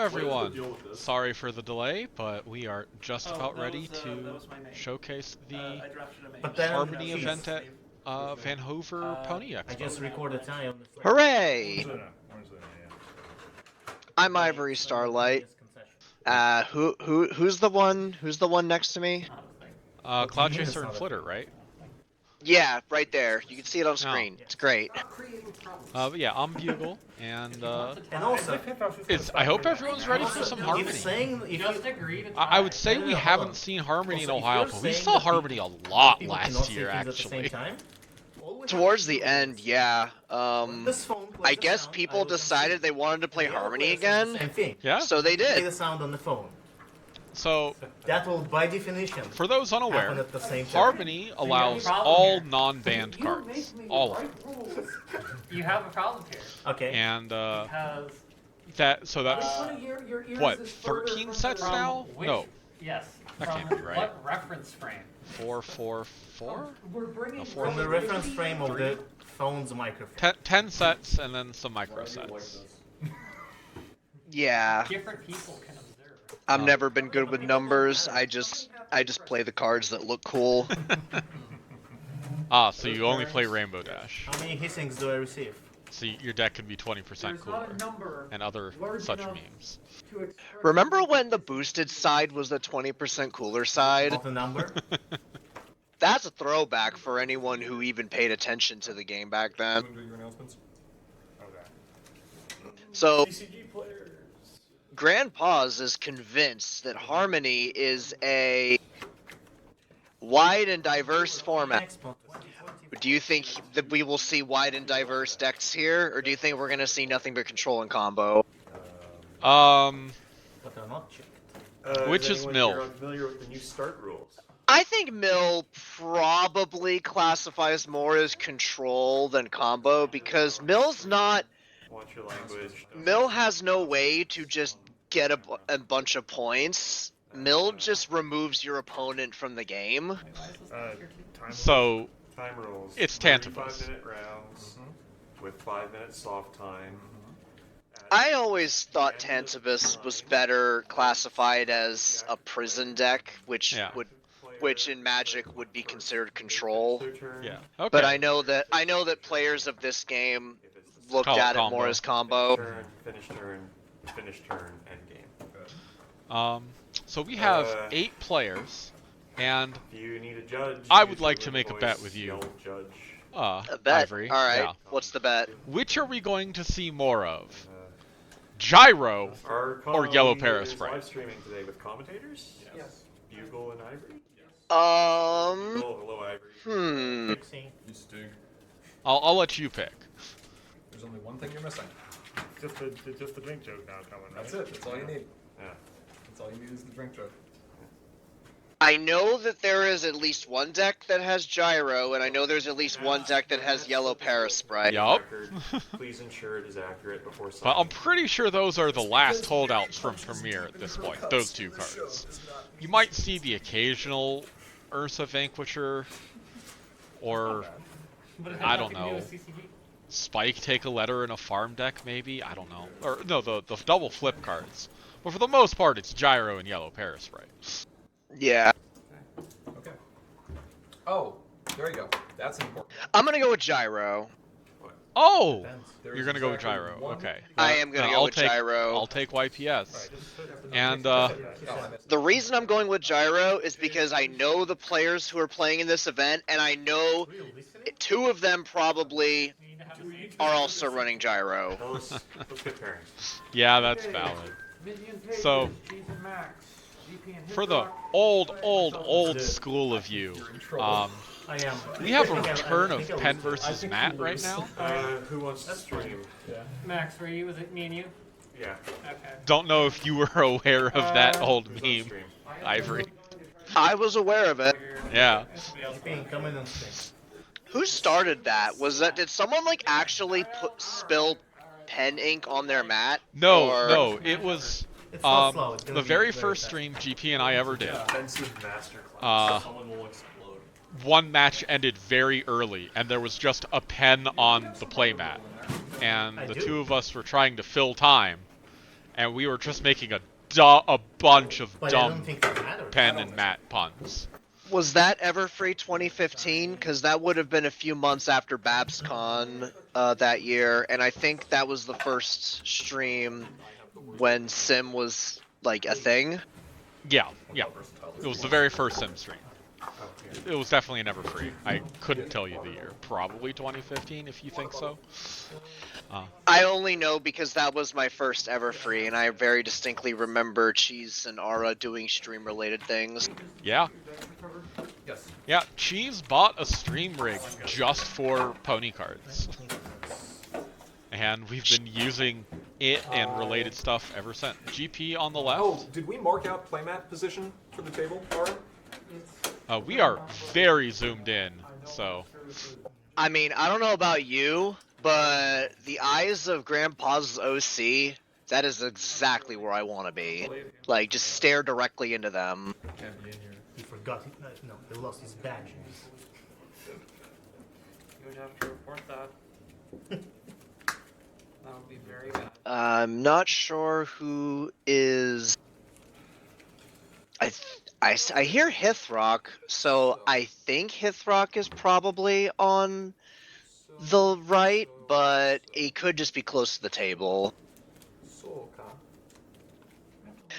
everyone. Sorry for the delay, but we are just about ready to showcase the Harmony event at Vanhoover Pony Expo. I just recorded time. Hooray! I'm Ivory Starlight. Who's the one next to me? Cloud Chaser and Flitter, right? Yeah, right there. You can see it on screen. It's great. But yeah, I'm Bugle, and also, I hope everyone's ready for some Harmony. I would say we haven't seen Harmony in a while, but we saw Harmony a lot last year, actually. Towards the end, yeah. I guess people decided they wanted to play Harmony again. Yeah. So they Play did. the sound on the phone. So That will, by definition, for those happen unaware, at the same time. Harmony allows all non-banned cards. All of them. You have a problem here. Okay. And Because that's your ears what, is 13 sets from now? which, No. Yes. That From can't be right. what reference frame? 444? We're bringing No, four. From the reference frame of the phone's microphone. 10 sets and then some micro sets. Yeah. Different people can observe. I've never been good with numbers. I just play the cards that look cool. Ah, so you only play Rainbow Dash. How many hissings do I receive? So your deck can be 20% There's not cooler. a number And other large such enough memes. to express Remember when the boosted side was the 20% cooler side? Not a number? That's a throwback for anyone who even paid attention to the game back then. So, Grandpa's is convinced that Harmony is a wide and diverse format. Do you think that we will see wide and diverse decks here, or do you think we're going to see nothing but control and combo? But I'm not checked. Which is Mill? You're unfamiliar with the new start rules. I think Mill probably classifies more as control than combo, because Mill's not... Watch your language. Mill has no way to just get a bunch of points. Mill just removes your opponent from the game. So, Time rules. it's 35 Tantabus. minute rounds with 5 minutes soft time. I always thought Tantabus was better classified as a prison deck, which Yeah. which in Magic would be considered control. Yeah. Okay. But I know that players of this game looked Call it at it combo. more as combo. Turn, finish turn, end game. So we have Uh, 8 players, and If you need a judge, I use would your like to little make a voice, bet with you. yell judge. A bet. Ivory. All right. Yeah. What's the bet? Which are we going to see more of? Gyro Our or Yellow colleague is Paraspray? live streaming today with commentators. Yes. Bugle and Ivory. Um. Hello, Ivory. Hmm. You stink. I'll let you pick. There's only one thing you're missing. Just the drink joke now coming. Right? That's it. That's all you need. Yeah. That's all you need is the drink joke. I know that there is at least one deck that has Gyro, and I know there's at least one deck that has Yellow Paraspray. Yup. Please ensure it is accurate before signing. But I'm pretty sure those are the last holdouts from Premier at this point, those 2 cards. You might see the occasional Ursa Vanquisher, or But it has I don't nothing to do know. with CCG. Spike take a letter in a farm deck, maybe? I don't know. Or, no, the double flip cards. But for the most part, it's Gyro and Yellow Paraspray. Yeah. Okay. Oh, there you go. That's important. I'm gonna go with Gyro. Oh! There You're is gonna go with exactly Gyro, one- okay. I am gonna Then go I'll with take, Gyro. I'll take YPS. And, Oh, I missed The reason I'm going with Gyro is because I know the players who are playing in this event, and I know 2 of them probably You need to have a save. are also running Gyro. Well, let's get pairings. Yeah, that's valid. Minion So, pages, G's and Max, GP and for the Hit old school of you, I am. we have a I think return I of will Penn lose. versus Matt right now. Who wants to stream? Max, were you? Was it me and you? Yeah. Okay. Don't know if you were aware of that old Who's on meme, stream? Ivory. I was aware of it. Yeah. Being coming on stream. Who started that? Did someone like actually spill pen ink on their mat? No, Or- no, it was It's not slow. It's gonna the be very very first fast. stream GP and I ever did. Offensive masterclass. Someone will explode. One match ended very early, and there was just a pen on the playmat, and the 2 of us were trying to fill time, and we were just making a bunch of But I don't dumb think that matters. pen and mat puns. Was that Everfree 2015? Because that would have been a few months after BabsCon that year, and I think that was the first stream when Sim was like a thing. Yeah. It was the very first Sim stream. It was definitely never free. I couldn't tell you the year. Probably 2015, if you think so. I only know because that was my first Everfree, and I very distinctly remember Cheese and Ara doing stream-related things. Yeah. Yes. Yeah, Cheese bought a stream rig just for pony cards. And we've been using it and related stuff ever since. GP on the left. Oh, did we mark out playmat position for the table, Ara? We are very zoomed in, so... I mean, I don't know about you, but the eyes of Grandpa's OC, that is exactly where I want to be. Like, just stare directly into them. Can't be in here. He forgot. No, he lost his badge. You would have to report that. That would be very bad. I'm not sure who is... I hear Hithrock, so I think Hithrock is probably on the right, but he could just be close to the table.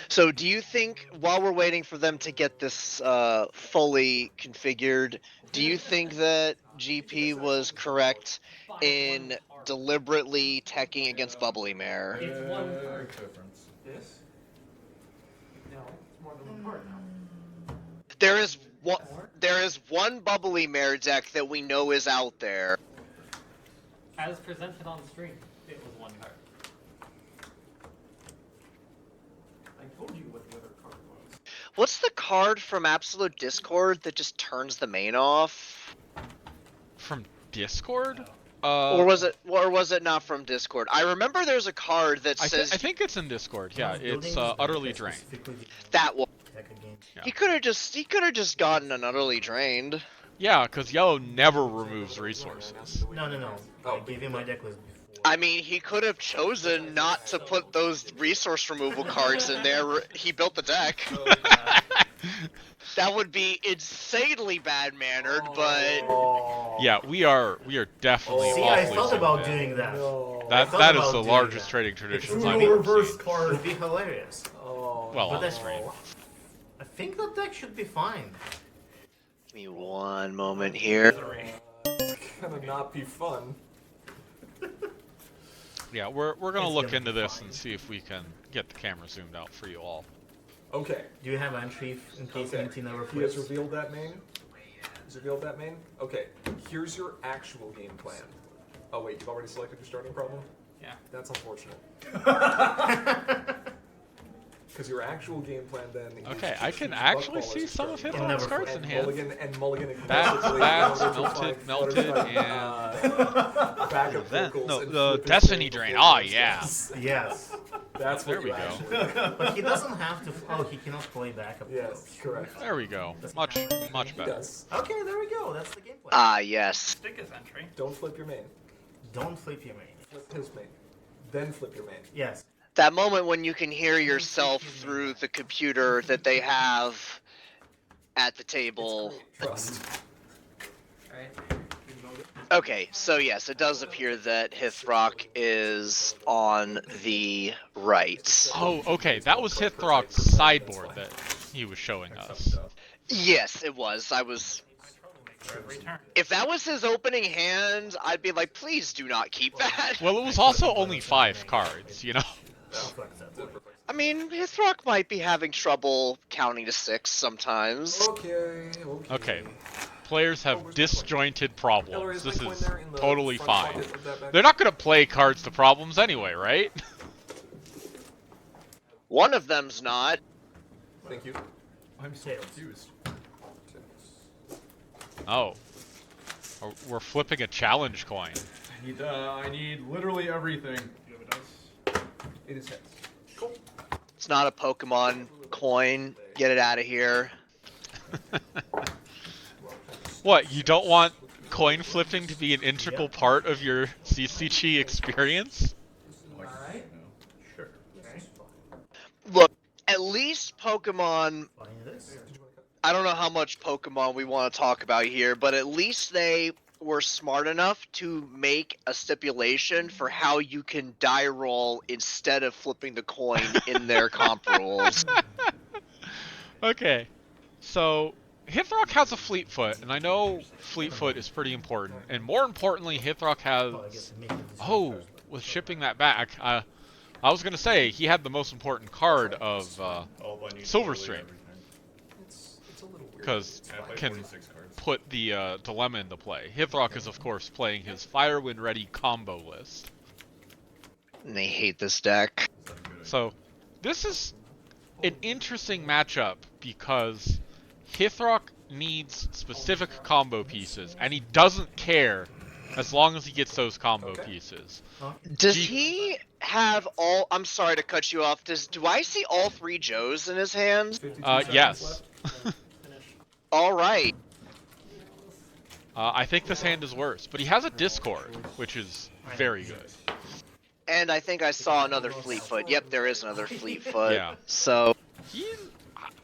So do you think, while we're waiting for them to get this fully configured, do you think that GP was correct in deliberately teching against Bubbly Mare? It's one Big card. difference. This? No, it's more than one card now. There is one Bubbly Mare deck that we know is out there. As presented on stream, it was one card. I told you what the other card was. What's the card from Absolute Discord that just turns the main off? From Discord? Or was it not from Discord? I remember there's a card that says I think it's in Discord, yeah. It's Utterly Drained. that one. Yeah. He could have just gotten an Utterly Drained. Yeah, because Yellow never removes resources. No. I gave him my deck list before. I mean, he could have chosen not to put those resource removal cards in there. He built the deck. That would be insanely bad-mannered, but... Yeah, we are definitely See, I awfully thought zoomed about in. doing that. That is about the doing largest that. trading traditions It's I've really ever reverse seen. card. It would be hilarious. Oh, Well, But on that's stream. I think the deck should be fine. Give me one moment here. it's gonna not be fun. Yeah, we're gonna It's look gonna into be this fine. and see if we can get the camera zoomed out for you all. Okay. Do you have entry in case Okay. anything never He has flips? revealed that main? He's revealed that main? Okay. Here's your actual game plan. Oh wait, you've already selected your starting problem? Yeah. That's unfortunate. Because your actual game plan then is Okay, to I can choose actually Buckball as see your some of starting It Hithrock's never cards flips. in and hand. Mulligan Bats, aggressively bats, melted, melted, backup Then, vocals no, and the flip his Destiny name Drain. before Ah, he yeah. starts. Yes. That's There what we you go. actually But he doesn't have to. Oh, he cannot play backup. Yes, correct. There we go. Much He better. does. Okay, there we go. That's the gameplay. Ah, yes. Stick his entry. Don't flip your main. Don't flip your main. Flip his main. Then flip your main. Yes. That moment when you can hear yourself through the computer that they have at the table. Trust. Alright. Okay, so yes, it does appear that Hithrock is on the right. Oh, okay. That was Hithrock's sideboard that he was showing us. Yes, it was. Every turn. If that was his opening hand, I'd be like, please do not keep that. Well, it was also only 5 cards, you know? I mean, Hithrock might be having trouble counting to 6 sometimes. Okay. Okay. Players have disjointed Hillary, problems. is my This coin is there in the totally front fine. pocket of that bag? They're not gonna play cards to problems anyway, right? One of them's not. Thank you. I'm so confused. Oh. We're flipping a challenge coin. I need literally everything. It is heads. It's not a Pokemon coin. Get it out of here. What, you don't want coin flipping to be an integral part of your CCG experience? Alright. Sure. at least Pokemon. Flying it is. I don't know how much Pokemon we want to talk about here, but at least they were smart enough to make a stipulation for how you can die roll instead of flipping the coin in their comp rules. Okay, so Hithrock has a Fleetfoot, and I know Fleetfoot is pretty important. And more importantly, Hithrock Well, I guess has. it makes it the same Oh, cards, but- with shipping that back, I was gonna say he had the most important card of Silverstream, It's a little weird. because It's fine. can put the dilemma into play. Hithrock is of course playing his Firewind Ready combo list. And they hate this deck. So this is an interesting matchup because Hithrock needs specific combo pieces, and he doesn't care as long as he gets those combo pieces. Does Gee. he have all? I'm sorry to cut you off. Do I see all 3 Joes in his hands? 52 seconds Yes. left. All right. I think this hand is worse, but he has a Discord, which is very good. And I think I saw another Fleetfoot. Yep, there is another Fleetfoot. Yeah. So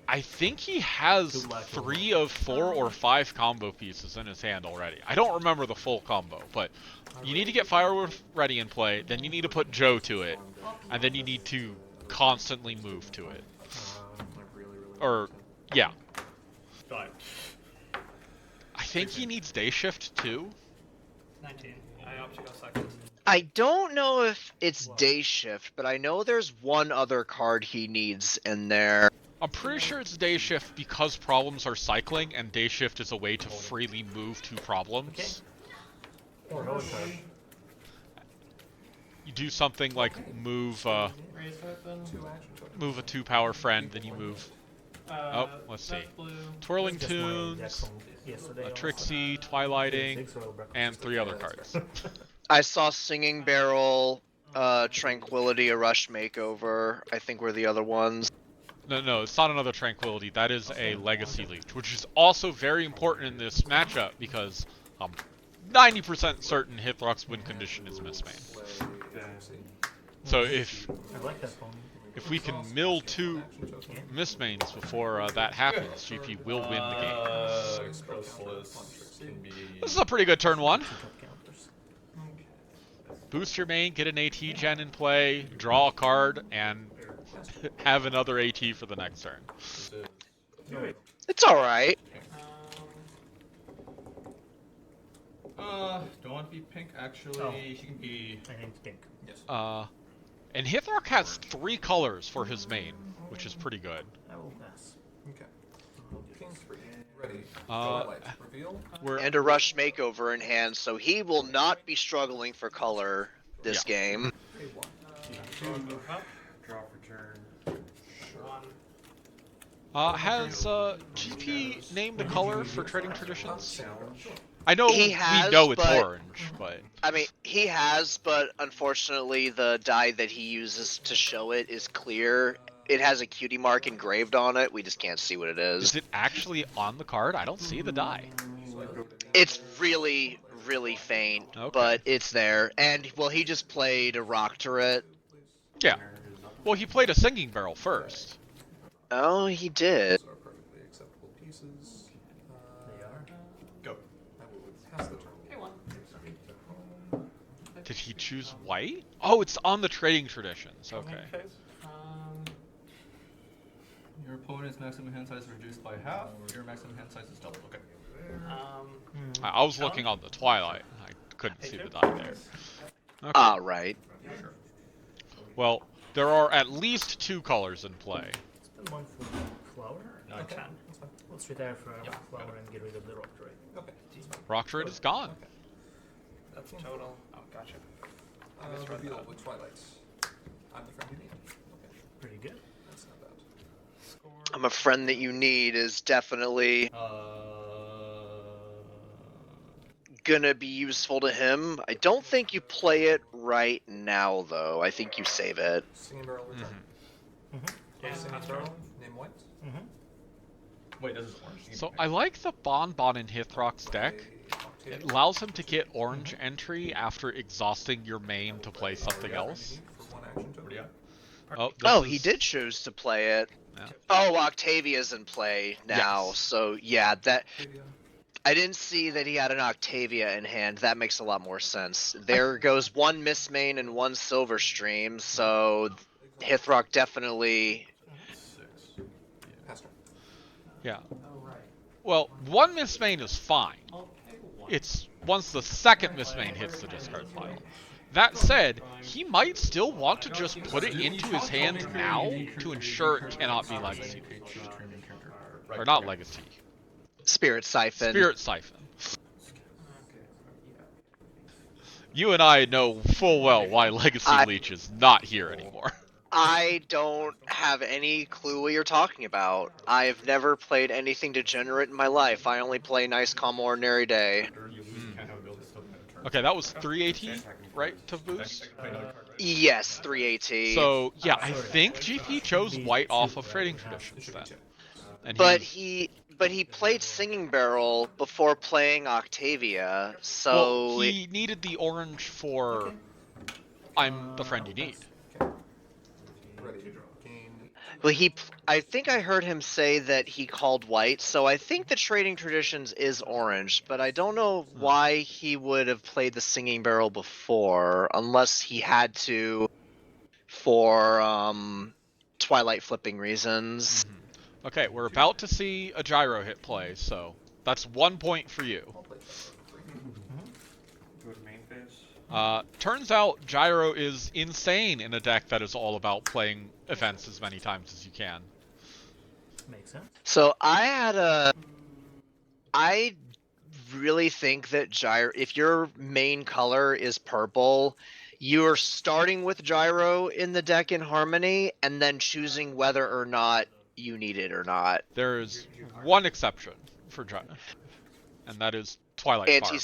I think he has 3 of 4 or 5 combo pieces in his hand already. I don't remember the full combo, but you need to get Firewood Ready in play, then you need to put Joe to it, and then you need to constantly move to it. Or, yeah. I think he needs Day Shift too. 19. I opt to go second. I don't know if it's Day Shift, but I know there's one other card he needs in there. I'm pretty sure it's Day Shift because problems are cycling, and Day Shift is a way to freely move to problems. Or no card. You do something like move Raise weapon. move a 2-power friend, then you move let's see. That's blue. Twirling Just my deck Tunes, from yesterday a also. Trixie, Twilighting, Six royal breakfast. and 3 other cards. I saw Singing Barrel, Tranquility, a Rush Makeover. I think were the other ones. No, it's not another Tranquility. That is a Legacy Leech, which is also very important in this matchup because I'm 90% certain Hithrock's win condition is Mistmane. So if I like that one. we can mill 2 Mistmanes before that happens, GP will win the game. This is a pretty good turn 1. Top counters. Boost your main, get an AT gen in play, draw a card, and have another AT for the next turn. It's all right. Don't want to be pink. Actually, Oh. she can be. I think it's pink. Yes. And Hithrock has 3 colors for his main, which is pretty good. I will pass. Okay. King 3. Ready. Uh, Twilight. Reveal. We're, And a Rush Makeover in hand, so he will not be struggling for color this game. Pay 1. Move up. Draw for turn. has GP named the color for Trading Traditions? Challenge. I know He we has, know it's but- orange, but I mean, he has, but unfortunately, the die that he uses to show it is clear. It has a cutie mark engraved on it. We just can't see what it is is. it actually on the card? I don't see the die. It's really, really faint, Okay. but it's there. And, well, he just played a rock turret. Yeah. Well, he played a Singing Barrel first. Oh, he did. Those are perfectly acceptable pieces. They are. Go. I will pass the turn. Pay 1. Did he choose white? Oh, it's on the Trading Traditions. Okay. Your opponent's maximum hand size is reduced by half. Your maximum hand size is doubled. Okay. I was looking on the Twilight. I couldn't see the die there. Okay. Ah, right. Well, there are at least 2 colors in play. Spend 1 for flower. Okay. 10. That's fine. Let's retire for flower and get rid of the rock trade. Okay. That's fine. Rock Trade is gone. That's total. Oh, gotcha. Reveal with Twilight. I'm the friend you need. Okay. Pretty good. That's not bad. I'm a friend that you need is definitely gonna be useful to him. I don't think you play it right now, though. I think you save it. Singing Barrel return. Yeah, Singing pass Barrel. turn. Name white. Wait, this is orange. You So can I like the Bonbon in Hithrock's deck. Play It Octave. allows him to get orange entry after exhausting your main to play something else. For 1 action token. What do you got? Oh, this Oh, he is- did choose to play it. Oh, Octavia's in play now, Yes. so yeah, that Octavia. I didn't see that he had an Octavia in hand. That makes a lot more sense. There goes one Miss Main and one Silver Stream, so Hithrock definitely. 6. Pass turn. Yeah. Oh, right. Well, one Miss Main is fine. I'll pay one. It's once the second Miss Main hits the discard pile. That said, he might still want to just put it into his hand now to ensure it cannot be legacy. Or not legacy. Spirit Siphon. Spirit Siphon. You and I know full well why Legacy Leech is not here anymore. I don't have any clue what you're talking about. I've never played anything degenerate in my life. I only play nice, calm, ordinary day. Okay, that was 3 AT, right, to boost? Yes, 3AT. So, yeah, I think GP chose white off of Trading Traditions then. And But he played Singing Barrel before playing Octavia, so well, he needed the orange for I'm the friend you need. Ready. Gain. well, I think I heard him say that he called white, so I think the Trading Traditions is orange, but I don't know why he would have played the Singing Barrel before, unless he had to for Twilight flipping reasons. Okay, we're about to see a gyro hit play, so that's 1 point for you. I'll play Go to main phase. Turns out gyro is insane in a deck that is all about playing events as many times as you can. Makes sense. So I really think that if your main color is purple, you're starting with gyro in the deck in Harmony, and then choosing whether or not you need it or not. There's one exception for gyro, and that is Twilight Farm.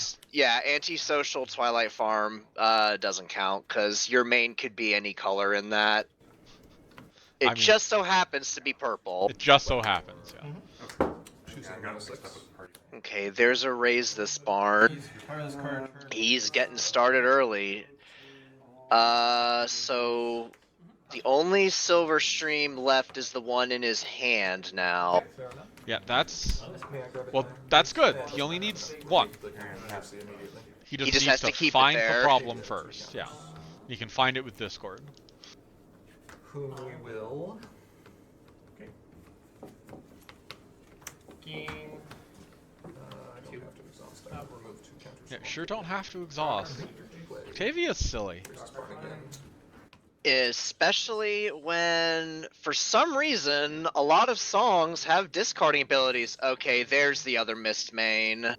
Antisocial Twilight Farm doesn't count, because your main could be any color in that. It just so happens to be purple. It just so happens, yeah. choosing 106. Okay, there's a raise this barn. He's getting started early. So the only Silver Stream left is the one in his hand now. Fair enough. Yeah, that's... May I grab it Well, now? that's good. He only needs one. He just He just has needs to keep it find the there. problem first, yeah. You can find it with Discord. Whom we will. King. I don't have to exhaust. I will remove 2 counters. Yeah, sure don't have to exhaust. Play. Octavia's silly. Here's this part again. Especially when, for some reason, a lot of songs have discarding abilities. Okay, there's the other Mist Main.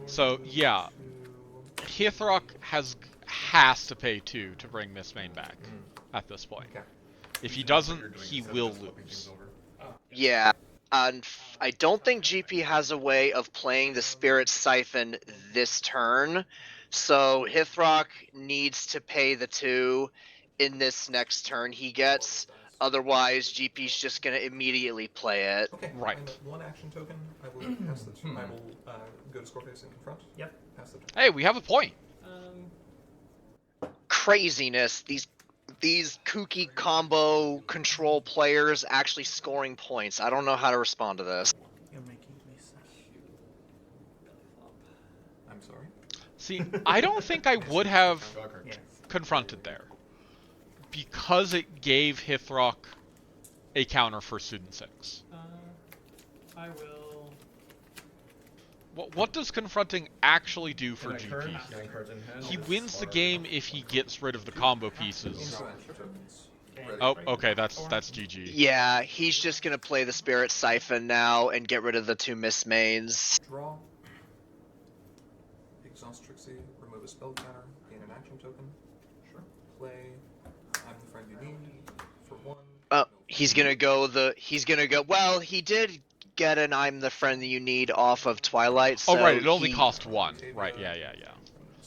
So, yeah. Hithrock has to pay 2 to bring Miss Main back at this point. Okay. If he doesn't, he will lose. Yeah, and I don't think GP has a way of playing the Spirit Siphon this turn, so Hithrock needs to pay the 2 in this next turn he gets. Otherwise, GP's just gonna immediately play it. Okay. Right. And 1 action token. I will pass the I will go to Scorpius and confront. Yep. Pass the turn. Hey, we have a point. Craziness. These kooky combo control players actually scoring points. I don't know how to respond to this. You're making me sad. I'm sorry. See, I don't think I would have Yes. confronted there. Because it gave Hithrock a counter for Student 6. I will. What does confronting actually do for GP? He wins the game if he gets rid of the combo pieces. No action tokens. Oh, okay, that's GG. Yeah, he's just gonna play the Spirit Siphon now and get rid of the 2 Miss Mains. Draw. Exhaust Trixie. Remove a spell counter. Gain an action token. Sure. Play. I'm the friend you need. For 1. Oh, he's gonna go. Well, he did get an "I'm the friend that you need" off of Twilight. So Oh, right, it only he- cost 1. Right, yeah.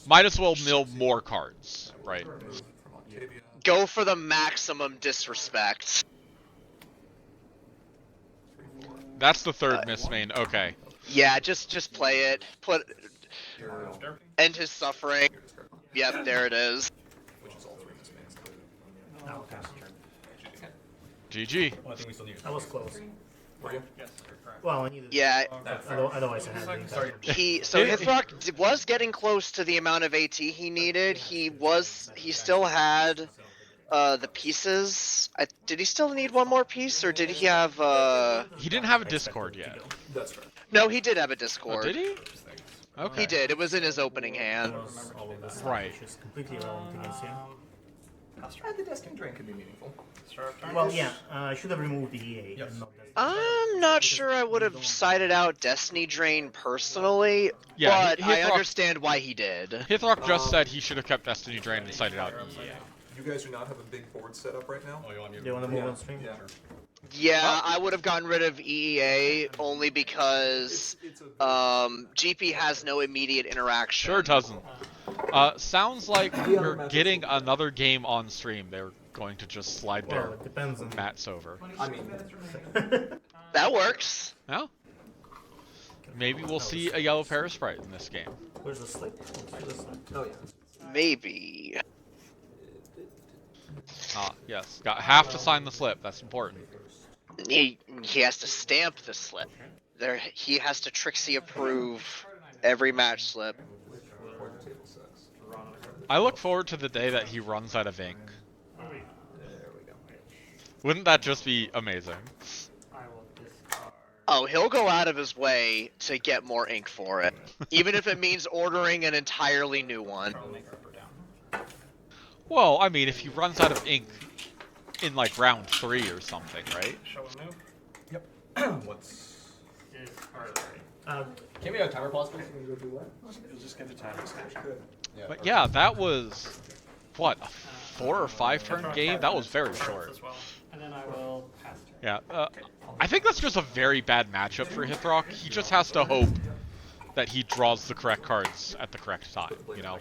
Might as well mill more cards, right? Remove from Octavia. Go for the maximum disrespect. That's the third Miss Main, okay. Yeah, just play it. Your End his suffering. discard. Yep, there it is. Which is all 3 Miss Mains. Now pass the turn. GG. Well, I think we still need. I was close. Were you? Yes, you're correct. Well, I needed. Yeah, Otherwise, I had the Sorry. so Hithrock was getting close to the amount of AT he needed. He still had the pieces. Did he still need one more piece, or did he have He didn't have a Discord yet. That's right. No, he did have a Oh, Discord. did he? Okay. He did. It was in his opening hand. Was all of this Right. which is completely irrelevant against you. The desking drain could be meaningful. Well, yeah, I should have removed the EA Yes. and not Destiny. I'm not sure I would have sided out Destiny Drain personally, Yeah, but I Hithrock- understand why he did. Hithrock just said he should have kept Destiny Drain and cited out EA. You guys do not have a big board set up right now? Oh, you want me Do you want to move on stream? Yeah. Yeah, I would have gotten rid of EEA only because It's a GP has no immediate interaction. Sure doesn't. Sounds like we're getting another game on stream. They're going to just slide Well, their it depends on. mats over. I mean, That works. No? Maybe we'll see a yellow Parasprite in this game. Where's the slip? Where's the slip? oh yeah. Maybe. Ah, yes. Have to sign the slip. That's important. He has to stamp the slip. He has to Trixie approve every match slip. Corner table six. I look forward to the day that he runs out of ink. There we go. Wouldn't that just be amazing? I will discard. Oh, he'll go out of his way to get more ink for it, even if it means ordering an entirely new one. Well, I mean, if he runs out of ink in like round 3 or something, right? Show a move. What's? Discard. Can we have a timer pause, please? Just get the time extension. Yeah. But yeah, that was what, a 4 or 5 turn game? That was very short. As well. And then I will pass turn. Yeah, I think that's just a very bad matchup for Hithrock. He just has to hope that he draws the correct cards at the correct time, you know?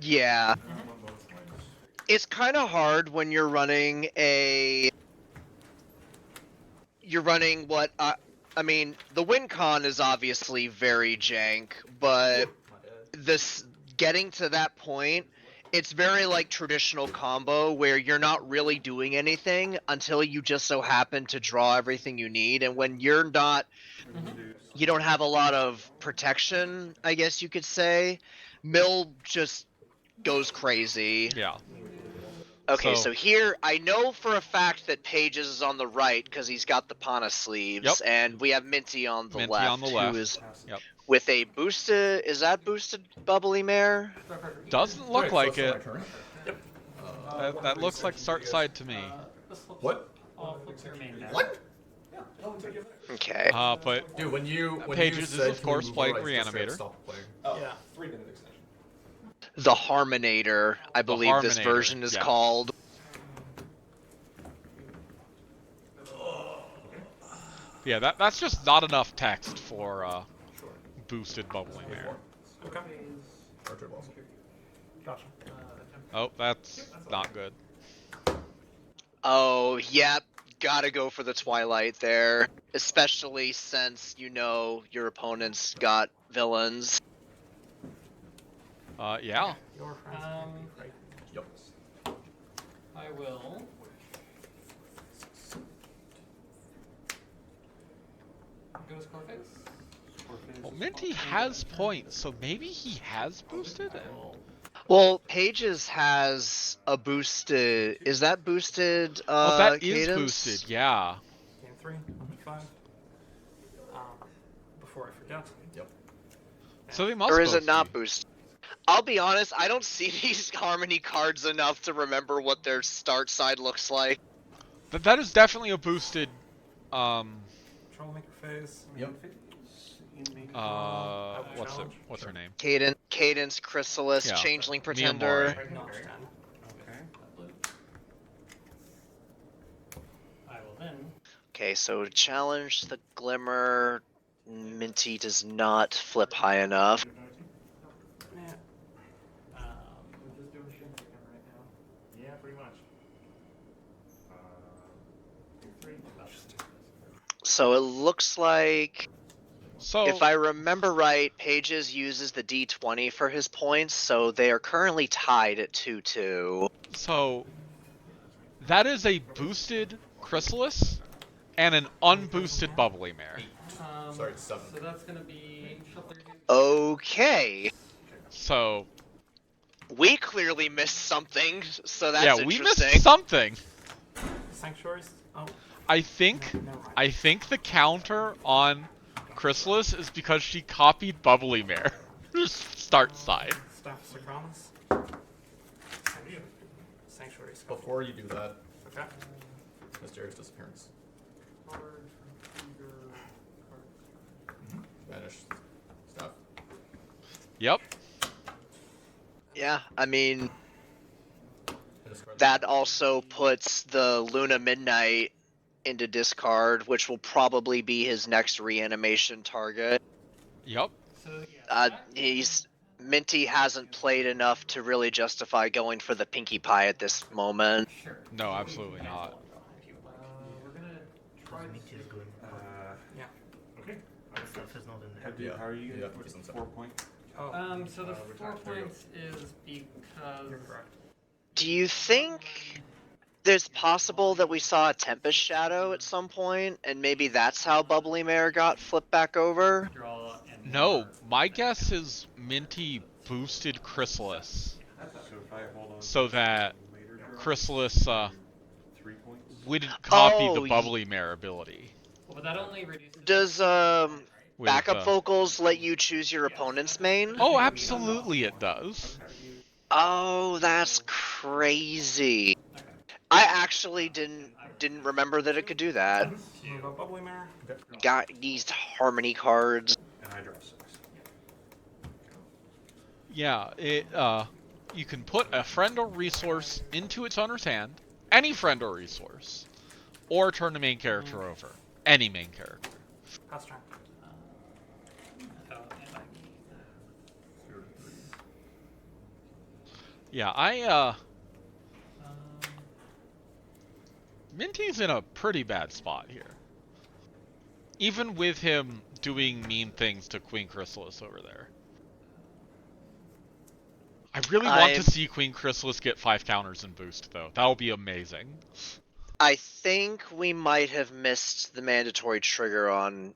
Yeah. It's kind of hard when you're running what I mean, the win con is obviously very jank, but this getting to that point, it's very like traditional combo where you're not really doing anything until you just so happen to draw everything you need, and when you don't have a lot of protection, I guess you could say, Mill just goes crazy. Yeah. Okay, So- so here, I know for a fact that Pages is on the right because he's got the Pana sleeves, Yep. and we have Minty on the left, on the left. who is Yep. with a boosted, is that boosted Bubbly Mare? Doesn't look like it. Turn. That looks like start side to me. What? I'll flip to your main deck. What? Okay. But Dude, when you Pages is, said, of "Can we course, move playing over," I just straight Reanimator. stopped playing. Yeah. 3-minute extension. The Harmonator, I believe this Harmonator, version is yeah. called. yeah, that's just not enough text for boosted bubbling air. Okay. Archer balls. Gotcha. Oh, that's not good. Oh, yep, gotta go for the Twilight there, especially since you know your opponent's got villains. Yeah. Your friend. Yep. I will. Go to Scorpix. Well, Minty has points, so maybe he has boosted? Well, Pages has a boosted. Is that boosted? Oh, that is cadence? boosted, yeah. Game 3, number 5. Before I forget. Yep. So they must Or is it both not be. boosted? I'll be honest, I don't see these Harmony cards enough to remember what their start side looks like. That is definitely a boosted, Troublemaker phase. Yep. what's her name? Cadence, Chrysalis, Yeah. Changeling Miyamori. Pretender. Okay. I will then. Okay, so to challenge the Glimmer, Minty does not flip high enough. Yeah, pretty much. So it looks like, So if I remember right, Pages uses the D20 for his points, so they are currently tied at 2-2. So That is a boosted Chrysalis and an unboosted Bubbly Mare. Sorry, 7. So that's gonna be shuffle your Okay. So We clearly missed something, so that's yeah, we interesting. missed something. Sanctuaries? Oh, I think the counter on Chrysalis is because she copied Bubbly Mare. Start side. Staff Sacralis. Sanctuary Skull. Before you do that, Okay. mysterious disappearance. card from your card. Vanish stuff. Yep. Yeah, I mean, I discard that also puts the Luna Midnight into discard, which will probably be his next reanimation target. Yep. So yeah. Minty hasn't played enough to really justify going for the Pinkie Pie at this moment. Sure. No, absolutely not. We're gonna try Meat is good. Yeah. Okay. The stuff is not in there. Yeah. How are you Yeah, gonna put some 4 points? Oh. So the we're 4 talking- there you go. points is because You're correct. Do you think there's possible that we saw a Tempest Shadow at some point, and maybe that's how Bubbly Mare got flipped back over? draw and No, my guess is Minty boosted Chrysalis So if I hold on so that later draw, Chrysalis 3 points. wouldn't copy Oh, the Bubbly Mare ability. Well, but that only reduces. Does With, backup vocals let you choose your opponent's main? Oh, absolutely it does. Oh, that's crazy. I actually didn't remember that it could do that. Move up Bubbly Mare. Got these harmony cards. And I draw 6. Yeah, it you can put a friend or resource into its owner's hand, any friend or resource, or turn the main character over. Any main character. Pass turn. Yeah, Minty's in a pretty bad spot here. Even with him doing mean things to Queen Chrysalis over there. I really want to see Queen Chrysalis get 5 counters and boost, though. That'll be amazing. I think we might have missed the mandatory trigger on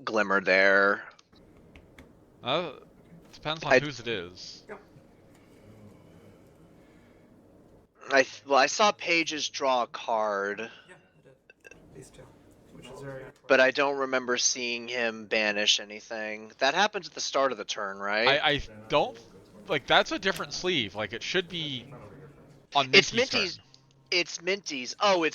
Glimmer there. Depends on whose it is. I saw Pages draw a card, Yeah, I did. These two. Which is very but I don't remember seeing him banish anything. That happens at the start of the turn, right? I don't... Like, that's a different sleeve. Like, it should be on It's Minty's Minty's. turn. It's Minty's. Oh,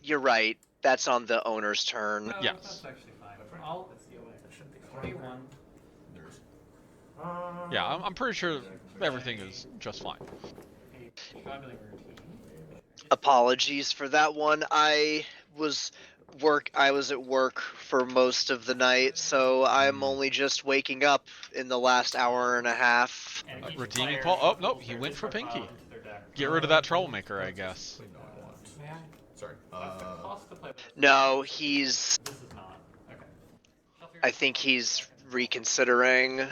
you're right. That's on the owner's turn. No, Yes. that's actually fine. I'll That should be 21. There's Yeah, I'm pretty sure everything is just fine. A juggling routine. Apologies for that one. I was at work for most of the night, so I'm only just waking up in the last hour and a half. And each Redeeming player Paul? Oh, shuffles nope, he their went for discard Pinky. pile into their deck. Get rid of that Troublemaker, I guess. no, I want. May I? Sorry. That's the cost to play. No, This is not. Okay. Shuffle your I think he's reconsidering. Yeah,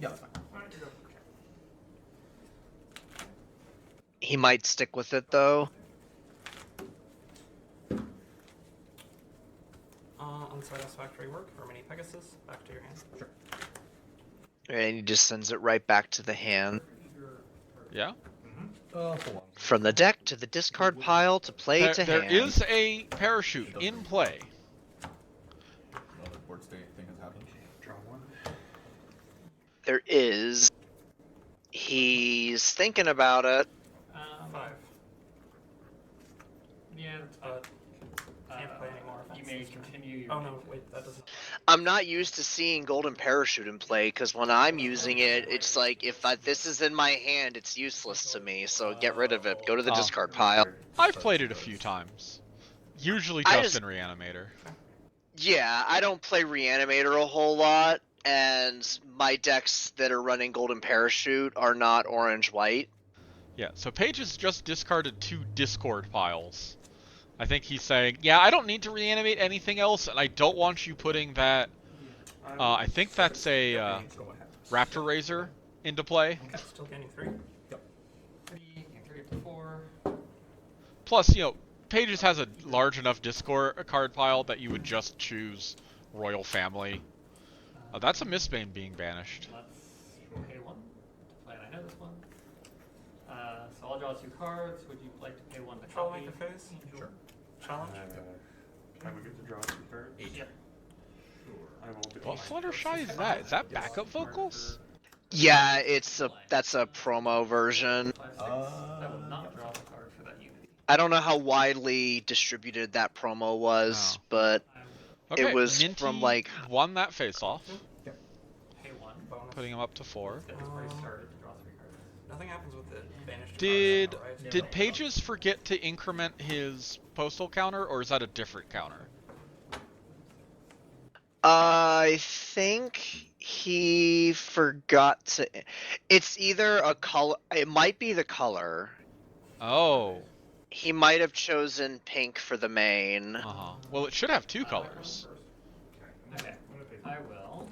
that's fine. He might stick with it though. Unsatisfactory work for Mini Pegasus. Back to your hand. Sure. And he just sends it right back to the hand. Yeah? Hold on. From the deck to the discard pile to play to There hand. is a parachute in play. Another board state thing has happened. Draw 1. There is. He's thinking about it. 5. Yeah, But can't play anymore. you may continue your. Oh no, wait, that doesn't. I'm not used to seeing Golden Parachute in play because when I'm using it, it's like if this is in my hand, it's useless to me. So get rid of it. Go to the Oh. discard pile. I've played it a few times. Usually I just just- in Reanimator. Yeah, I don't play Reanimator a whole lot, and my decks that are running Golden Parachute are not orange-white. Yeah, so Paige has just discarded 2 Discord piles. I think he's saying, yeah, I don't need to reanimate anything else, and I don't want you putting that, I think that's a Raptor Razor into play. Still gaining 3. 3 up to 4. Plus, you know, Pages has a large enough Discord card pile that you would just choose Royal Family. That's a Mistbane being banished. Let's pay 1 to play, and I know this one. So I'll draw 2 cards. Would you like to pay 1 to copy? Troublemaker phase. Sure. Challenge. Can we get to draw 2 cards? Yep. I will do What Fluttershy is that? Is that backup vocals? Yeah, that's a promo version. 5, 6. I would not draw the card for that unity. I don't know how widely distributed that promo was, Oh. but Okay, it was Minty from like won that face-off, Pay 1. Bonus. putting him up to 4. Get this party started to draw 3 cards. Nothing happens with the banished. Did cards, right? did Pages forget to increment his postal counter, or is that a different counter? I think he forgot to. It's either a color. It might be the color. Oh, He might have chosen pink for the main. uh-huh. Well, it should have 2 colors. Okay. I will.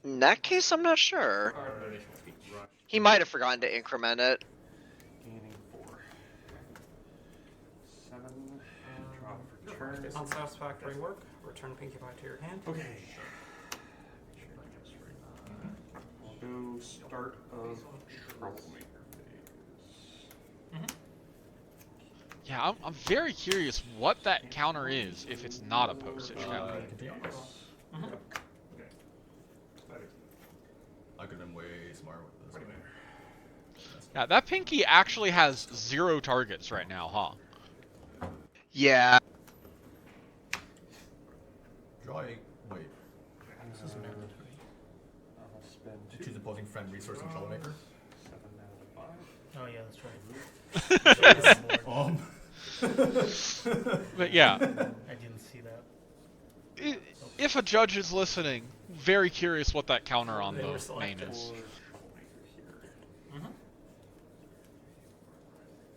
In that case, I'm not sure. Card motivational speech. He might have forgotten to increment it. Gaining 4. 7. Draw for turn. Unsatisfactory work. Return Pinkie Pie to your hand. Okay. We'll go start of Troublemaker phase. Yeah, I'm very curious what that counter is if it's not a postage counter. Continue. Mhm. I could have been way smart with this one. Yeah, that Pinky actually has 0 targets right now, huh? Yeah. Drawing. Wait. This is mandatory. I'll spend 2. Choose opposing friend, resource, and troublemaker. 7 down to 5. Oh yeah, that's right. But yeah, I didn't see that. if a judge is listening, very curious what that counter on They were the main selected. is. 4 Troublemaker here. Mm-hmm.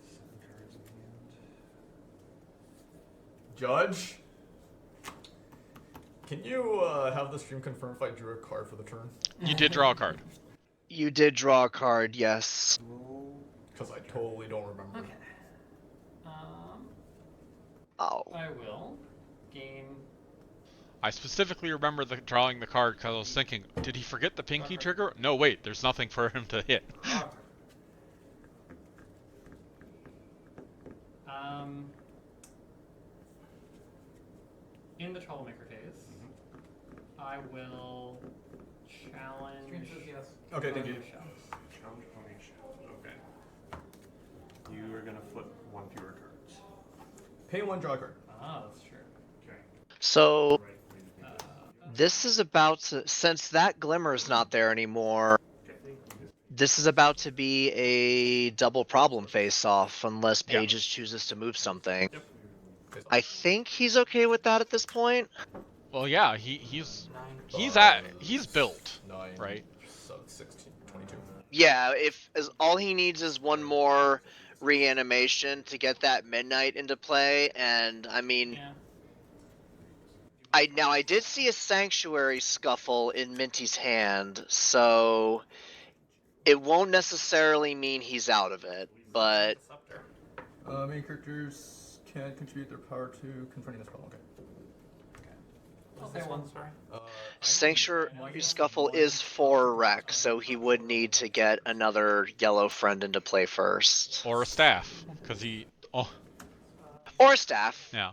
7 cards in hand. Judge? Can you have the stream confirm if I drew a card for the turn? You did draw a card. You did draw a card, yes. Because I totally don't remember. Okay. Oh. I will gain. I specifically remember drawing the card because I was thinking, did he forget the pinky trigger? No, wait, there's nothing for him to hit. In the Troublemaker phase, I will challenge. Stream says yes. Okay, thank you. Shouts. Challenge opponent shout. Okay. You are gonna flip 1 fewer cards. Pay 1, draw a card. Ah, that's true. Okay. So Uh, this is about to, since that glimmer's not there anymore, this is about to be a double problem face-off unless Yeah. Pages chooses to move something. Face off. I think he's okay with that at this point. Well, yeah, he's 9. he's built, 9, right? 16, 22. Yeah, if as all he needs is one more reanimation to get that midnight into play, and I mean, yeah. I did see a sanctuary scuffle in Minty's hand, so it won't necessarily mean he's out of it, but Scepter. Main characters can contribute their power to confronting a spell. Okay. I'll What's say this 1. one? Sorry. sanctuary scuffle is for wreck, so he would need to get another yellow friend into play first, Or a staff, because he. Oh, or a staff. yeah.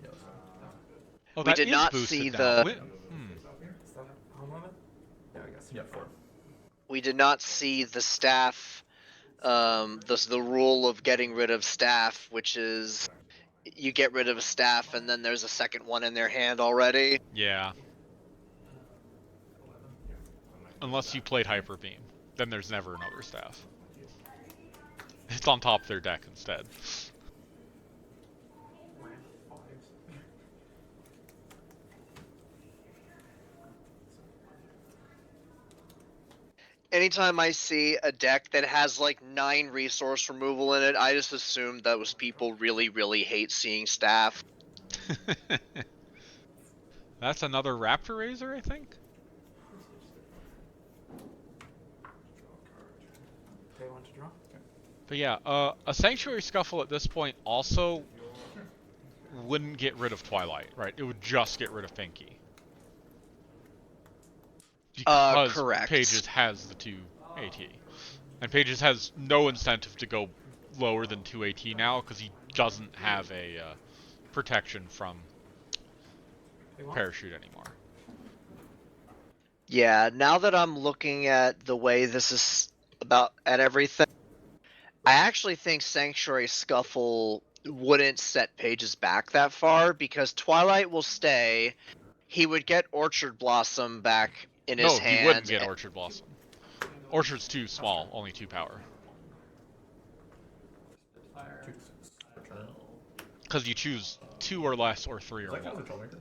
Yeah, that's fine. Oh, We that did is not boosted see now. the- Is that home limit? Yeah, I guess. Yeah, 4. We did not see the staff, the rule of getting rid of staff, which is you get rid of a staff and then there's a second one in their hand already. Yeah. Unless you played Hyper Beam, then there's never another staff. It's on top of their deck instead. Anytime I see a deck that has like 9 resource removal in it, I just assume those people really, really hate seeing staff. That's another Raptor Razor, I think? But yeah, a Sanctuary Scuffle at this point also wouldn't get rid of Twilight, right? It would just get rid of Pinky. Because Correct. Pages has the 2 AT. And Pages has no incentive to go lower than 2 AT now, because he doesn't have a protection from Parachute anymore. Yeah, now that I'm looking at the way this is at everything, I actually think Sanctuary Scuffle wouldn't set Pages back that far, because Twilight will stay. He would get Orchard Blossom back in his hand. No, he wouldn't get Orchard Blossom. Orchard's too small, only 2 power. Spitfire. I will. Because you choose 2 or less or 3 or Is that more. kind of a troublemaker?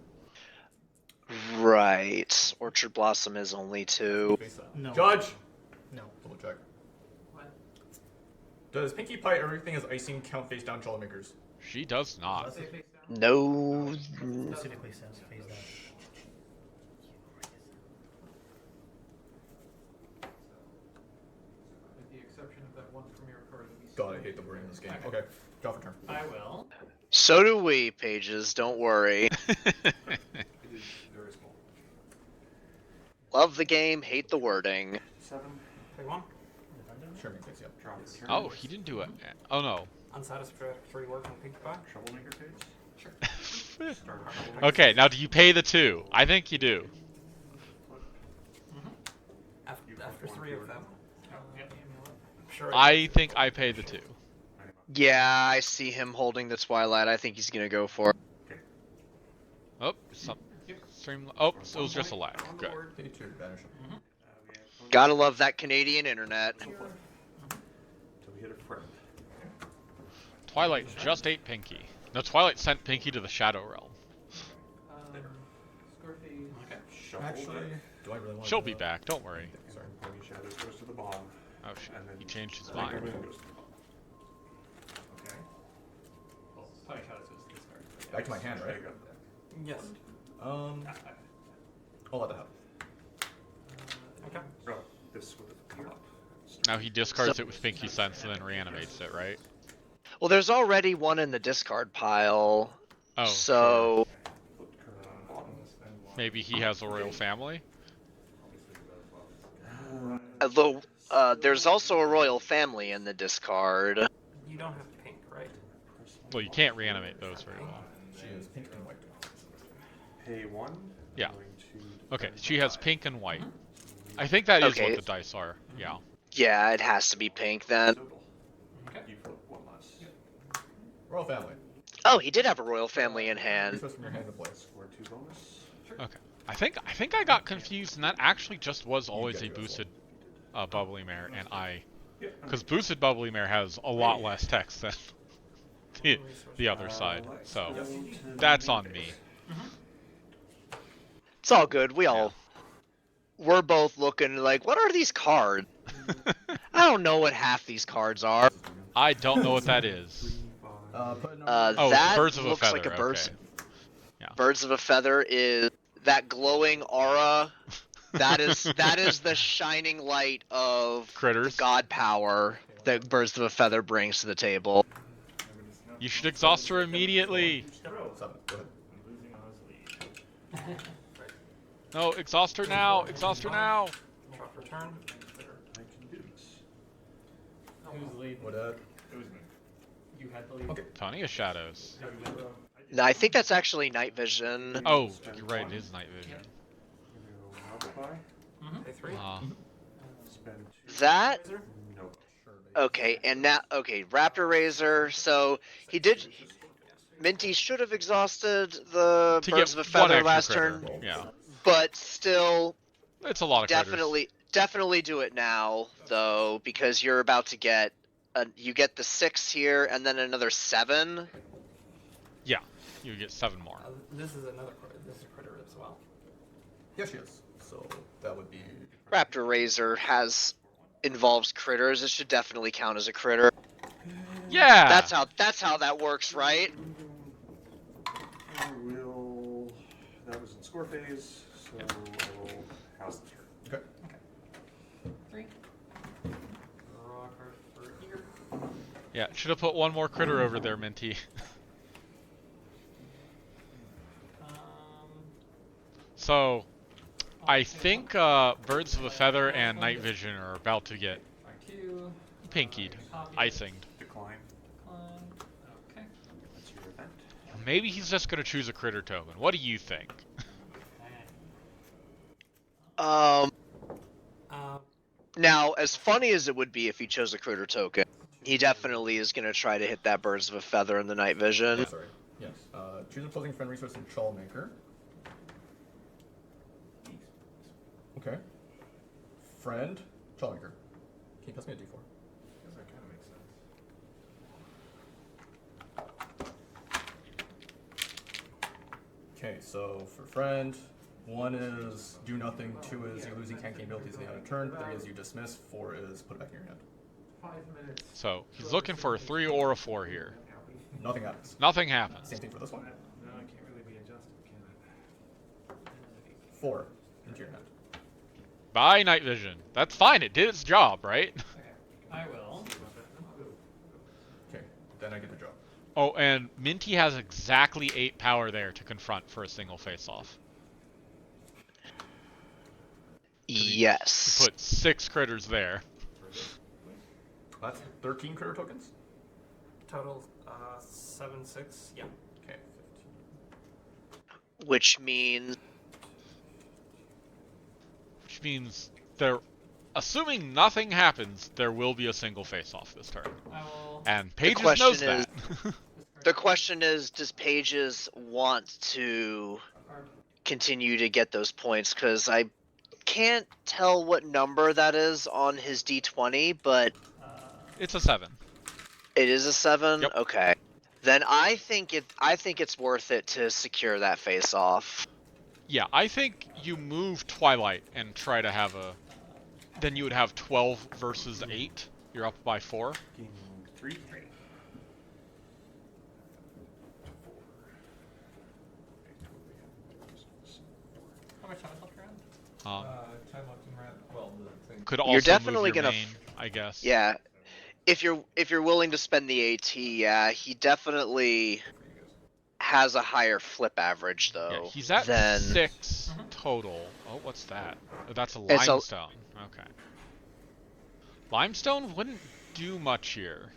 Right. Orchard Blossom is only 2. Face that. No. Judge! No. Double check. What? Does Pinkie Pie everything as icing count face down troublemakers? She does not. Say face down? No. Specifically says phase that. With the exception of that one premier card that we God, I hate the wording in this game. Okay, draw for turn. I will. So do we, Pages. Don't worry. It is very small. Love the game, hate the wording. 7. Play 1. Sure, makes sense, yeah. Draw for turn. Oh, he didn't do it. Oh no. Unsatisfactory work on Pinkie Pie. Troublemaker phase. Sure. Start a troublemaker. Okay, now do you pay the 2? I think you do. After 3 of them. Oh, yeah. I'm sure I think I pay the 2. Yeah, I see him holding the Twilight. I think he's gonna go for it. Oh, stream. Oh, so it was just a lag. Good. Pay 2, banish him. We have Gotta love that Canadian internet. till we hit a friend. Twilight just ate Pinky. No, Twilight sent Pinky to the Shadow Realm. Scorpion. Okay. Shuffle Actually, deck. do I really want She'll to be do that? back, don't worry. Sorry. Pony Shadows goes to the bottom. Oh shit, And then he changed his Tiger mind. Moon goes to the bottom. Okay. Well, Pony Shadows is discard. Back to my hand, There right? you go. Yes. I'll let that happen. Okay. Oh, this would have come up. Now he discards it with Pinky Sense and then reanimates it, right? Well, there's already one in the discard pile. Oh, So Put Kurt on the bottom. maybe he has a royal family? although there's also a royal family in the discard. You don't have pink, right? Well, you can't reanimate those very well. She is pink and white. Pay 1. Yeah. Going to Okay, defend she has 5. pink and white. I think that is Okay. what the dice are. Yeah. Yeah, it has to be pink then. Total. Okay. You flip 1 less. Royal family. Oh, he did have a royal family in Three hand. swiss from your hand to play. Score 2 bonus. Okay. I think I got confused, and that actually just was always get a it as boosted Bubbly Mare, and Yeah. because boosted Bubbly Mare has a lot less text than the other side, so that's on me. It's all good. We're both looking like, what are these cards? I don't know what half these cards are. I don't know what that is. Put a number. Oh, That Birds of a looks Feather. like a bird's. Okay. Birds of a Feather is that glowing aura. That is the shining light of Critters. the god power that Birds of a Feather brings to the table. You should exhaust her immediately. 7. Go ahead. Losing on his lead. No, exhaust her now. Exhaust her now. Draw for turn. I can do this. Who's lead? What, It was me. You had the lead. Okay. Plenty of shadows. No, you didn't. No, I think that's actually night vision. Oh, you're right. It is night vision. Multiply. Pay 3. Spend 2. That Razor. No. okay, and now Raptor Razor. So he did. Minty should have exhausted the To Birds get of a Feather one last extra critter. turn, Yeah, but still, it's a lot of critters. definitely do it now though, because you're about to get you get the 6 here and then another 7. Yeah, you get 7 more. This is another critter. This is a critter as well. Yeah, she is. So that would be. Raptor Razor involves critters. It should definitely count as a critter. Yeah. That's how that works, right? I will. That was in score phase, so I will house the turn. Okay. 3. Draw a card for here. Yeah, should have put one more critter over there, Minty. Um, So, I'll I take think one. Birds of a Feather and Night Vision are about to get By 2. pinkied, Copy. icinged. Decline. Okay. That's your event. Maybe he's just gonna choose a critter token. What do you think? Um, Uh, now, as funny as it would be if he chose a critter token, he definitely is going to try to hit that birds of a feather in the night vision. Yeah, sorry. Yes. Choose an opposing friend resource in Trollmaker. Okay. Friend, Trollmaker. Can you pass me a d4? Guess that kind of makes sense. Okay, so for friend, 1 is do nothing, 2 is you're losing can't gain abilities at the end of turn, 3 is you dismiss, 4 is put it back in your hand. 5 minutes. So, he's looking for a 3 or a 4 here. Nothing happens. Nothing happens. Same thing for this one. No, I can't really be adjusted, can 4 into your hand. Bye, Night Vision. That's fine, it did its job, right? Okay. I will. Okay, then I get the job. Oh, and Minty has exactly 8 power there to confront for a single face-off. Yes. Put 6 critters there. That's 13 critter tokens? total 7, 6. Yeah. Okay, 15. Which means Which means there, assuming nothing happens, there will be a single face-off this turn. I will. And Pages question knows is- that. the question is, does Pages want to continue to get those points? Because I can't tell what number that is on his D20, but It's a 7. it is a 7. Yep. Okay, then I think it's worth it to secure that face off. Yeah, I think you move Twilight and try to have a... Then you would have 12 versus 8. You're up by 4. Game 3. How much time is left around? Time left in rat. Well, the thing. Could also You're definitely move your gonna main, I guess. Yeah, if you're willing to spend the AT, yeah, he definitely has a higher flip average though. Yeah, he's at than 6 total. Oh, what's that? Oh, that's a It's a- limestone. Okay. Limestone wouldn't do much here,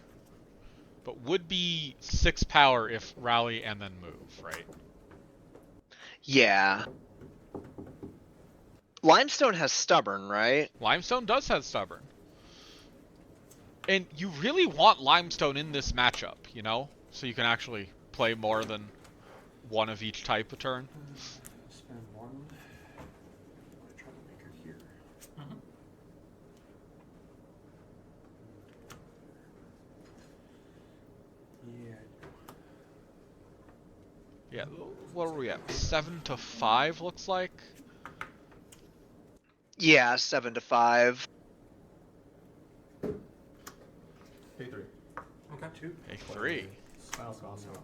but would be 6 power if rally and then move, right? Yeah. Limestone has stubborn, right? Limestone does have stubborn. And you really want Limestone in this matchup, you know? So you can actually play more than one of each type a turn. Spend 1. Troublemaker here. Yeah. Yeah, what are we at? 7 to 5 looks like? Yeah, 7 to 5. Pay 3. Okay. 2. A 3. Smile, smile, smile.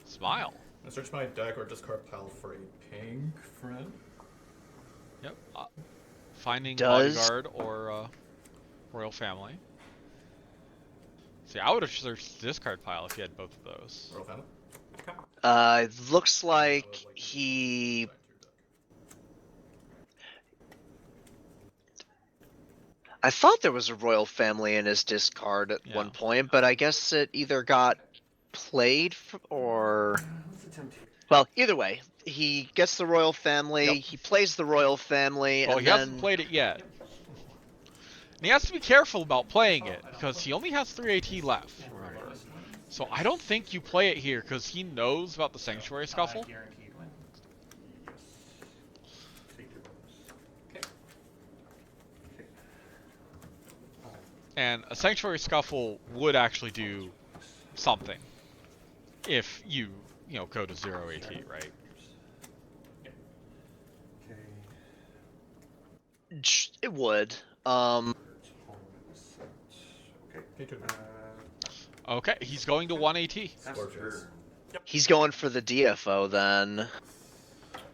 Smile. I'm gonna search my deck or discard pile for a pink friend. Yep. Finding Does- Bodyguard or Royal Family. See, I would have searched discard pile if you had both of those. Royal family. It looks like he I thought there was a royal family in his discard at Yeah. one point, but I guess it either got played or Let's attempt here. well, either way, he gets the royal family, Yep. he plays the royal family, Well, and he hasn't then played it yet. And he has to be careful about playing it, because he only has 3 AT left, remember. So I don't think you play it here, because he knows about the Sanctuary Scuffle. Guaranteed win. Take 2 bonus. Okay. And a Sanctuary Scuffle would actually do something. If you go to 0 AT, right? Okay. it would. Home set. Okay. Pay 2. Okay, he's going to 1 AT. That's Scorpius. turn. He's going for the DFO then.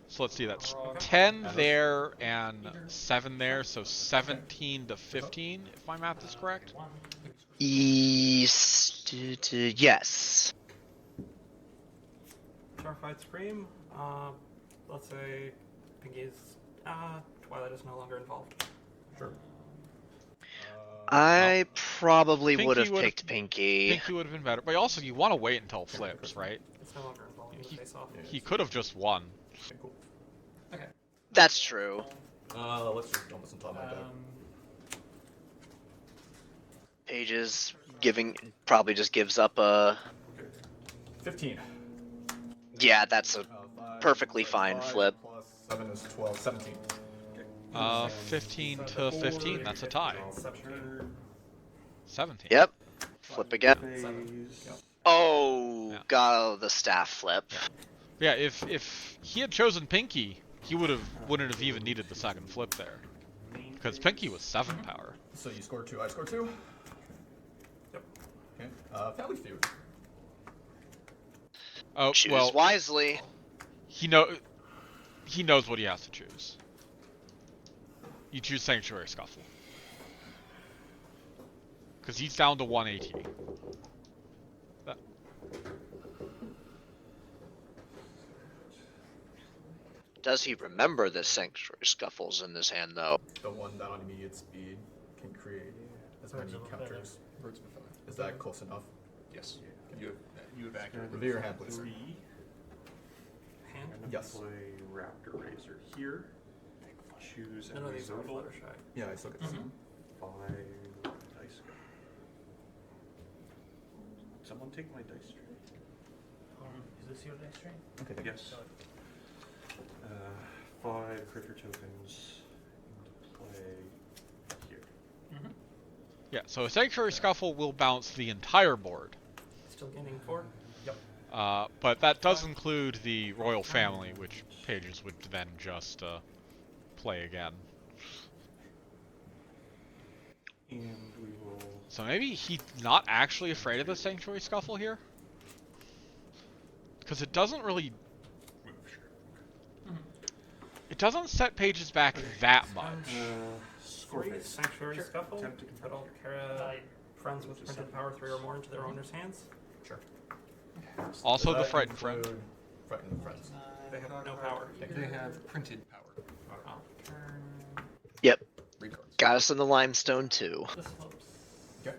So let's see, that's 10 there and 7 there, so 17 to 15, if my math is correct. Yes. Terrified Scream. Let's say Pinky's. Twilight is no longer involved. Sure. I probably Pinky would have would've- picked Pinky. Pinky would have been better. But also, you want to wait until it flips, right? It's no longer involved in the face-off. He could have just won. Okay, cool. Okay. That's true. Let's just dump this on top of my deck. Pages probably just gives up a. 15. Yeah, that's a 5, perfectly fine 5 flip. Plus 7 is 12, 17. 15 to 15. That's a tie. 17. Yep. Flip again. Phase. Oh, Yeah. got the staff flip. Yeah, if he had chosen Pinky, he wouldn't have even needed the second flip there, because Pinky was 7 power. So you scored 2, I scored 2. Yep. Okay. Family Feud. Oh Choose well, wisely. he knows what he has to choose. You choose Sanctuary Scuffle, because he's down to 1 AT. Does he remember the Sanctuary Scuffles in this hand, though? The one that on immediate speed can create as many counters. Is that close enough? Yes. You have accurate. Review your hand, please. 3. Hand? I'm gonna Yes. play Raptor Razor here. Choose None a of these are removal. Fluttershy. Yeah, I still get this. 5 dice go. Someone take my dice tray. Is this your dice train? Okay, thank you. Yes. 5 critter tokens into play here. Yeah, so a Sanctuary Scuffle will bounce the entire board. Still gaining 4. But that does include the Royal Family, which Pages would then just play again. And we will. So maybe he's not actually afraid of the Sanctuary Scuffle here? Because it doesn't really... It doesn't set Pages back that much. Scoreface. Sanctuary Scuffle. Attempt to Put all friends with printed power 3 or more into their owner's hands. Sure. Also Does the that Frightened Friend. include Frightened Friends. They have no power. They have printed power. Yep. Read cards. Got us in the limestone, too. This flips. Okay.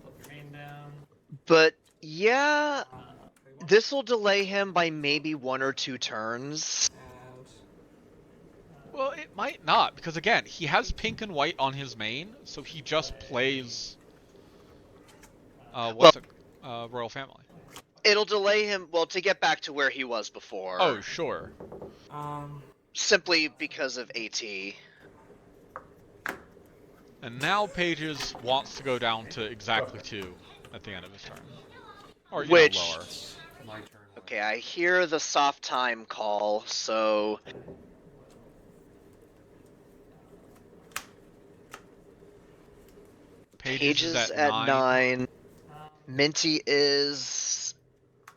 Flip your main down. But, yeah, Uh, this will delay him by maybe 1 or 2 turns. And Well, it might not, because again, he has pink and white on his main, so he just plays... Royal Family. It'll delay him, well, to get back to where he was before. Oh, sure. Simply because of AT. And now Pages wants to go down to exactly 2 at the end of his turn. Or, you Which- know, lower. My turn. Okay, I hear the soft time call, so... Pages is at 9. um, Minty is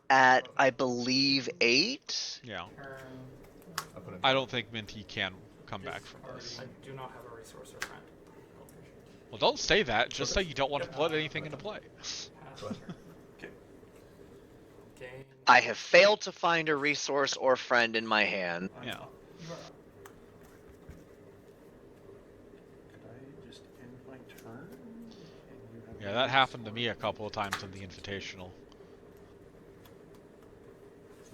at, I believe, 8? Yeah. turn. I put it. I don't think Minty can come back from this. I do not have a resource or friend. Well, don't say that. Just say you don't want to put anything into play. Pass Go ahead. turn. Gain. I have failed to find a resource or friend in my hand. Yeah. You are up. Could I just end my turn? And you have Yeah, that happened to me a couple of times in the Invitational.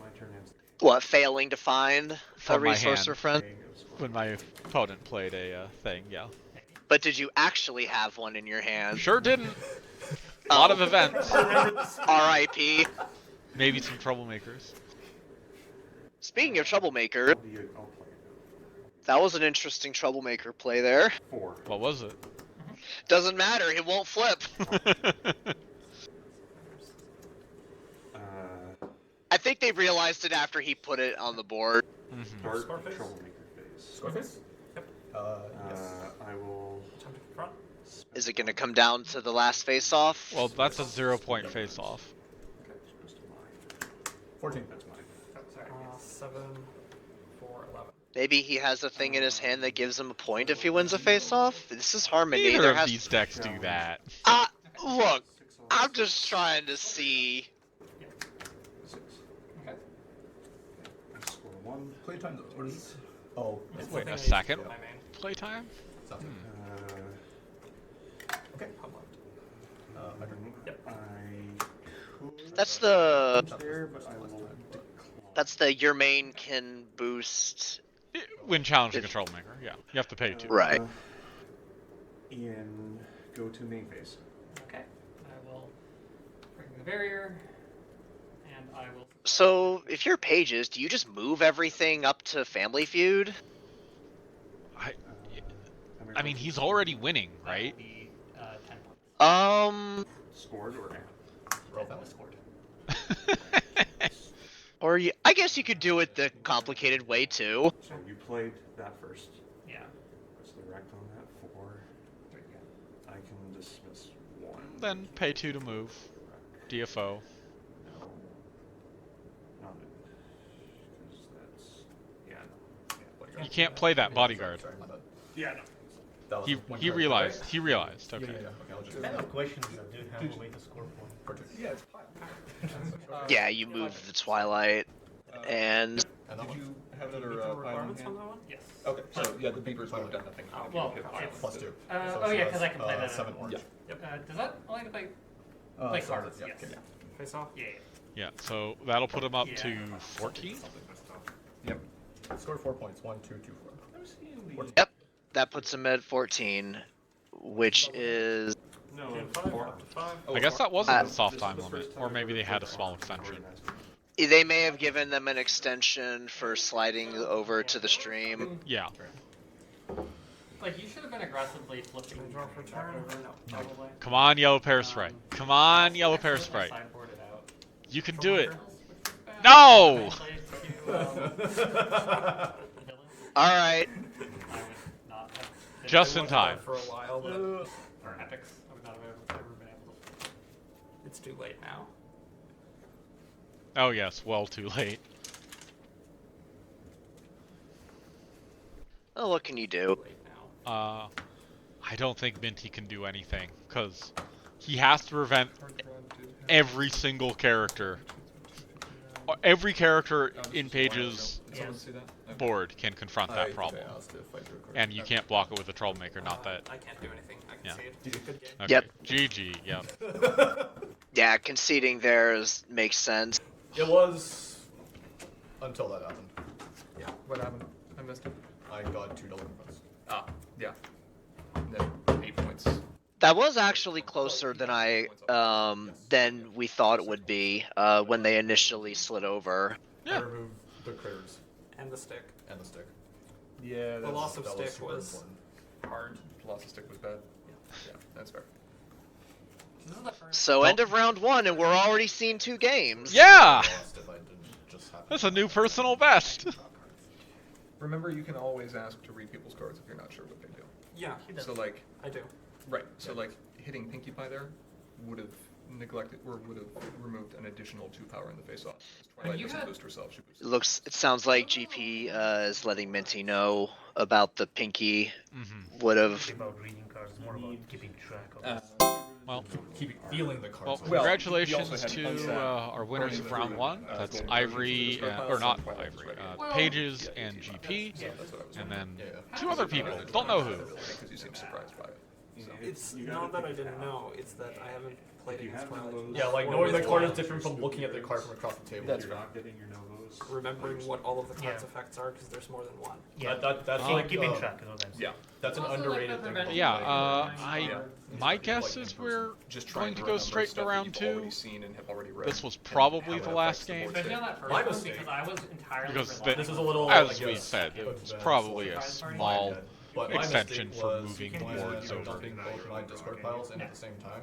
My turn ends. What, failing to find a From my resource hand. or friend? Playing of score. When my opponent played a thing, yeah. But did you actually have one in your hand? Sure didn't. A lot of events. R.I.P. Maybe some troublemakers. Speaking of troublemaker, I'll play it now. that was an interesting troublemaker play there. 4. What was it? Doesn't matter, it won't flip. I think they realized it after he put it on the board. Start Scoreface? troublemaker phase. Scoreface? Yep. Yes. I will. Attempt to confront. Is it going to come down to the last face-off? Well, that's a 0-point face-off. Okay, it's supposed to mine. 14. That's mine. Oh, sorry. 7, 4, 11. Maybe he has a thing in his hand that gives him a point if he wins a face-off? This is Harmony. Neither There of has... these decks do that. Look, 6 on I'm 6. just trying to see. 6. Okay. I score 1. Playtime. What is? Oh, It's the Wait, thing a I use to second? get my main. Playtime? sounds good. Okay. My turn. Yep. I could That's the there, but I will decline. that's the your main can boost. When challenging If- a troublemaker, yeah. You have to pay 2. Right. Ian, go to main phase. Okay. I will bring the barrier, and I will. So, if you're pages, do you just move everything up to Family Feud? I mean, he's already winning, That right? will be 10 points. Scored or Roll That that was scored. Or I guess you could do it the complicated way too. So you played that first. Yeah. So direct on that 4. There you go. I can dismiss 1. Then pay 2 to move. DFO. No. Not it. Because that's. Yeah, no. Yeah, You can't play that bodyguard. Sorry, my bad. Yeah, no. That was one He card, realized. right? He realized. Okay. Yeah, yeah, yeah. Okay, I'll just. I have questions that do have a way to score for. Perfect. Yeah, it's pile. Yeah, you move the Twilight, and And that Did one. you have Meet another the pile in requirements hand? on that one? Yes. Okay, so yeah, the beepers would have done nothing. Oh, if you well, hit pile it's- Plus instead. 2. Oh yeah, because I can play that. 7 orange. Yeah. Does that only play play so cards? yeah, Yes. okay. Face off? Yeah. Yeah, so that'll put him up Yeah. to 14? Yep. Score 4 points. 1, 2, 2, 4. yep, that puts him at 14, which is No, And 5, up to 5. I guess that wasn't Uh, the soft time limit, or maybe they had a small extension. they may have given them an extension for sliding over to the stream. Yeah. Like you should have been aggressively flipping. Can draw for turn? No. Probably. Come on, yellow pair sprite. Come on, yellow pair Actually, sprite. sideboarded out. You can do it. No! No! Alright, Just It in wasn't time. there for a while, but Or epics. I would not have ever been able to. it's too late now. Oh yes, well too late. oh, what can you do? Late now. I don't think Minty can do anything, because he has to prevent every single character. Every character in Page's Did someone see that? Okay. board can confront that problem. And you can't block it with a troublemaker, not that. I can't do anything. I can Yeah. see it. Good game. Okay. Yep. GG, yep. Yeah, conceding there makes sense. It was until that happened. Yeah. What happened? I missed it. I got 2 double confronts. Ah, yeah. Then 8 points. That was actually closer than we thought it would be when they initially slid over. I Yeah. removed the critters And the stick. and the stick. Yeah, The loss of That stick super was important. hard. Loss of stick was bad. Yeah, that's fair. This is the first. So end of round 1, and we're already seeing 2 games. Yeah! Lost if I didn't just happen That's to a new have personal best. Remember, you can always ask to read people's cards if you're not sure what they do. Yeah, So like, I do. right. So like, hitting Pinkie Pie there would have neglected or would have removed an additional 2 power in the face-off. Twilight you doesn't had- boost herself. She boosts. It sounds like GP is letting Minty know about the Pinky. Would have. About reading cards, it's more about keeping track of Uh, Well, keep feeling the well, cards. Well, congratulations he also to had our winners of round 1. That's Ivory, or not Ivory, Pages and GP, Yeah, that's what I was and wondering. then Yeah. 2 other people. Don't know who. Because you seem surprised by it. So. It's not that I didn't know, it's that I haven't played If you against have Twilight. novos, Yeah, like Or knowing the with card is Twilight. different from looking at the card from across the table. That's You're not getting your novos. Remembering what all of the cards' Yeah. effects are, because there's more than one. Yeah, That's so like like keeping track is what I'm saying. Yeah. That's an Also, like, underrated the thing. prevention Yeah, of my guess is we're Just going trying to run go numbers, straight stuff to that round you've 2. already seen and have already read, This was and probably how the it last affects the game. board Especially state. on that first My one, mistake. because I was entirely Because relying This is a on little, As I we guess, said, it was advanced, probably a like, small but my extension mistake for was moving when boards I'm over. dumping both my discard piles in at the same time.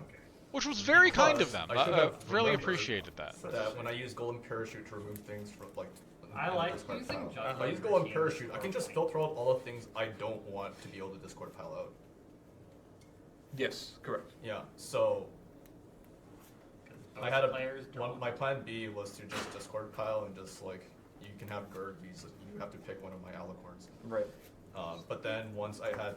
Which was very kind of them. I should I have really remembered appreciated that. That when I use Golden Parachute to remove things from like. I in the like discard using pile. Judgment If I use for Golden teams. Parachute, I can just filter out all the things I don't want to be able to discard pile out. Yes, correct. Yeah, so I had players my plan B was to just discard pile and just like you can have Gerd, you have to pick one of my alicorns. Right. But then once I had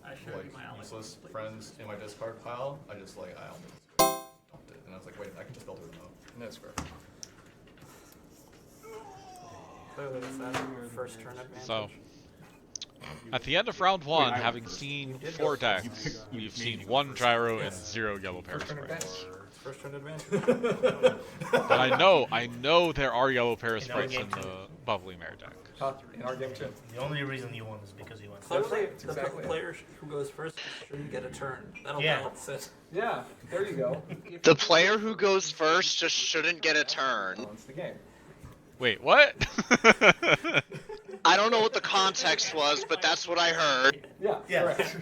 I should like my ally useless please. friends in my discard pile, I just like I only I was like, wait, I can just build it remote. And that's fair. Clearly, it's that first turn advantage. So, at the end of round 1, having seen 4 decks, we've seen 1 gyro and 0 yellow pair sprites. First turn advantage. But I know there are yellow pair sprites in the Bubbly Mare deck. In our game too. The only reason you won is because you won. Clearly, That's the exactly it. player who goes first shouldn't get a turn. That'll Yeah. balance it. Yeah, there you go. The player who goes first just shouldn't get a turn. Balance the game. Wait, what? I don't know what the context was, but that's what I heard. Yeah, Yeah. correct.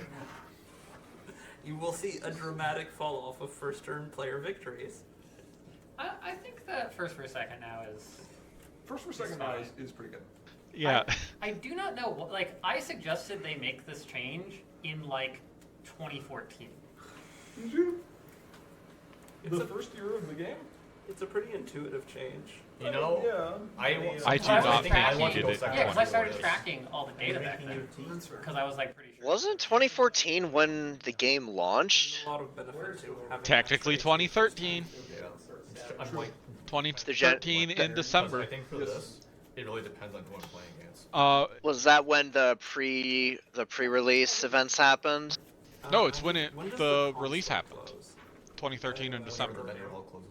You will see a dramatic fall off of first turn player victories. I think that first for second now is. First for second now is pretty good. Yeah. I do not know what. Like, I suggested they make this change in like 2014. Did you? It's The a- first year of the game? It's a pretty intuitive change. You know, Yeah. I do I not think I think want he to did it Yeah, because I started 2014. tracking all the data back then. Because I was like pretty sure. Wasn't 2014 when the game launched? A lot of benefit to having Technically that 2013. Yeah. I'm like, 2013 in December. I think for this, it really depends on who I'm playing against. Was that when the pre-release events happened? No, it's when does the console release happened. close? 2013 in December. Then it all closes.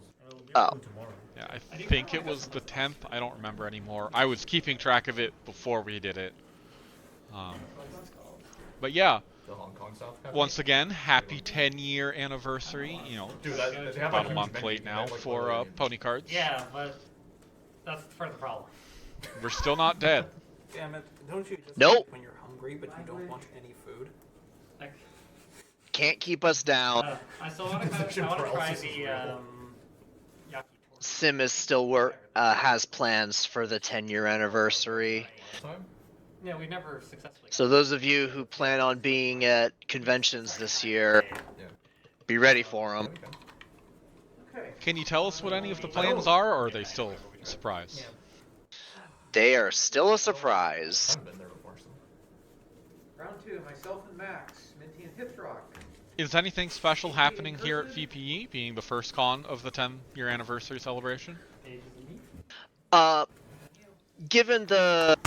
Oh. Tomorrow. Yeah, I think it was the 10th. I don't remember anymore. I was keeping track of it before we did it. But yeah, The Hong Kong South. once again, happy 10-year anniversary. You know, Dude, they have about like a month late now for pony cards. Yeah, but that's part of the problem. We're still not dead. Damn it! Don't you just Nope. eat when you're hungry, but you don't want any food? Like, Can't keep us down. I still want to try the Yaki Torch. Sim is still has plans for the 10-year anniversary. Time? Yeah, we never successfully. So those of you who plan on being at conventions this year, be ready for them. Can you tell us what any of the plans are, or are they still a surprise? They are still a surprise. I've been there before, so. Round 2, myself and Max, Minty and Hithrock. Is anything special happening here at VPE, being the first con of the 10-year anniversary celebration? Given the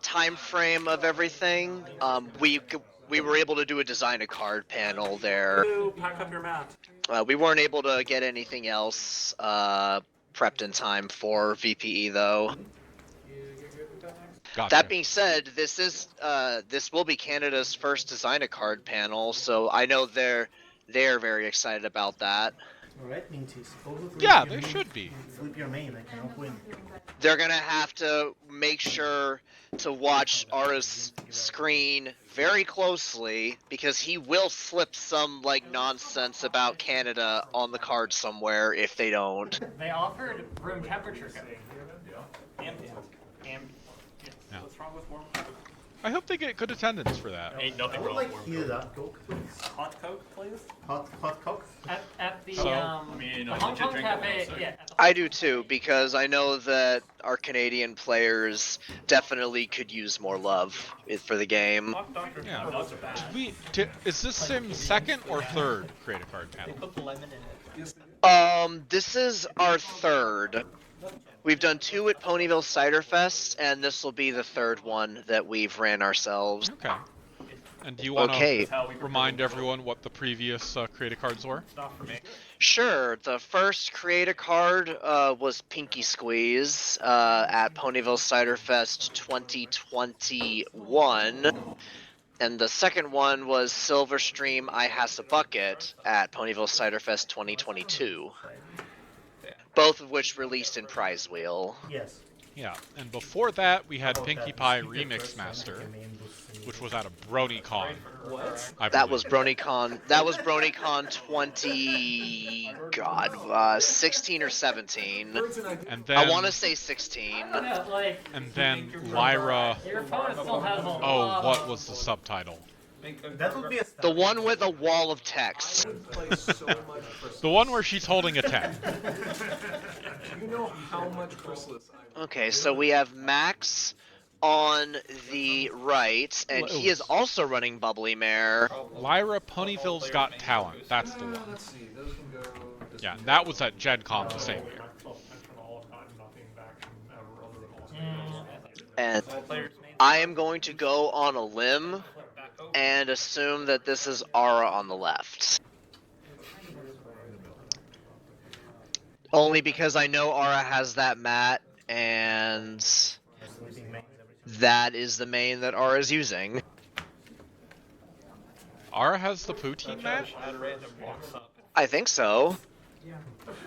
time frame of everything, we were able to do a design a card panel there. Ooh, pack up your mat. We weren't able to get anything else prepped in time for VPE though. Gotcha. That being said, this will be Canada's first design a card panel, so I know they're very excited about that. Alright, Minty, supposedly Yeah, if they you should be. flip your main, I cannot win. They're gonna have to make sure to watch Ara's screen very closely because he will slip some like nonsense about Canada on the card somewhere if they don't. They offered room temperature. Ambient. Yeah. What's wrong with warm? I hope they get good attendance for that. Ain't nothing wrong with warm hear that, Coke, please. Hot Coke, please. Hot Coke. At the So, the Hong Kong Cafe, yeah. At the I do too because I know that our Canadian players definitely could use more love for the game. Yeah. Is this Sim's second or third create a card panel? Put the lemon in it. This is our third. We've done 2 at Ponyville Cider Fest, and this will be the 3rd one that we've ran ourselves. Okay. And do you want to Okay. remind everyone what the previous create cards were? Sure. The first create a card was Pinky Squeeze at Ponyville Cider Fest 2021. And the second one was Silverstream I Has a Bucket at Ponyville Cider Fest 2022. Both of which released in Prize Wheel. Yes. Yeah. And before that, we had Pinkie Pie Remix Master, which was at a BronyCon. What? That was BronyCon. That was BronyCon 16 or 17. And then I want to say 16. Yeah, like, And then Lyra. your opponent still has a Oh, lot what of- was the subtitle? That would be a The one with a wall of text. The one where she's holding a 10. You know how much Chrysalis I Okay, so we have Max, on the right, and he is also running Bubbly Mare. Lyra Ponyville's Got Talent. That's the one. Let's see. Those can go. This Yeah, can and that go. was at Gen Con the same year. And I am going to go on a limb and assume that this is Aura on the left. Only because I know Aura has that mat, and that is the main that Aura is using. Ara has the poutine mat? I think so.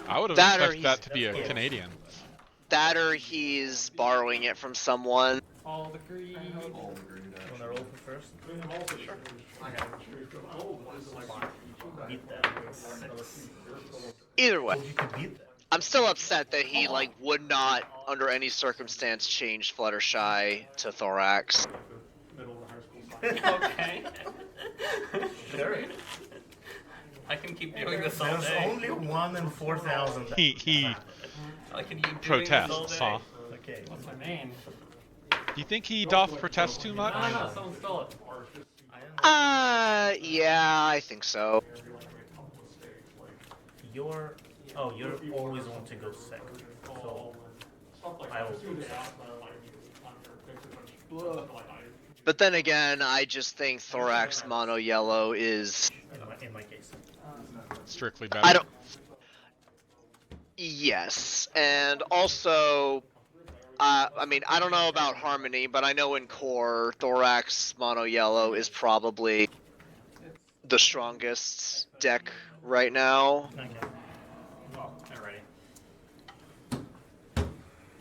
I would have That or expected that to be a Canadian. That or he's borrowing it from someone. All the greed. Wanna roll for first? Beat that. Either way, You can beat that. I'm still upset that he would not, under any circumstance, change Fluttershy to Thorax. Okay. Sure. I can keep doing this all There's day. only 1 in 4,000. He I can keep doing this all protests, day. huh? Okay. What's my main? Do you think he doth protest too much? No, someone stole it. Yeah, I think so. You're always want to go second. So I will do that. But then again, I just think Thorax Mono Yellow is... In my case. Strictly better. I don't... Yes, and also... I mean, I don't know about Harmony, but I know in core, Thorax Mono Yellow is probably the strongest deck right now. Okay. Well, I'm ready.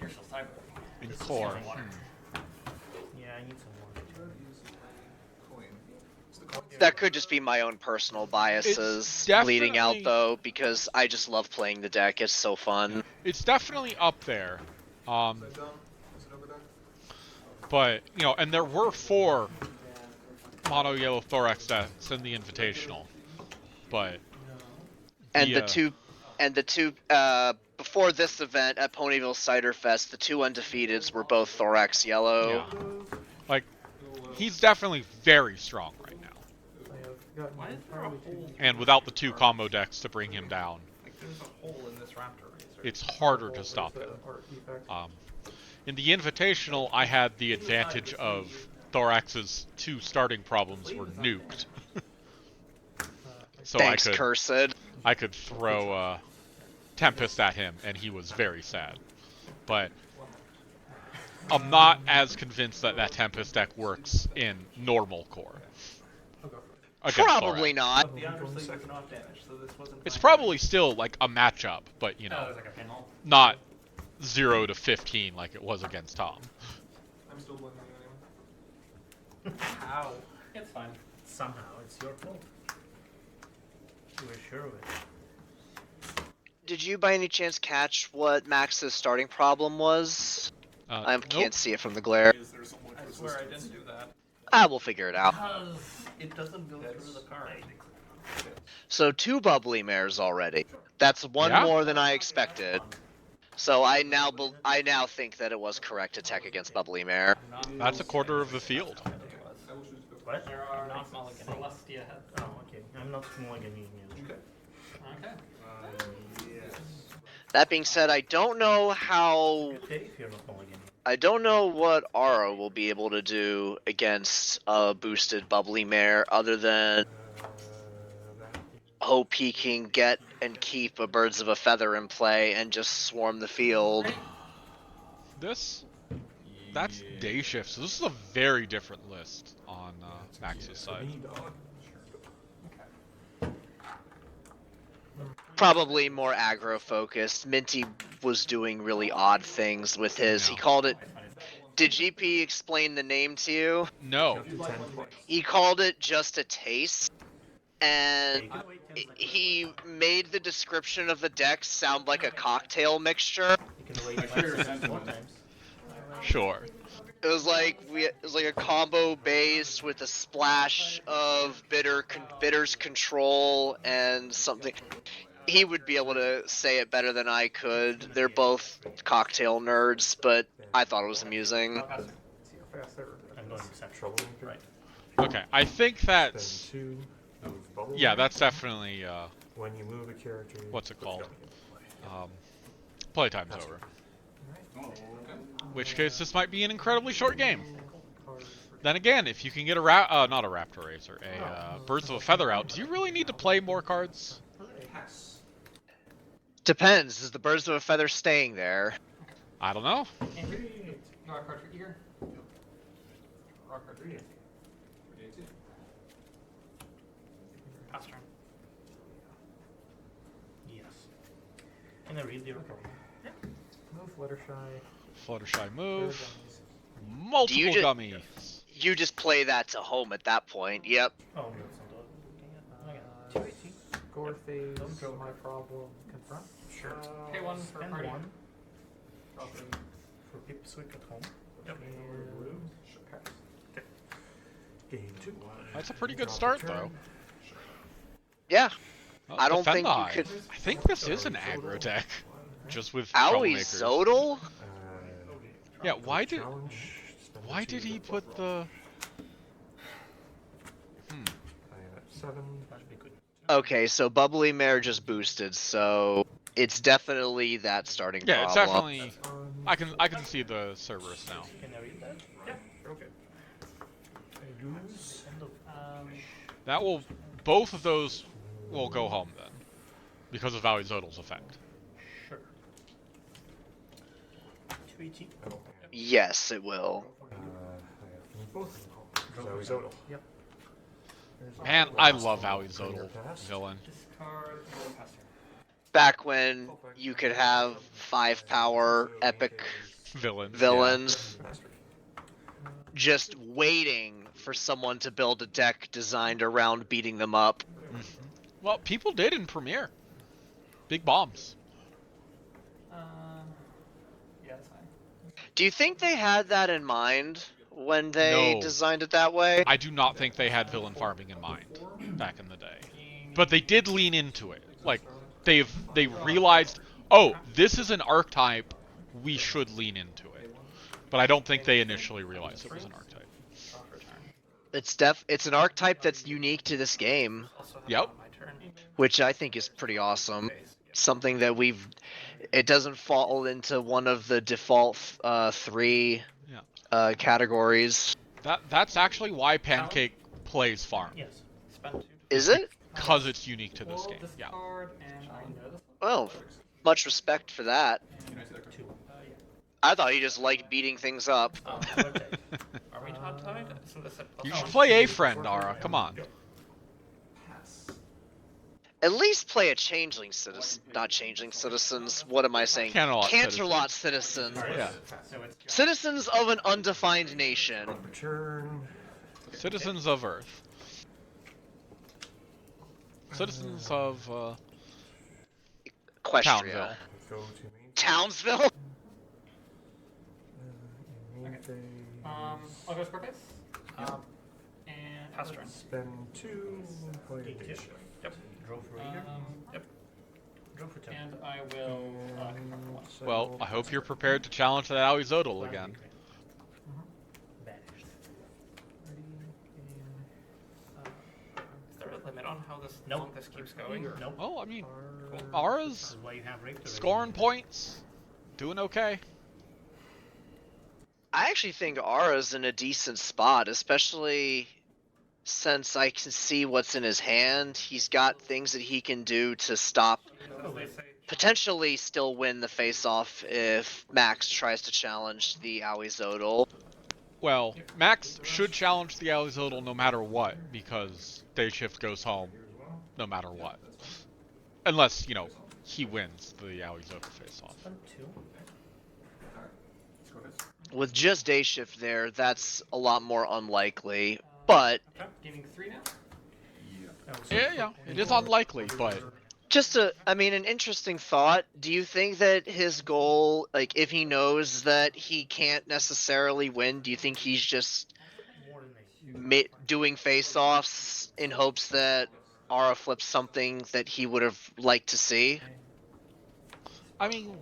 You're still cyber. In core. Yeah, I need some more. That could just be my own personal biases It's bleeding out, definitely- though, because I just love playing the deck. It's so fun. It's definitely up there. Is that done? Is it over done? But, you know, and there were 4 mono yellow thorax decks in the Invitational. But And the two before this event at Ponyville Cider Fest, the 2 undefeateds were both Thorax Yellow. yeah. Like, he's definitely very strong right now. Why is there a hole? And without the 2 combo decks to bring him down, Like, there's a hole in this raptor razor. it's harder to stop him. In the Invitational, I had the advantage of Thorax's 2 starting problems were nuked. So Thanks, Cursed. I could throw Tempest at him, and he was very sad. But I'm not as convinced that that Tempest deck works in normal core. Against Probably Thorax. not. The undersleeve is not damaged, so this wasn't. It's probably still like a matchup, but you Oh, know, there's like a pinhole. not 0 to 15 like it was against Tom. I'm still blaming you anyway. How? It's fine. Somehow it's your fault. You were sure of it. Did you by any chance catch what Max's starting problem was? I Nope. can't see it from the glare. I swear I didn't do that. We'll figure it out. Because it doesn't go through the card. So 2 bubbly mares already. That's 1 Yeah? more than I expected. So I now think that it was correct to tech against bubbly mare. That's a quarter of the field. What? There are not Celestia heads. Oh, okay. I'm not mulliganing music. Okay. That being said, I don't know how... Okay, if you're not mulliganing. I don't know what Aura will be able to do against a boosted bubbly mare other than hope he can get and keep a birds of a feather in play and just swarm the field. That's day shift, so this is a very different list on Max's side. Probably more aggro focused. Minty was doing really odd things with his. He called it. Did GP explain the name to you? No. He called it Just a Taste, and he made the description of the deck sound like a cocktail mixture. You can wait 5 seconds more times. Sure. It was like a combo base with a splash of Bitter's Control and something. He would be able to say it better than I could. They're both cocktail nerds, but I thought it was amusing. I'm going central. Right. Okay, I think that's Spend 2. Move bubble. yeah, that's definitely When you move a character. what's it put called? gummy in play. Playtime's Pass over. Oh, okay. In which case, this might be an incredibly short game. Card. Then again, if you can get a not a Raptor Racer, a Birds of a Feather out, do you really need to play more cards? Pass. Depends. Is the birds of a feather staying there? I don't know. Andrew, draw a card for Eager. Draw a card for you. Pass turn. Yes. Can I read the report? Move Fluttershy. Fluttershy move. Gummies. Multiple ju- gummies. You just play that to home at that point. Yep. Oh, no, it's not. Okay. 218. Score phase. My problem. Confront. Sure. Pay one for Spend party. 1 Draw 3. for Pipswick at home. Yep. And pass. Game 2. That's a pretty good start, though. Yeah. Oh, I don't Defend think the you Hive. could- I think this is an aggro deck, just with Owie troublemakers. Zodal? Yeah, why did Challenge. Spend why 2, did he plus put 12. the? I am at 7. That'd be good. Okay, so Bubbly Mare just boosted, so it's definitely that starting Yeah, it's problem. definitely. I can see the Cerberus now. Can I read that? Yeah. Okay. I lose. End of. That will both of those will go home then, because of Valley Zodal's effect. Sure. 218. I don't Yes, it will. I have to move both. Zoe Zodal. Yep. Man, I love Valley Zodal villain. Discard and pass turn. Back when you could have 5-power epic Villains. yeah. villains Master. just waiting for someone to build a deck designed around beating them up. Well, people did in Premiere. Big bombs. Yeah, that's fine. Do you think they had that in mind when they No. designed it that way? I do not think they had villain farming in mind back in the day, but they did lean into it. Like they realized, oh, this is an archetype, we should lean into it. But I don't think they initially realized it was an archetype. Draw for a turn. It's an archetype that's unique to this game, Also have Yep. it on my turn. which I think is pretty awesome. Something that it doesn't fall into one of the default 3 Yeah. categories. That's actually why Pancake plays farm, Yes. Spend 2. Is it? because it's unique to this We'll game. Yeah. discard, and I know this one. Well, much respect for that. Two. Yeah. I thought you just liked beating things up. Okay. Are we top tied? Isn't this at You plus should one? play a friend, Ara. Come on. Pass. At least play a changeling citizen, not changeling citizens. What am I saying? Canterlot citizens. Yeah. So it's Citizens of an undefined nation. Return. Citizens of Earth. Citizens of Equestria. Townville. Go to main. Townsville? Main phase. I'll go score base. And Pass turn. Spend 2. Play a day shift. Yep. Draw for Eager. Yep. Draw for 10. And I will confront for one. Well, I hope you're prepared to challenge that Owie Zodal again. Vanished. Is there a limit on how Nope. long this keeps going? Nope. Well, I mean, This Ara's is why you have Rape the scoring points, doing okay. I actually think Ara's in a decent spot, especially since I can see what's in his hand. He's got things that he can do to stop, potentially still win the face-off if Max tries to challenge the Owie Zodal. Well, Max should challenge the Owie Zodal no matter what, because Day Shift goes home no matter what. Unless, he wins the Owie Zodal face-off. Spend 2. With just Day Shift there, that's a lot more unlikely, but Okay, giving 3 now. Yeah, it is unlikely, but just an interesting thought. Do you think that his goal, like, if he knows that he can't necessarily win, do you think he's just More than they. doing face-offs in hopes that Ara flips something that he would have liked to see? I mean,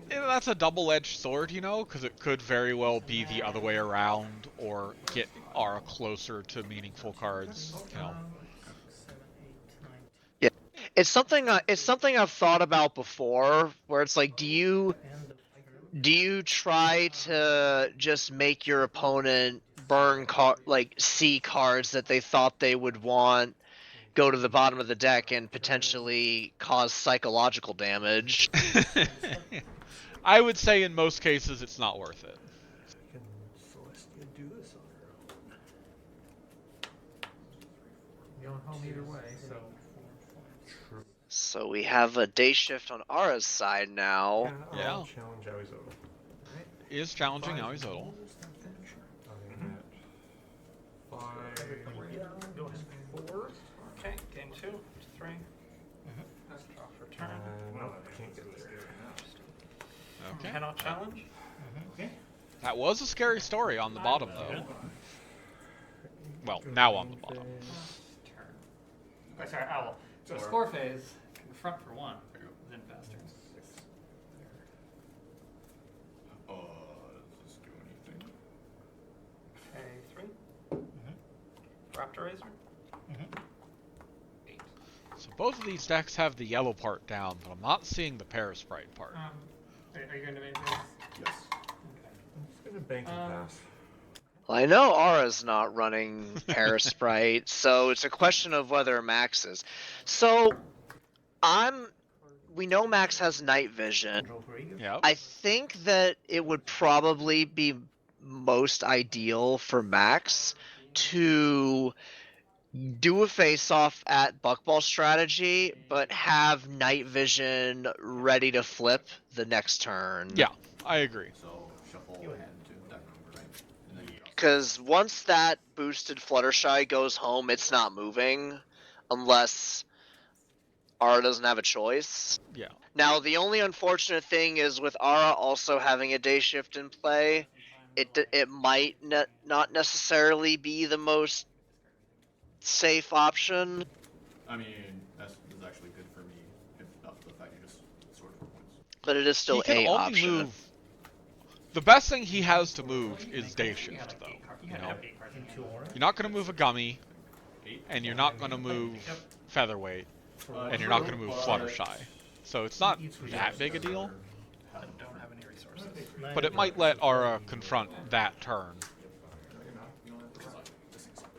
That's a double-edged sword, you know, because it could very well be the other way around, or get Aura closer to meaningful cards, you know. 7, 8, 9, Yeah, it's something I've thought about before, where it's like, do you try to just make your opponent burn C cards that they thought they would want, go to the bottom of the deck and potentially cause psychological damage? I would say in most cases it's not worth it. Can Celestia do this on her own? Going home either way, so. True. So we have a day shift on Ara's side now. Yeah. I'll challenge Aoizotl. Is challenging Aoizotl. Five. Go ahead. 4. Okay, game 2. 3. Draw for turn. Nope, can't get there. Okay. Cannot challenge. Okay. That was a scary story on the bottom, though. Well, now on the bottom. Turn. Okay, sorry, Owl. So score phase, confront for 1, then faster. Does this do anything? Okay, 3. Raptor Razor. 8. So both of these decks have the yellow part down, but I'm not seeing the Parasprite part. Are you going to make this? Yes. Okay. I'm just gonna bank and pass. Well, I know Aura's not running Parasprite, so it's a question of whether Max is. So, we know Max has night vision. Draw for Eagle. Yep. I think that it would probably be most ideal for Max to do a face-off at Buckball strategy, but have night vision ready to flip the next turn. Yeah, I agree. So shuffle You and have. do deck number, right? And then you Because once that boosted Fluttershy goes home, it's not moving unless Aura doesn't have a choice. Yeah. Now, the only unfortunate thing is with Aura also having a day shift in play, it might not necessarily be the most safe option. I mean, that's actually good for me, if not for the fact you just sort of points. But it is still He can a only option. move. The best thing he has to move is day shift, though. You You have know, 8 cards. Into Aura. you're not going to move a Gummy, and you're not going to move Featherweight, and you're not going to move Fluttershy. So it's not that big a deal, I don't have any resources. but it might let Aura confront that turn.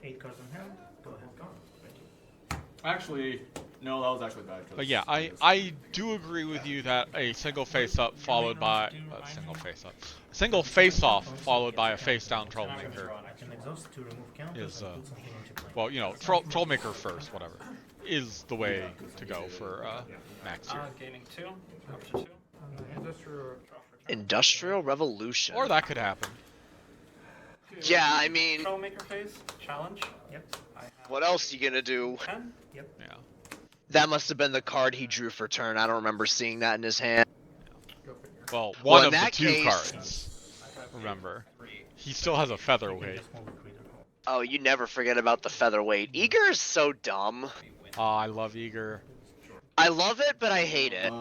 8 cards in hand. Go ahead. Actually, no, that was actually bad. But yeah, I do agree with you that a single face-up followed by single face-off followed by a face-down Troublemaker I can exhaust to remove counters is, and put something into play. well, you know, Trollmaker first, whatever, is the way to go for Max here. Gaining 2. Up to 2. Industrial draw for turn. Industrial Revolution. Or that could happen. Yeah, I mean, Troublemaker phase. Challenge. Yep. I have what else you gonna do? 10. Yeah. That must have been the card he drew for turn. I don't remember seeing that in his hand. Well, Well, one in of the that 2 case- cards. Remember, he still has a Featherweight. Just move a creature home. Oh, you never forget about the Featherweight. Eager is so dumb. Oh, I love Eager. I love it, but I hate it.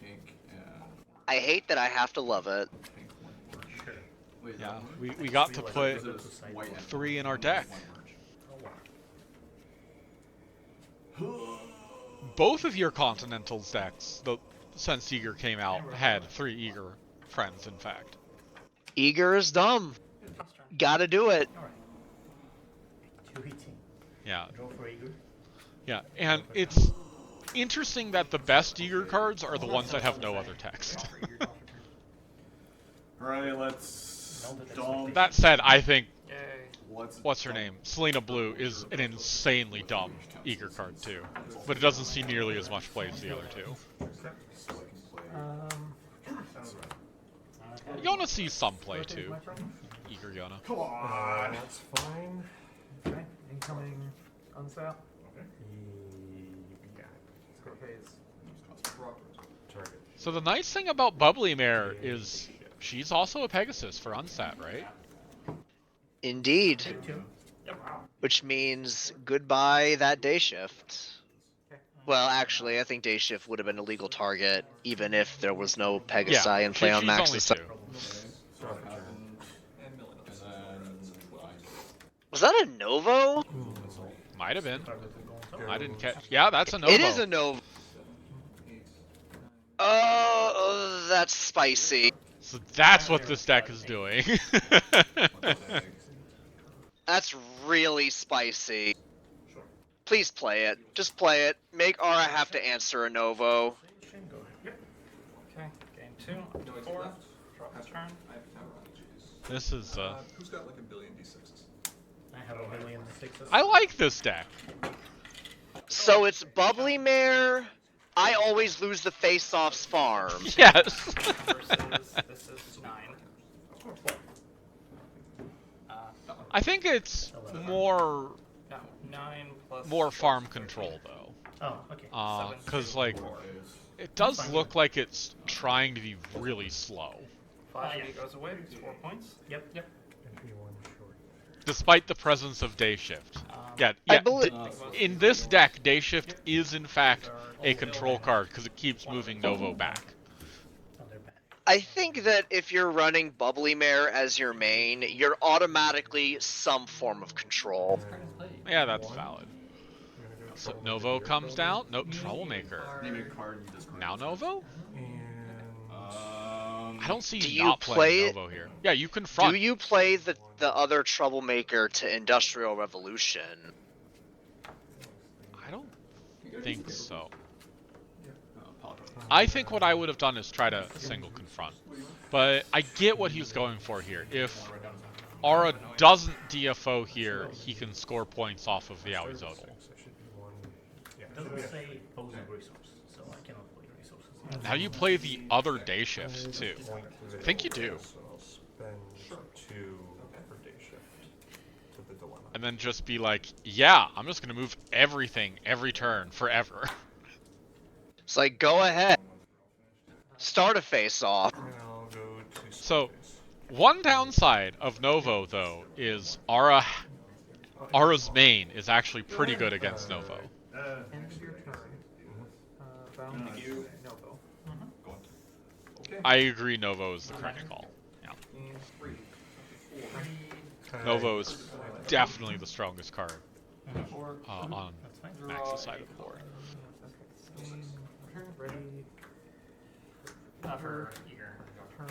Pink and I hate that I have to love it. pink one merge. Sure. Wait, is Yeah, that one? we got to Is put it White and 3 in our one deck. merge. Oh, wow. Both of your Continentals decks, since Eager came out, had 3 Eager friends, in fact. Eager is dumb. Gotta do it. Alright. 218. Yeah, Draw for Eagle. yeah, and it's interesting that the best Eager cards are the ones that have no other text. Alright, let's No, but that's dump. That said, I think, Yay. what's her name? Selena Blue is an insanely dumb Eager card, too. But it doesn't see nearly as much play as the other 2. Yona sees some play, too. Eager Yona. Come on. That's fine. Okay, incoming unsap. Yeah. Score phase. Target. So the nice thing about Bubbly Mare is she's also a Pegasus for Unsat, right? Indeed. 2. Which means goodbye that day shift. Well, actually, I think Day Shift would have been a legal target, even if there was no Pegasi Yeah, in play on she's only Max's side. 2. So what happened? And Millie knows. And then Was that a Novo? Might have been. Go I didn't catch. Yeah, that's a Novo. It is a Novo. Oh, that's spicy. So that's what this deck is doing. That's really spicy. Please play it. Just play it. Make Aura have to answer a Novo. Okay, game 2, up to 4. Drop the turn. I have tower on. This is. Who's got like a billion d6s? I have a million sixes. I like this deck. So it's Bubbly Mare. I always lose the face-offs farm. Yes. Versus, this is 9. I think it's more No, 9 plus... more farm control though. Oh, okay. Because like it does look like it's trying to be really slow, 5 goes away, it's 4 points. Yep. despite the presence of Day Shift. Yeah. I believe- In this deck, Day Shift is in fact a control card because it keeps moving Novo back. Oh, they're bad. I think that if you're running Bubbly Mare as your main, you're automatically some form of control. Yeah, that's valid. So Novo comes down. Nope, Troublemaker. name a card you discard. Now Novo? I don't see Do you you not play playing it- Novo here. Yeah, you confront. Do you play the other Troublemaker to Industrial Revolution? I don't think so. I think what I would have done is try to single confront. But I get what he's going for here. If Aura doesn't DFO here, he can score points off of the Aoizodal. It doesn't say opposing resource, so I cannot play resources. How do you play the other Day Shift too? I think you do. So I'll spend 2 for Day Shift to the dilemma. And then just be like, yeah, I'm just going to move everything every turn forever. It's like, go ahead. Start a face-off. And I'll go to So, Scorpius. one downside of Novo, though, is Aura's main is actually pretty good against Novo. End of your turn. Bound to you, Novo. I agree Novo is the correct call. Yeah. Novo is definitely the strongest card on That's fine. Max's side of the board. Turn, ready, Not for eager. turn.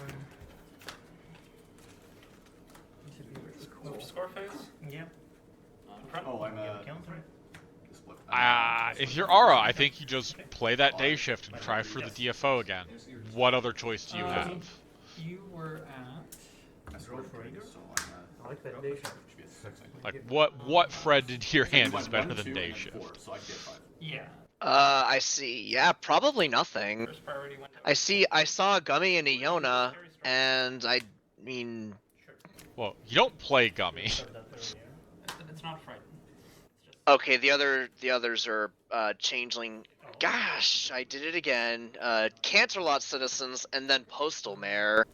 Move to score phase. Yep. Front. Oh, I'm Get a counter. If you're Aura, I think you just play that Day Shift and try for the DFO again. What other choice do you have? You were at. I like that day shift. Like, what Fred did to your hand is better than Day Shift? So I get 5. Yeah. I see. Yeah, probably nothing. First priority went to. I saw a Gummy and a Iona, and I mean, Well, you don't play Gummy. Said that earlier. It's not frightened. okay, the others are Changeling. Gosh, I did it again. Canterlot Citizens, and then Postal Mare.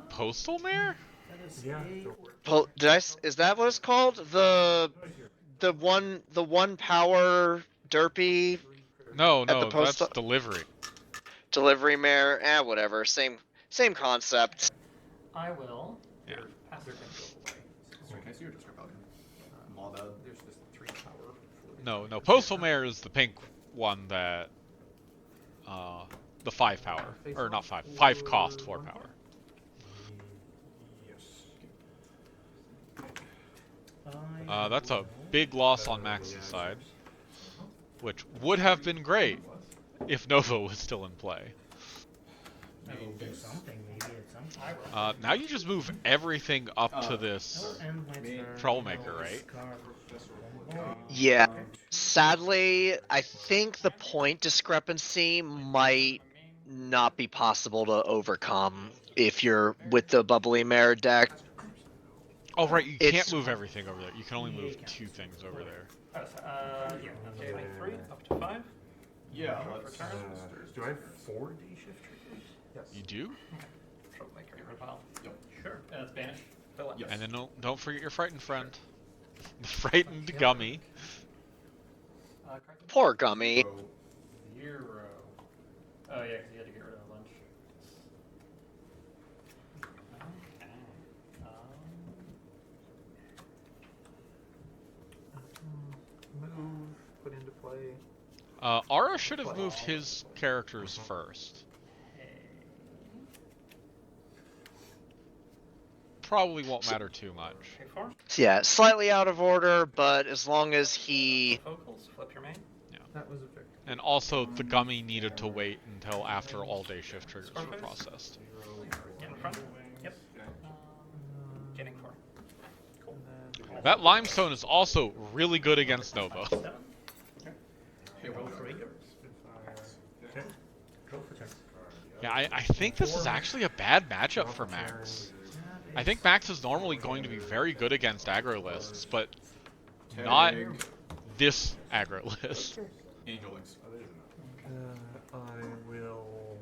Postal Mare? Yeah. Is that what it's called? The one power derpy No, the that's postal- delivery. delivery mare. Whatever. Same concept. I will. Yeah. Pass it. Sorry, can I see your discard value? Mawbad. There's just 3 power. No, Postal Mare is the pink one that, the 5 power. Or not 5, 5 cost, 4 power. Yes. That's a big loss on Max's side. Which would have been great if Novo was still in play. I will do something, maybe at some point. Now you just move everything up to this I'll end my turn. Troublemaker, right? Discard. Yeah. Sadly, I think the point discrepancy might not be possible to overcome if you're with the Bubbly Mare deck. Oh, right, you It's- can't move everything over there. You can only move 2 things over there. Yeah. Okay, like 3 up to 5. Yeah, let's. Do I have 4 D shift triggers? Yes. You do? Troublemaker. Get rid of pile. Sure. And it's banish. Fill it. Yes. And then don't forget your frightened friend. The frightened Gummy. Poor Gummy. Zero. Oh yeah, because you had to get rid of a bunch. Okay. Move, put into play. Ara should have moved his characters first. Probably won't matter too much. Pick 4. Yeah, slightly out of order, but as long as he... Vocals, flip your main. That was a victory. And also, the Gummy needed to wait until after all day shift triggers were processed. Get in front. Yep. Getting 4. Cool. That Limestone is also really good against Nova. 7. Roll 3. Okay. Roll for turn. Yeah, I think this is actually a bad matchup for Max. I think Max is normally going to be very good against aggro lists, but not this aggro list. Angel Links. I will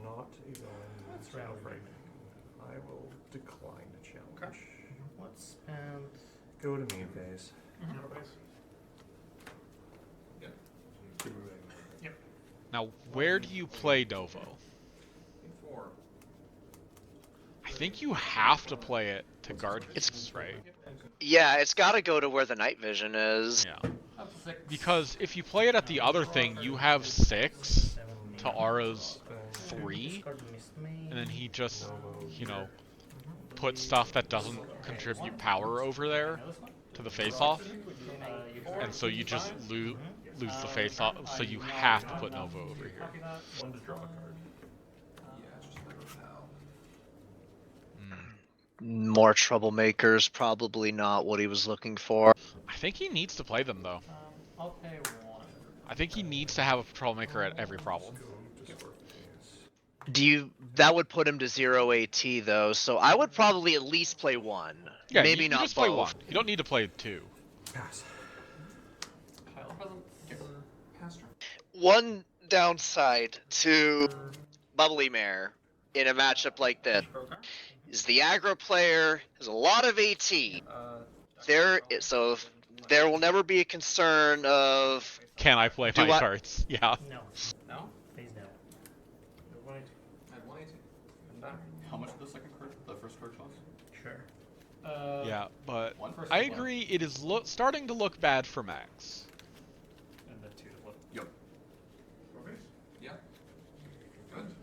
not even That's round break. I will decline the challenge. Let's spend. Go to main phase. Now, where do you play Novo? I think you have to play it to Guardians, right? Yeah, it's gotta go to where the night vision is. Yeah. Because if you play it at the other thing, you have 6 to Ara's 3, and then he just, you know, puts stuff that doesn't contribute power over there to the face-off, and so you just lose the face-off, so you have to put Nova over here. More troublemakers, probably not what he was looking for. I think he needs to play them, though. I'll pay 1. I think he needs to have a troublemaker at every problem. That would put him to 0 AT though, so I would probably at least play 1. Yeah, maybe you not just both. play 1. You don't need to play 2. Pass. Pile of presents. One downside to Bubbly Mare in a matchup like this is the aggro player has a lot of AT. So there will never be a concern of Can I play my cards? Yeah. No. No? Please no. How much did the second card, the first card cost? Sure. Yeah, but One first I and one. agree, it is starting to look bad for Max. And then 2 to flip. Yep. Yeah. Good.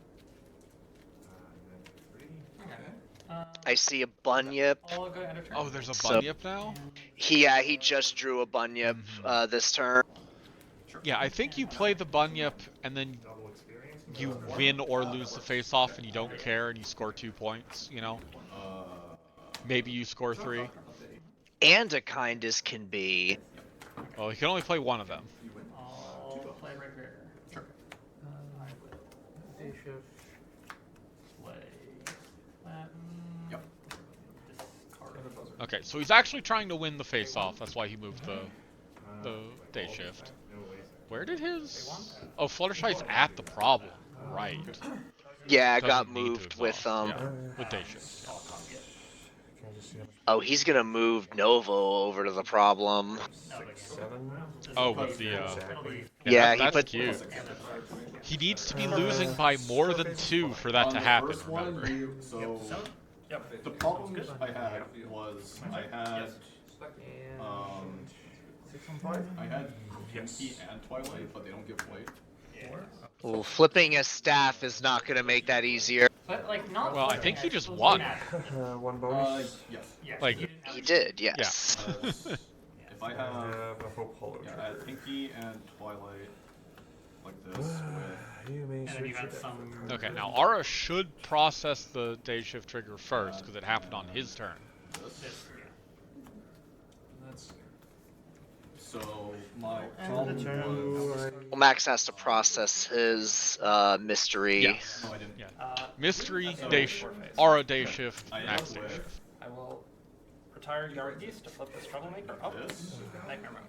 I see a Bunyip. I'll go end of turn. Oh, there's a So- Bunyip now? He just drew a Bunyip this turn. Yeah, I think you play the Bunyip, and then you win or lose the face-off, and you don't care, and you score 2 points, you know? Maybe you score 3. And a kind as can be. Well, you can only play one of them. I'll play right here. Sure. I will Day shift. play Latin. Yep. Discard. Okay, so he's actually trying to win the face-off, that's why he moved the day shift. Where did his... Oh, Fluttershy's at the problem. Right. Yeah, it Doesn't got need to moved with exhaust. Yeah, with day shift. Oh, he's gonna move Novo over to the problem. 7. Oh, with the... Yeah, he that's put- cute. He needs to be losing by more than 2 for that On to the happen, first one, remember? so Yep. the problem I had was I had I had Pinky and Twilight, but they don't give weight. Well, flipping a staff is not gonna make that easier. But like not. Well, I think he just won. One bonus. Yes. Like, He did, yes. If I I have have a Hope Hollow yeah, I Tracker. had Pinky and Twilight like this with You may And then you switch got it. some. okay, now Ara should process the day shift trigger first, because it happened on his turn. this. Yeah. That's so my End of problem the turn. was Well, Max has to process his mystery. Yes. no, I didn't. Yeah. Uh, Mystery, day Ara day shift, I Max ended day with shift. I will retire Yard Geese to flip this troublemaker up. this, Nightmare mode.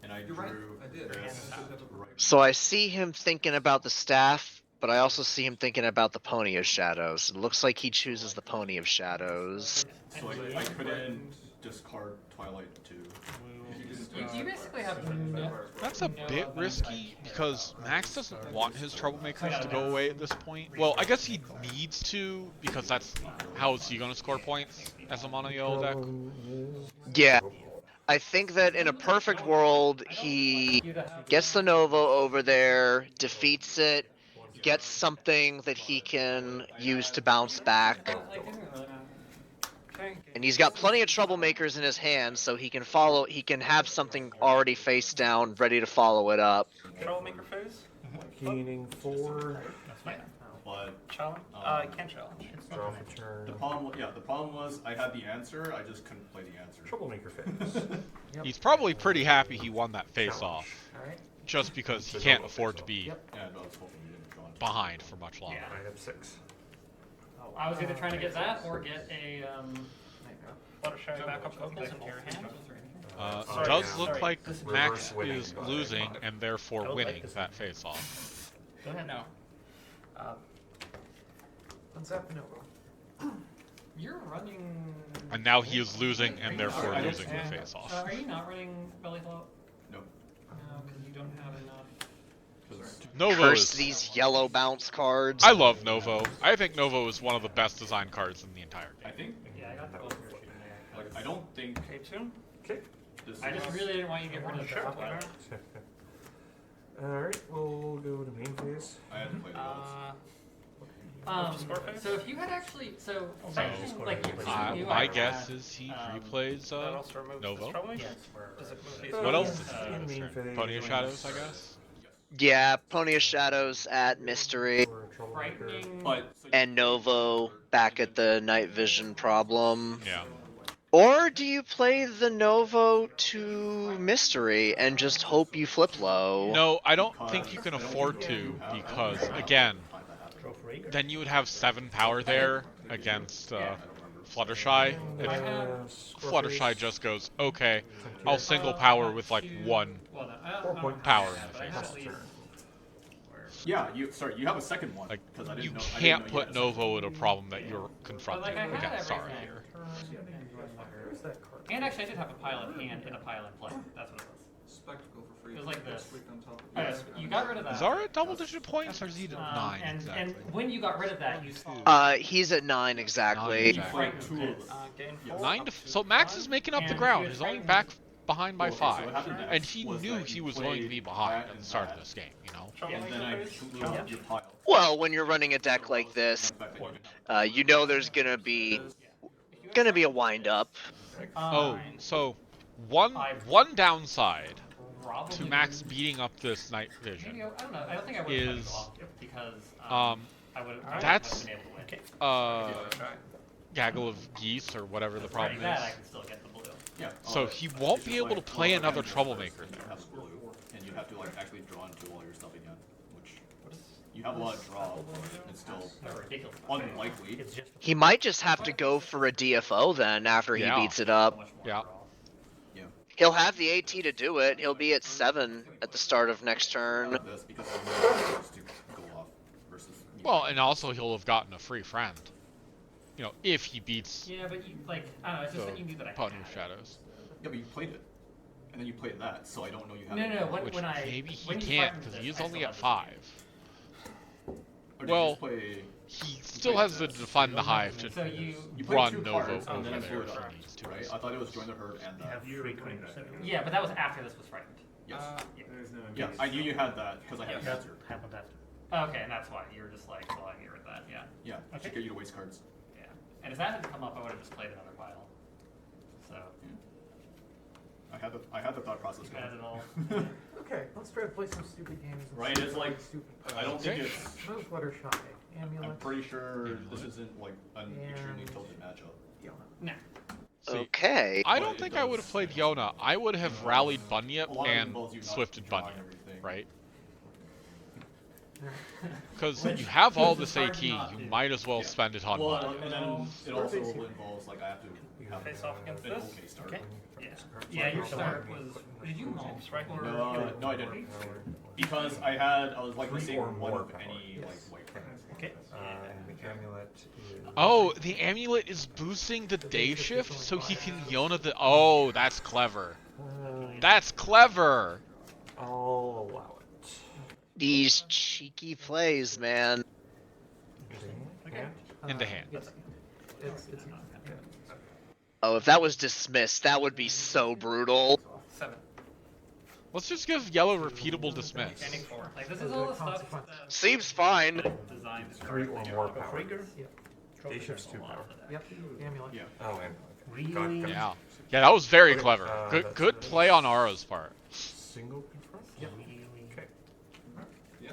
and I drew this. Right. So I see him thinking about the staff, but I also see him thinking about the Pony of Shadows. It looks like he chooses the Pony of Shadows. So I couldn't discard Twilight too. You basically have no. That's a bit risky because Max doesn't want his troublemakers to go away at this point. Well, I guess he needs to because that's how is he going to score points as a mono yellow deck? Yeah. I think that in a perfect world, he gets the Nova over there, defeats it, gets something that he can use to bounce back. And he's got plenty of troublemakers in his hand, so he can have something already face down, ready to follow it up. Troublemaker phase? Gaining 4. That's fine. But Challenge? Can't challenge. Draw for turn. the problem was I had the answer, I just couldn't play the answer. Troublemaker phase. He's probably pretty happy he won that face-off, Alright. just because he can't afford to be Yeah, but I was hoping you didn't draw. behind for much longer. I have 6. I was either trying to get that or get a Fluttershy backup vocals into your hand. It does look like Max is losing and therefore winning that face-off. Go ahead now. Unzap Vanhoover. You're running. And now he is losing and therefore losing the face-off. Are you not running belly flop? No. No, because you don't have enough. Novo Curse is... these yellow bounce cards. I love Novo. I think Novo is one of the best designed cards in the entire I game. think, Yeah, I got that one for shooting there. like, I don't think K2? Okay. this I just is- really didn't want you to get rid of Sure. that Twilight. Alright, we'll go to main phase. I had to play the odds. So if you had actually, like you My guess is he replays That also removes Novo. this troublemaker? Yes, Does it move these? What else does In he do main this turn? phase, Pony of Shadows, I guess? Yeah, Pony of Shadows at Mystery, For a troublemaker. frightening. But so and Novo back at the night vision problem. Yeah. Or do you play the Novo to Mystery and just hope you flip low? No, I don't think you can afford to because, again, then you would have 7 power there against Fluttershy. If Fluttershy just goes, okay, I'll single power with like 1 Well, no, power in the face-off. yeah, you have a second one. Like, 'cause I didn't you know- I didn't can't know you put had Novo in a problem that you're But confronting like I had against Sara everything. here. Where's that card? And actually, I did have a pilot hand in a pilot play. That's what it was. Spectacle for free. It was like this. On top of Alright, it. you got rid of that. Zara at double-digit points or is he at 9 and exactly? when you got rid of that, you saw. He's at 9 exactly. Nine, Fight two of them. Gain Yeah. 4. 9 to so Max is making up the And ground. he He's was only frightened. back behind by Well, okay, so 5, what happened next and he was knew that he you was going to played be behind that at the and start of that. this game. You know. And then I Troublemaker phase? blew up your pile. Well, when you're running a deck like this, In fact, I didn't. you know there's gonna be a wind up. Oh, so one downside to Max beating up this night Maybe, vision. I don't know. I don't think I would have Is, off because I would that's- have been able to win. Gaggle of geese or whatever the problem Writing that, I is. can still get the blue. Yeah. So he won't be able to play another troublemaker there. Have blue, and you have to like actually draw into all your stuff again, which you have a lot of draw, but it's still They're ridiculous. unlikely. It's just He might just have to go for a DFO then after he Yeah. beats it up. Much more Yeah. draw. He'll have the AT to do it. He'll be at 7 at the start of next turn. This because of the moves to go off versus. Well, and also he'll have gotten a free friend. You know, if he beats Yeah, but you like I don't know. It's just that you knew that I Pony had of it. Shadows. Yeah, but you played it, and then you played that, so I don't know you have. No, it. no, no. Which When I maybe he when you can't frightened because this, he is I only still at had 5. Or did you well, just play. He still has to defend the hive to So you played run 2 Novo cards, and over then there it if up, he needs to. right? I thought it was join the herd and you have that. free 20%. Yeah, but that was after this was frightened. Yes. Yeah. Yeah, I knew you had that because I had the That answer. happened after. Okay, and that's why you were just like, well, I get rid of that. Yeah. Yeah, I should get you to waste cards. Yeah. And if that had come up, I would have just played another pile. So I had the thought process you had going. it all. Okay, let's try to play some stupid games. and Right, see it's what like- stupid I don't think Okay. it's. Move Fluttershy. I'm Amulet. pretty sure this isn't like an extremely And- tilted matchup. No. See, Okay. I don't think I would have played Yona. I would have rallied Bunyip A lot of it and involves you not swifted drawing Bunyip, everything. right? Because you have all this AT, you might as well Yeah. spend it on Well, Bunyip. and then it also involves like I have to have Face off against an this? okay start. Okay. Yeah. Yeah, your start was. Did you mobs right? Or No, I didn't. Because I was like 3 missing or one more of power, any yes. like white cards. Okay. And the amulet is. Oh, the amulet is boosting the day shift so he can Yona the. Oh, that's clever. That's clever. I'll allow it. These cheeky plays, man. Okay. Into hand. It's Oh, if that was dismissed, that would be so brutal. 7. Let's just give yellow repeatable dismiss. Mechanic 4. Like, this is all the stuff that Seems fine. designed to 3 or more power. Trigger? Day shift's 2 power. Yep. The amulet. Yeah. Oh, and Really? got it. Yeah. Yeah, that was very Okay, clever. that's Good play on Ara's part. Single confront? Really? Okay. Yeah.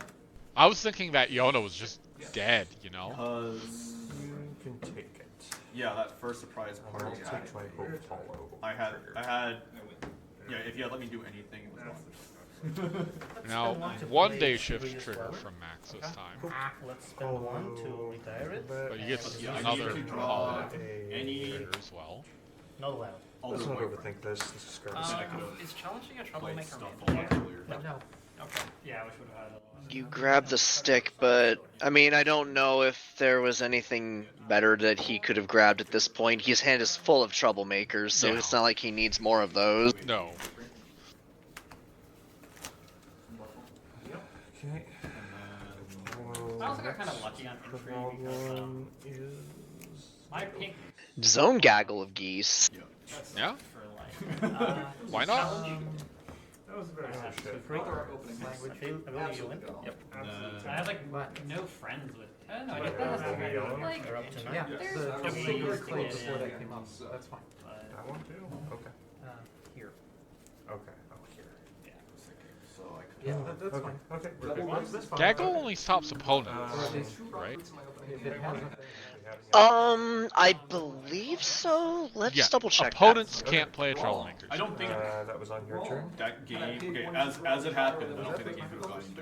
I was thinking that Yona was just dead, you know? Because you can take it. Yeah, that first surprise I'll party. take my hope hollow. I had. Yeah, if you had let me do anything, it was one. Now, one day shift trigger from Max this time. Let's spend 1 to retire it. But you get Yeah, another you can draw draw any trigger as well. Not allowed. Let's other not way overthink this. This is garbage. is challenging a played troublemaker stuff made? a lot earlier. No. Okay. Yeah, I wish we would have had a You grab the stick, but I mean, I don't know if there was anything better that he could have grabbed at this point. His hand is full of troublemakers, so Yeah. it's not like he needs more of those. No. Okay. I also got kind of lucky on The entry because problem is. my pink Zone gaggle of geese. Yeah? for like Why not? challenge. That was very nice shit. Ability you win? Yep. I have like no friends with. I don't know. I guess that has to be like. You're up to 9. Yeah. There's The ways single to clay get before in. that came up. That's fine. But, That one too? Okay. Here. Okay. Oh, here. yeah. So I could. Yeah, that's Okay. fine. Okay. We're good. That's fine. Gaggle only stops opponents, right? If it has nothing. I believe so. Let's Yeah, double check. opponents can't play a troublemaker. I don't think That was on your turn. that game. Okay, as it happened, I don't think the game could have gone into.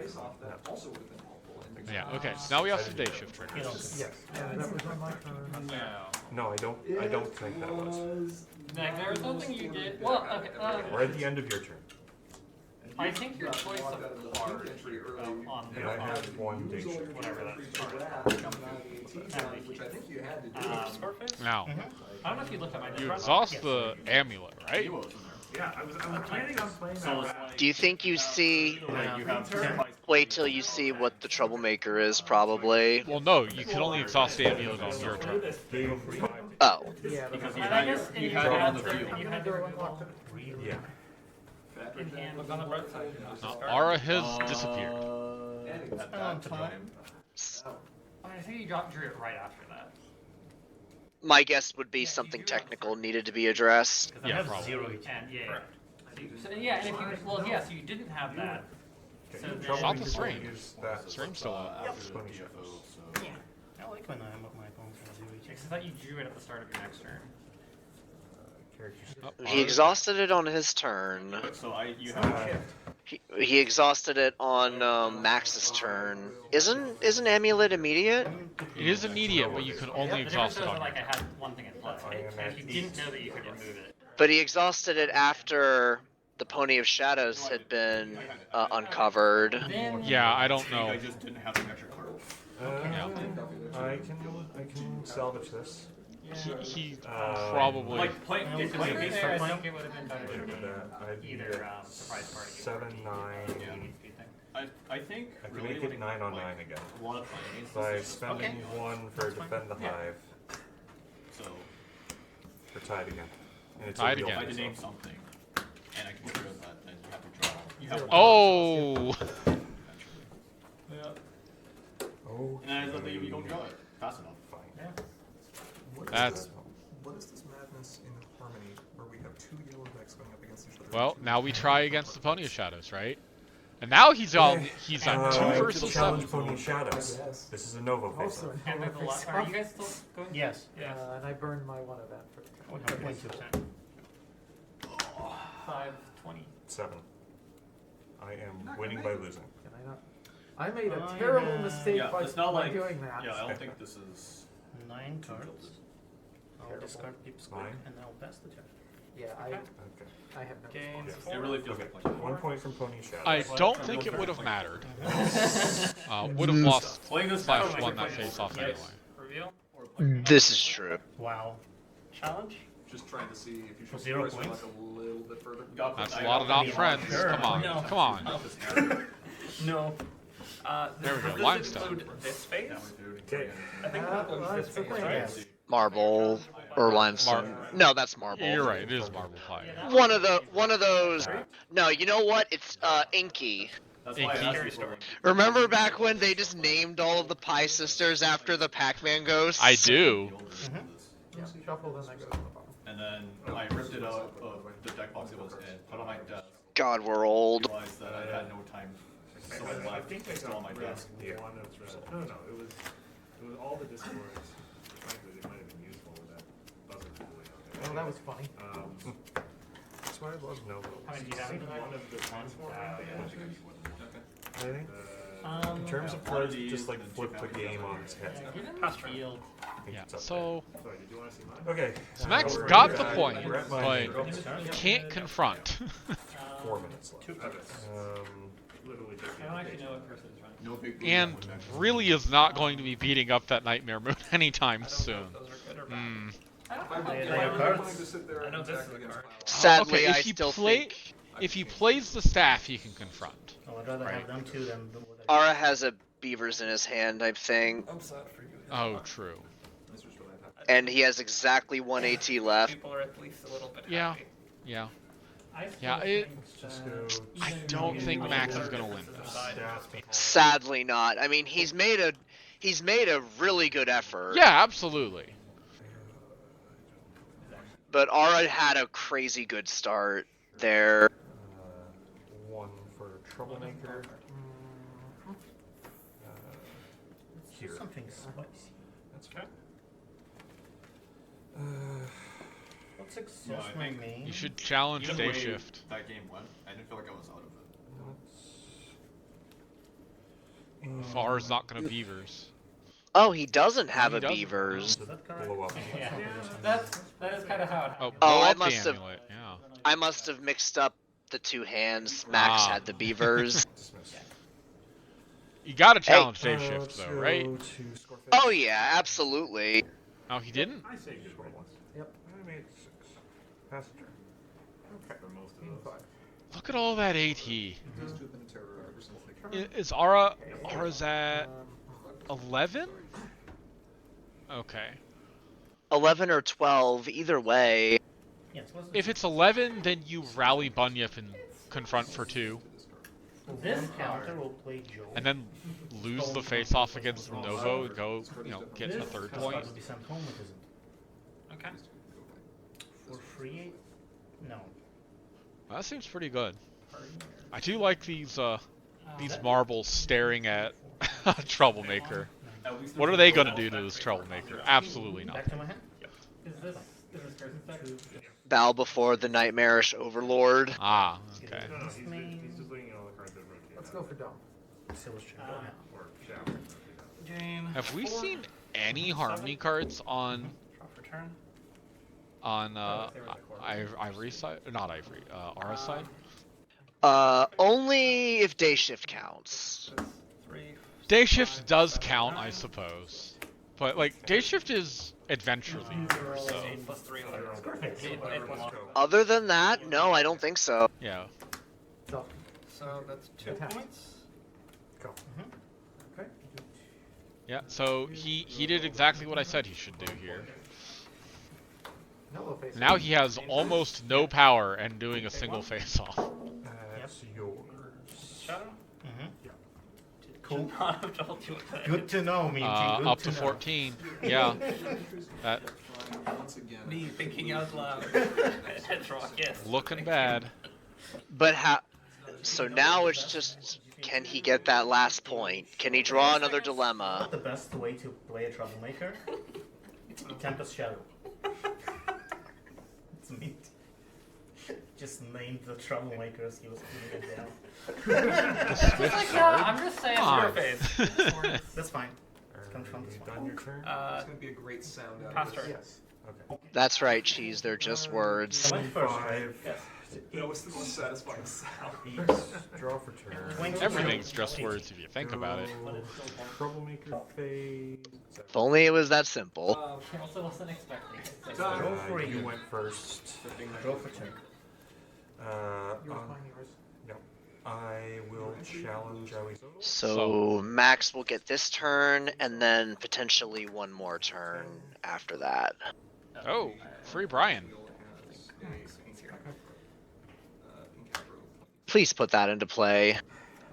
Yeah, okay, so now we have some day shift You triggers. don't. Yes. Yeah, that was on my turn. No, I don't. I don't think that was. Like there was something you did. Well, okay. We're at the end of your turn, I think your choice of card on and I have one day shift. whatever that's Which I think you had to do. Scarface. Now, I don't know if you looked at my you different. exhaust the amulet, right? Yeah, I was planning on playing So it's that. like, Do you think you see? like you have surprise. Wait till you see what the troublemaker is, probably. Well, no, you can only exhaust the amulet on your turn. Game 5. Oh. Yeah. Because you And I had guess you had it on the field. You had your dual Yeah. in hand was on the right side. Ara has disappeared. At that time. I think you drew it right after that. My guess would be something technical needed to be addressed. Because I Yeah, have probably. 0 And yeah. So, yeah, and if you well, yeah, so you didn't have that. So then, Not the stream. Use that. Stream's still up. Pony shadows. I like when I am my opponents have 0 because I thought you drew it at the start of your next turn. Characters. Oh, He exhausted it on his turn. So you have. He exhausted it on Max's turn. Isn't amulet immediate? It is immediate, but you can only The difference exhaust it is on that, like I your had one thing in play, and you didn't know that you could remove it. But he exhausted it after the Pony of Shadows had been uncovered. Then Yeah, I don't I know. just didn't have the extra card. I can salvage this. He probably. Like playing. if Playing you were against there, I someone. think it would have been better to Look at that. I'd be be either at surprise party. 7, 9. I think I can really make it like, 9 on like, 9 again. A lot of playing against By this is- spending 1 for defend the Yeah. hive. So We're tied again. And it's Tied a real again. I had to face-off. name something, and I can get rid of that. Then you have to draw. You have Oh! Yeah. Oh. And I thought that you don't draw it fast enough. Fine. Yeah. What is That's- this- What is this madness in Harmony where we have 2 yellow decks going up against each other? Well, now we try against the Pony of Shadows, right? And now he's on 2 versus 7. Challenge Pony Shadows. Yes. This is a Nova face Also, And with the last, are you guys still going? Yes. Yes. and I burned my one event for the turn. 1.2%. 520. 7. I am winning by losing. Can I not? I made a Oh, terrible yeah. mistake Yeah, by, it's not by like. doing that. Yeah, I don't think this is. 9 cards. I'll discard Peep's Quick 9. and I'll pass the turn. Yeah, Okay. I have no Games response. It really feels Okay. like. 1 point from Pony Shadows. I don't think it would have mattered. Would have lost Playing this /1 that face off anyway. Reveal. This is true. Wow. Challenge? Just trying to see if you should 0 price your points? luck a little bit further. That's a lot of not friends. Sure. Come on, No. come on. No. There we go, Does limestone. this include this phase? Okay. I think that includes this phase, right? Marble or limestone. No, that's marble. You're right, it is marble pie. One of those. No, you know what? It's inky. That's why I Inky. asked you for one. Remember back when they just named all of the Pie Sisters after the Pac-Man ghosts? I do. Yeah, shuffle, then that goes on the bottom. And then I ripped it out of the deck box it was in, put it on my desk, God, we're old. realized that I had no time so left still on my desk. one of no, it was all the discords. Frankly, they might have been useful with that buzzer tool. Oh, that was funny. That's why I love Novo. How many do you have? One of the transformers. I think. In In terms of cards, that just like flip the game on its head. Pass field. Yeah, so Sorry, did you want to see mine? Okay. Max we're got at- the point, we're at my but angle. you can't confront. 4 minutes left. Literally just I don't actually know what person is running. No big And really is not going to be beating up that Nightmare Moon anytime soon. Those are good or bad. Hmm. I don't I'm know. Yeah, I'm your willing cards. to sit there I know and this attack is a against card. pile. Sadly, Okay, I if he still play- think If he plays the staff, he can confront. Oh, I'd rather Right. have them two than the what Ara has a beavers in his hand, I think, I'm sad for you. Oh, true. This was really happy. and he has exactly 1 AT left. People are at least a little bit Yeah. happy. Yeah. I still Yeah, it- think Just that go. I even don't though think you Max know is gonna this win is this. side, Staff behind. Sadly not. I mean, he's made a really good effort. Yeah, absolutely. But Ara had a crazy good start there. One for Troublemaker. Here. something spicy. That's fair. Let's No, exhaust I my think main. You should challenge Either Day way Shift. that game went, I didn't feel like I was out of it. If R's not gonna beavers. Oh, he doesn't have He a doesn't. beavers. Is that correct? Blow up. Yeah, that is kind of how it Oh, happened. blow I up the must have- amulet. Yeah. I must have mixed up the two hands. Max Ah. had the beavers. Dismiss. You gotta challenge Hey, Day Shift let's though, go right? to Scoreface. Oh yeah, absolutely. Oh, he didn't? I say good roll once. Yep. I made 6. Pass the turn. Okay. For most of those. 5. Look at all that AT. These two have been a terror ever since they came. Is Ara's at 11? Okay. 11 or 12, either way. Yeah, it's supposed to If it's 11, then you rally Bunyip and confront for 2, this counter will play Joe. and then lose the face-off against the Novo and go, get a third point. Will be sent home, it isn't. Okay. For free? No. That seems pretty good. I do like these marbles staring at Troublemaker. What are they gonna do to this Troublemaker? Absolutely Back nothing. to my hand. Is this person deck? Bow before the nightmarish overlord. Ah, okay. No, he's just looking at all the cards that rotate. Let's go for dumb. Silver's Chain. Or shower. Jane. Have we seen any Harmony cards on Drop for turn. Ivory side? Not Ivory. Aura side? Only if day shift counts. 3. Day Shift does count, I suppose. But, like, Day Shift is Adventure Leader, so... 8 plus 3 Let's go. Other than that, no, I don't think so. Yeah. So, So that's 2 Attack. points. go. Okay. Yeah, so he did exactly what I said he should do here. Hello, face. Now he has almost no power and doing a single face-off. That's yours. Shadow? Mm-hmm. Cool. Not have told you what that Good to know, me. Good Up to know. 14. Yeah. That Once again. Me thinking out loud. Headrock, yes. looking bad. But how? So now it's just, can he get that last point? Can he draw another dilemma? The best way to play a troublemaker? Tempest Shadow. It's neat. Just named the troublemakers he was putting it down. I'm just saying Come your on. face. That's fine. Confront this You one. done your turn? It's gonna be a great sound out Pass of turn. this. Yes. Okay. That's right, cheese. They're just words. I went first, right? 5, Yes. That was the most satisfying sound. Draw for turn. Everything's just words if you think about it. Troublemaker phase. If only it was that simple. I also wasn't expecting it. So Go for You you. went first. Draw for turn. You were playing yours. No. I will challenge Joey. So Max will get this turn, and then potentially one more turn after that. Oh, free Brian. Please put that into play.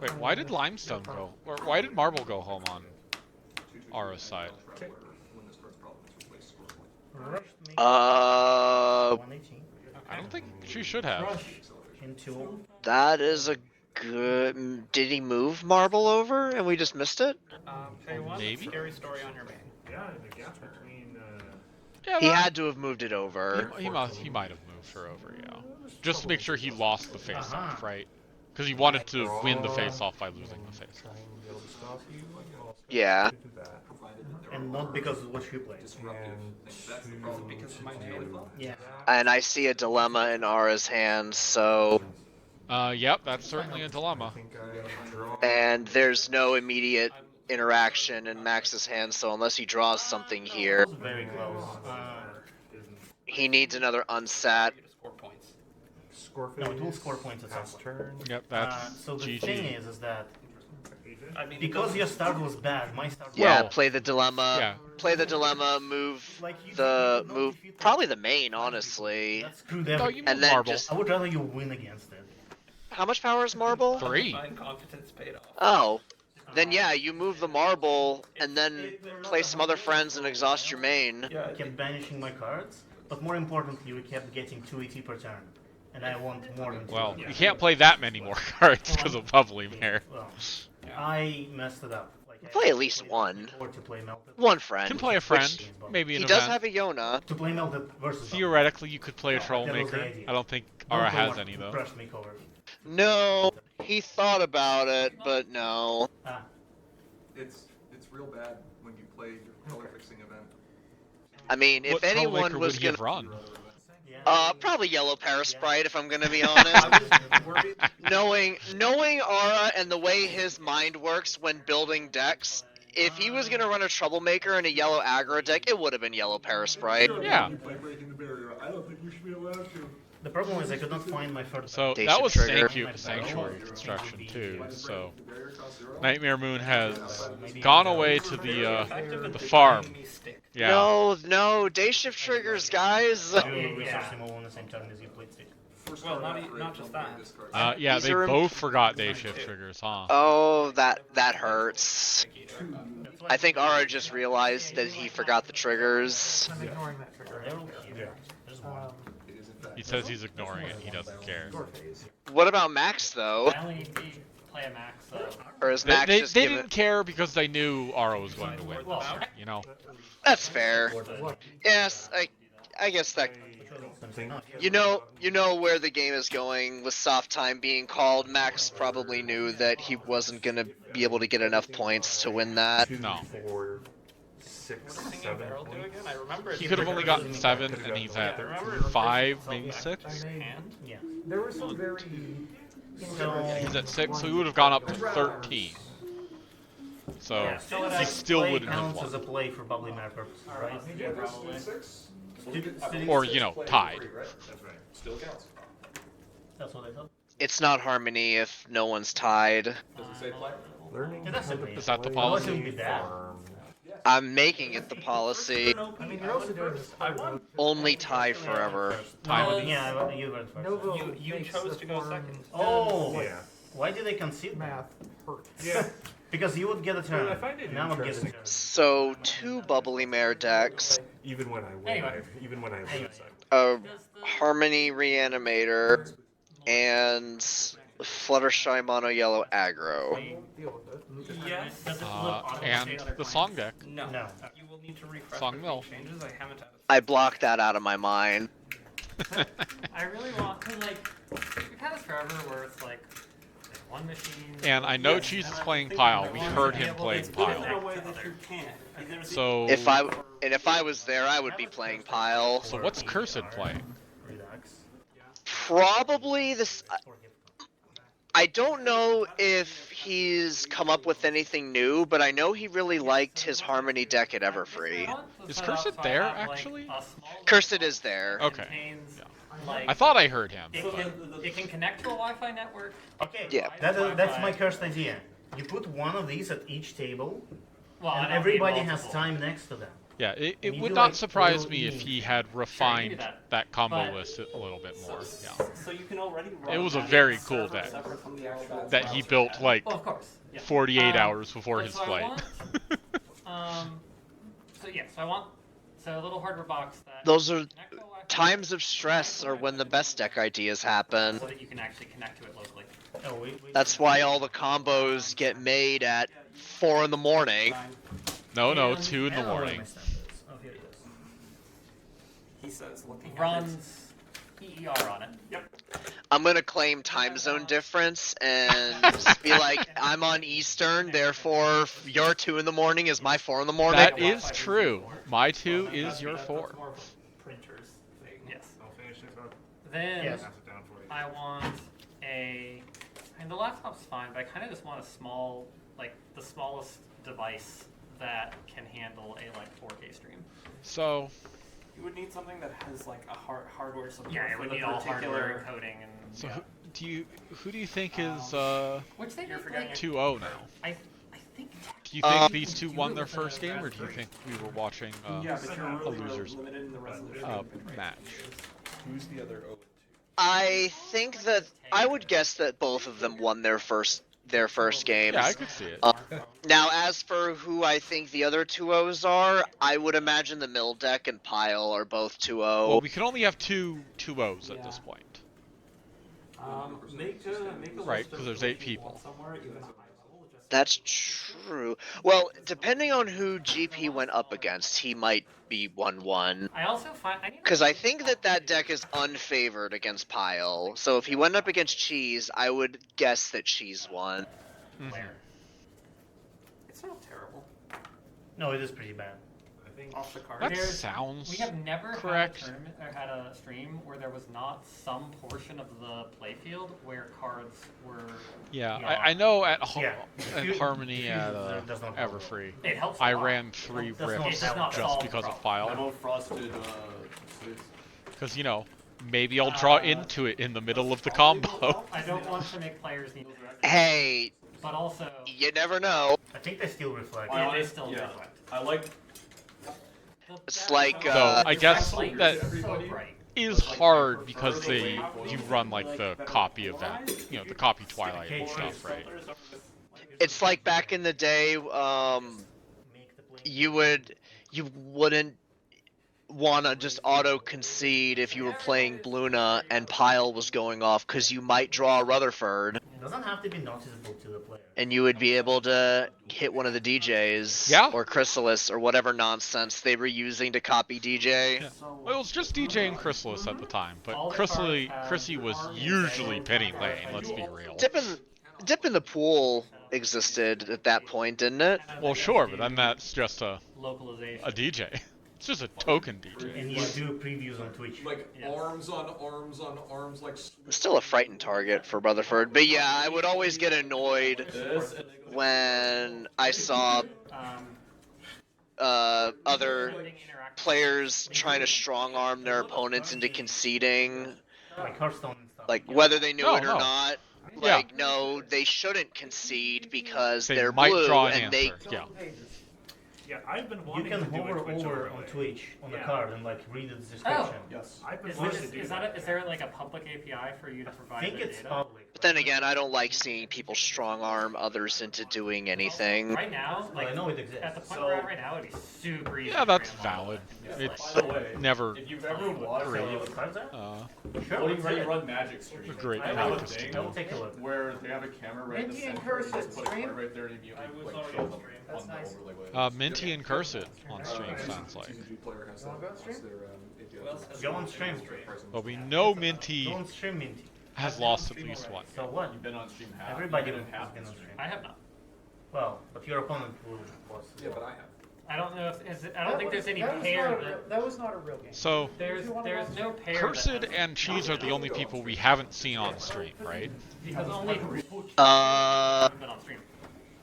Wait, why did Limestone go? Or why did Marble go home on Ara's side? Rush me. 118. I don't think she should have. Rush into. That is a good. Did he move Marble over and we just missed it? Pay one. Maybe? Scary story on your main. Yeah, the gap between. Yeah, He well, had to have moved it over. He might have moved her over, yeah. Just to make sure he lost the face-off, right? Because he wanted to win the face-off by losing the face-off. Yeah. And not because of what you played. Yeah. And I see a dilemma in Ara's hands, so. Yep, that's certainly a dilemma. And there's no immediate interaction in Max's hands, so unless he draws something here, Very close. he needs another unsat. Score points. Score No, it will phase. score points at some Pass point. turn. Yep, that's So the thing GG. is that I mean, because your start was bad, my start was Yeah, Well, play the dilemma. yeah. Play the dilemma. Move like you the you move. defeat Probably the main, honestly. That screwed No, everything. you And move then Marble. just- I would rather you win against it. How much power is Marble? 3. Fine confidence paid off. Oh. Then yeah, you move the Marble and then play some other friends and exhaust your main. You kept banishing my cards, but more importantly, you kept getting 280 per turn. And I want more than 280. Well, you can't play that many more cards because of Bubbly Mare. Well, I messed it up. Like, I Play at least played one. Or to play Melted. One You friend. can play a friend, maybe an He does event. have a Yona. To play Melted versus Theoretically, you could play a That was the Trollmaker. idea. I don't think Melted. Ara has Don't any, though. Crush me cover. No, he thought about it, but no. Ah, It's real bad when you play your color fixing event. I mean, if What anyone Trollmaker was would he have gonna, run? yeah. probably Yellow Parasprite, if I'm gonna be honest. knowing Ara and the way his mind works when building decks, if he was gonna run a Troublemaker in a yellow aggro deck, it would have been Yellow Parasprite. Yeah. By breaking the barrier, I don't think we should be allowed to. The problem is I could not find my first. So Day that shift was trigger. Sanctuary construction too. So The barrier costs 0. Nightmare Moon has gone away to the farm. Yeah. No, day shift triggers, guys. You research them all on the same turn as you played stage. Well, not just that. Yeah, These they are both forgot day shift triggers, huh? Oh, that hurts. I think Ara just realized that he forgot the triggers. I'm ignoring that trigger. They're all here. There's one. He says he's ignoring it. He doesn't care. Score phase. What about Max though? I only play a max, so. Or is They, Max they, just they giving? didn't care because they knew Ara was going to win. You know. That's fair. Yes, I guess that. You know where the game is going with soft time being called. Max probably knew that he wasn't gonna be able to get enough points to win that. No. 4, 6, 7 Barrel do again? I remember it. He could have only gotten 7, and he's at 5, maybe 6. And Yeah. there were some very. He's at 6, so he would have gone up to 13. So Yeah, he that still play wouldn't have counts as a won. play for Bubbly Mare purposes, right? Yeah, probably. Or, you know, tied. That's right. Still counts. That's what I thought. It's not harmony if no one's tied. Does it say play? Learning Yeah, that's how to it. Is that the play Otherwise it policy? would be bad. farm. I'm making it the policy. I mean, you're also doing this. I won. Only tie forever. Time. Yeah, you went first. Novo You makes chose the to go farm second. Oh! Yeah. Why did they concede Math hurts. Yeah. Because you would get a turn. I find it and I would get a interesting. turn. So 2 Bubbly Mare decks, Even when I win, Anyway. even when I lose, a Harmony Reanimator, and Fluttershy Mono Yellow Aggro. Deal with it. Yes. Does it flip And the song deck. No. No. You will need to refresh Song between mill. changes. I haven't had I blocked that out of my mind. I really want, cause like, we've had this forever where it's like one machine. And I know Cheese is playing Pile. We heard him playing Pile. way that you can. So, If I was there, I would be playing Pile. so what's Cursed playing? Relax. Probably this. I don't know if he's come up with anything new, but I know he really liked his Harmony deck at Everfree. Is Cursed there, actually? Cursed is there. Okay. Yeah. I thought I heard him. It can connect to a Wi-Fi network. Okay, Yeah. That's my cursed idea. You put one of these at each table, Well, and everybody has time next to them. Yeah, it you would do, not like, surprise little me if evenings. he had refined that. that combo But- list a little bit more. Yeah. So you can already run It was a that very server cool deck separate from the actual that he browser built tab. like Well, of course. Yeah. 48 hours before but his so I flight. want, so I want a little hardware box that Those are connect to a Wi-Fi times of stress are when the best deck ideas happen. so that you can actually connect to it locally. Oh, That's why all the combos get made at 4 in the morning. No, And 2 in I the don't know where morning. my stamp is. Oh, here it is. He says, looking at it. Runs EER on it. Yep. I'm gonna claim time zone difference and be like, I'm on Eastern, therefore your 2 in the morning is my 4 in the morning. That is true. My 2 is your That's 4. more of a printer's thing. Yes. I'll finish this up. Then Yes. Pass it down for you. I want and the laptop's fine, but I kind of just want a small, like the smallest device that can handle a like 4K stream. So, You would need something that has like a hardware support Yeah, it for would the need all particular. hardware encoding and. so yeah. who do you think is Which they You're make, forgetting like, 2-0 now? I think. Do you think Um, these two won their first game, or do you think we were watching Yeah, but you're a really losers limited in the resolution. match? Who's the other 0-2? I think that I would guess that both of them won their first games. Yeah, I could see it. Now, as for who I think the other 2-0s are, I would imagine the Mill Deck and Pile are both 2-0. Well, we can only have 2-0s at this point. Make a Right, list 'cause of there's who 8 you people. want somewhere, even high level, just- That's true. Well, depending on who GP went up against, he might be 1-1. I also find Because I think that deck is unfavored against Pile. So if he went up against Cheese, I would guess that Cheese won. where It's not terrible. No, it is pretty bad. I think off the card. That There's- sounds we have never correct. had a tournament or had a stream where there was not some portion of the playfield where cards were. Yeah, beyond. I know at Yeah. at Harmony at does not help. Everfree, It helps. I a lot. ran 3 That's not rips help. just solve the because of problem. File. about frosted Because, maybe I'll draw into it in the middle of the combo. I don't want to make players need, Hey, but also you never know. I think they still reflect. yeah, they still yeah. reflect. I like It's like, Though, I guess Light that is so bright. is hard because you run like the copy event, the copy Twilight and stuff, right? It's like back in the day, you wouldn't want to just auto concede if you were playing Bluna and Pile was going off because you might draw a Rutherford It doesn't have to be noticeable to the player. and you would be able to hit one of the DJs Yeah. or Chrysalis or whatever nonsense they were using to copy DJ. Yeah. Well, it was just DJ and Chrysalis at the time, but All the Chrissy cards have was armies usually and penny cards lane, that let's you- be real. Dip in the pool existed at that point, didn't it? Well, sure, but then that's just a Localization. DJ. It's just a token DJ. And you do previews on Twitch. Like Yes. arms on arms on arms, like. Still a frightened target for Rutherford, but yeah, I would always get annoyed this. when I saw Um, other building interactive- players trying to strong arm their opponents into conceding, Like Hearthstone and stuff. like whether they knew No, it or no. not. Yeah. Like, no, they shouldn't concede because They they're might blue draw an and they. answer. Yeah. Yeah, I've been You wanting can to do hover a Twitch over on overlay. Twitch on the Yeah. card and like read the description. Yes. I've been Is, wanting this, to do is, that a, is there like a public API for you to I provide think the it's data? public. But then again, I don't like seeing people strong arm others into doing anything. Right now, Well, like I know it exists. at the point we're at right now, it'd be super easy. Yeah, to that's create a model. valid. It's By the way, never if you've ever watched So, cards there? Sure, Floating let's Ready do it. Run Magic stream, a great I have a practice to thing do. I'll take a look. where they have a camera right in the Minty and center, and Cursed just put a stream? card right there and immediately I was like already show on them stream. on That's the nice. overlay with it. Minty and Cursit on stream sounds like. TCG player has You wanna go on stream? API. else has Go on stream. But we know Minty Don't stream Minty. has lost at least one. So what? You've been on stream half. Everybody you've has been in half been the on stream. stream. I have not. Well, but your opponent will was. Yeah, but I have. I don't know if I don't think there's any pair That was not a real game. So there's no pair. Cursed and Cheese are the only people we haven't seen on stream, right? Because only Uh, haven't been on stream.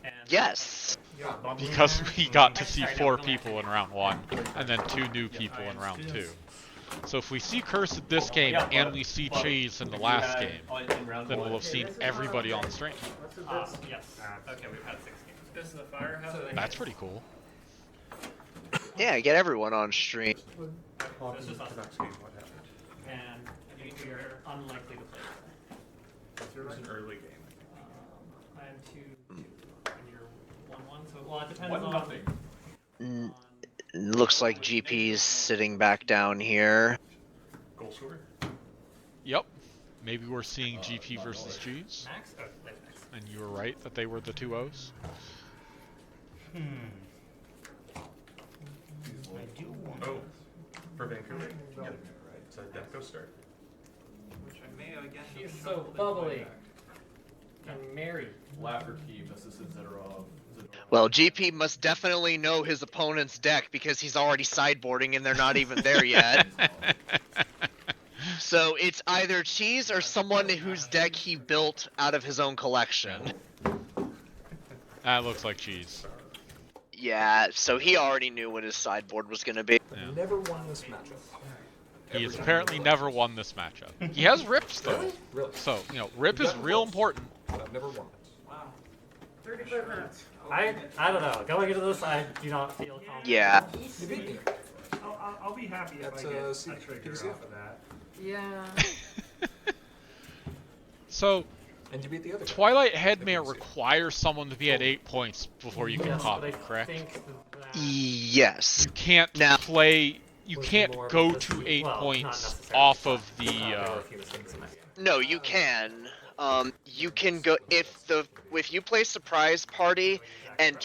And yes. Because we got to see 4 people in round 1, and then 2 new people in round 2. So if we see Cursed this game, and we see Cheese in the last game, then we'll have seen everybody on stream. Yes. Okay, we've had 6 games. This is the firehouse. That's pretty cool. Yeah, get everyone on stream. This is us. And we are unlikely to play today. It was an early game. I am 2-2, and you're 1-1. So well, it depends on. 1-0. Looks like GP's sitting back down here. Goal scorer. Yep. Maybe we're seeing GP versus Cheese. Max? Oh, wait, Max. And you were right that they were the 2 O's. I do want. Oh, for Vancouver. Yeah. So Deco start. Which I may again. She's so bubbly. And Mary. Lafferty versus Zedorov. Well, GP must definitely know his opponent's deck because he's already sideboarding and they're not even there yet. So it's either Cheese or someone whose deck he built out of his own collection. That looks like Cheese. Yeah, so he already knew what his sideboard was going to be. Yeah. Never won this matchup. He has apparently never won this matchup. He has rips though. Really? So, you know, rip is real important. But I've never won it. Wow. 35 minutes. I don't know. Going into this, I do not feel confident. Yeah. You beat me. I'll be happy if That's I get a a trigger PCF. off of that. Yeah. So, And you beat the other guy. Twilight Headmare requires someone to be at 8 points before you can Yes, pop but I it, correct? think that Yes. You can't Now- play. You Was can't more go because- to 8 well, not points necessarily. off of There were the. a few mistakes in that game. No, you can. You can go if you play Surprise Party and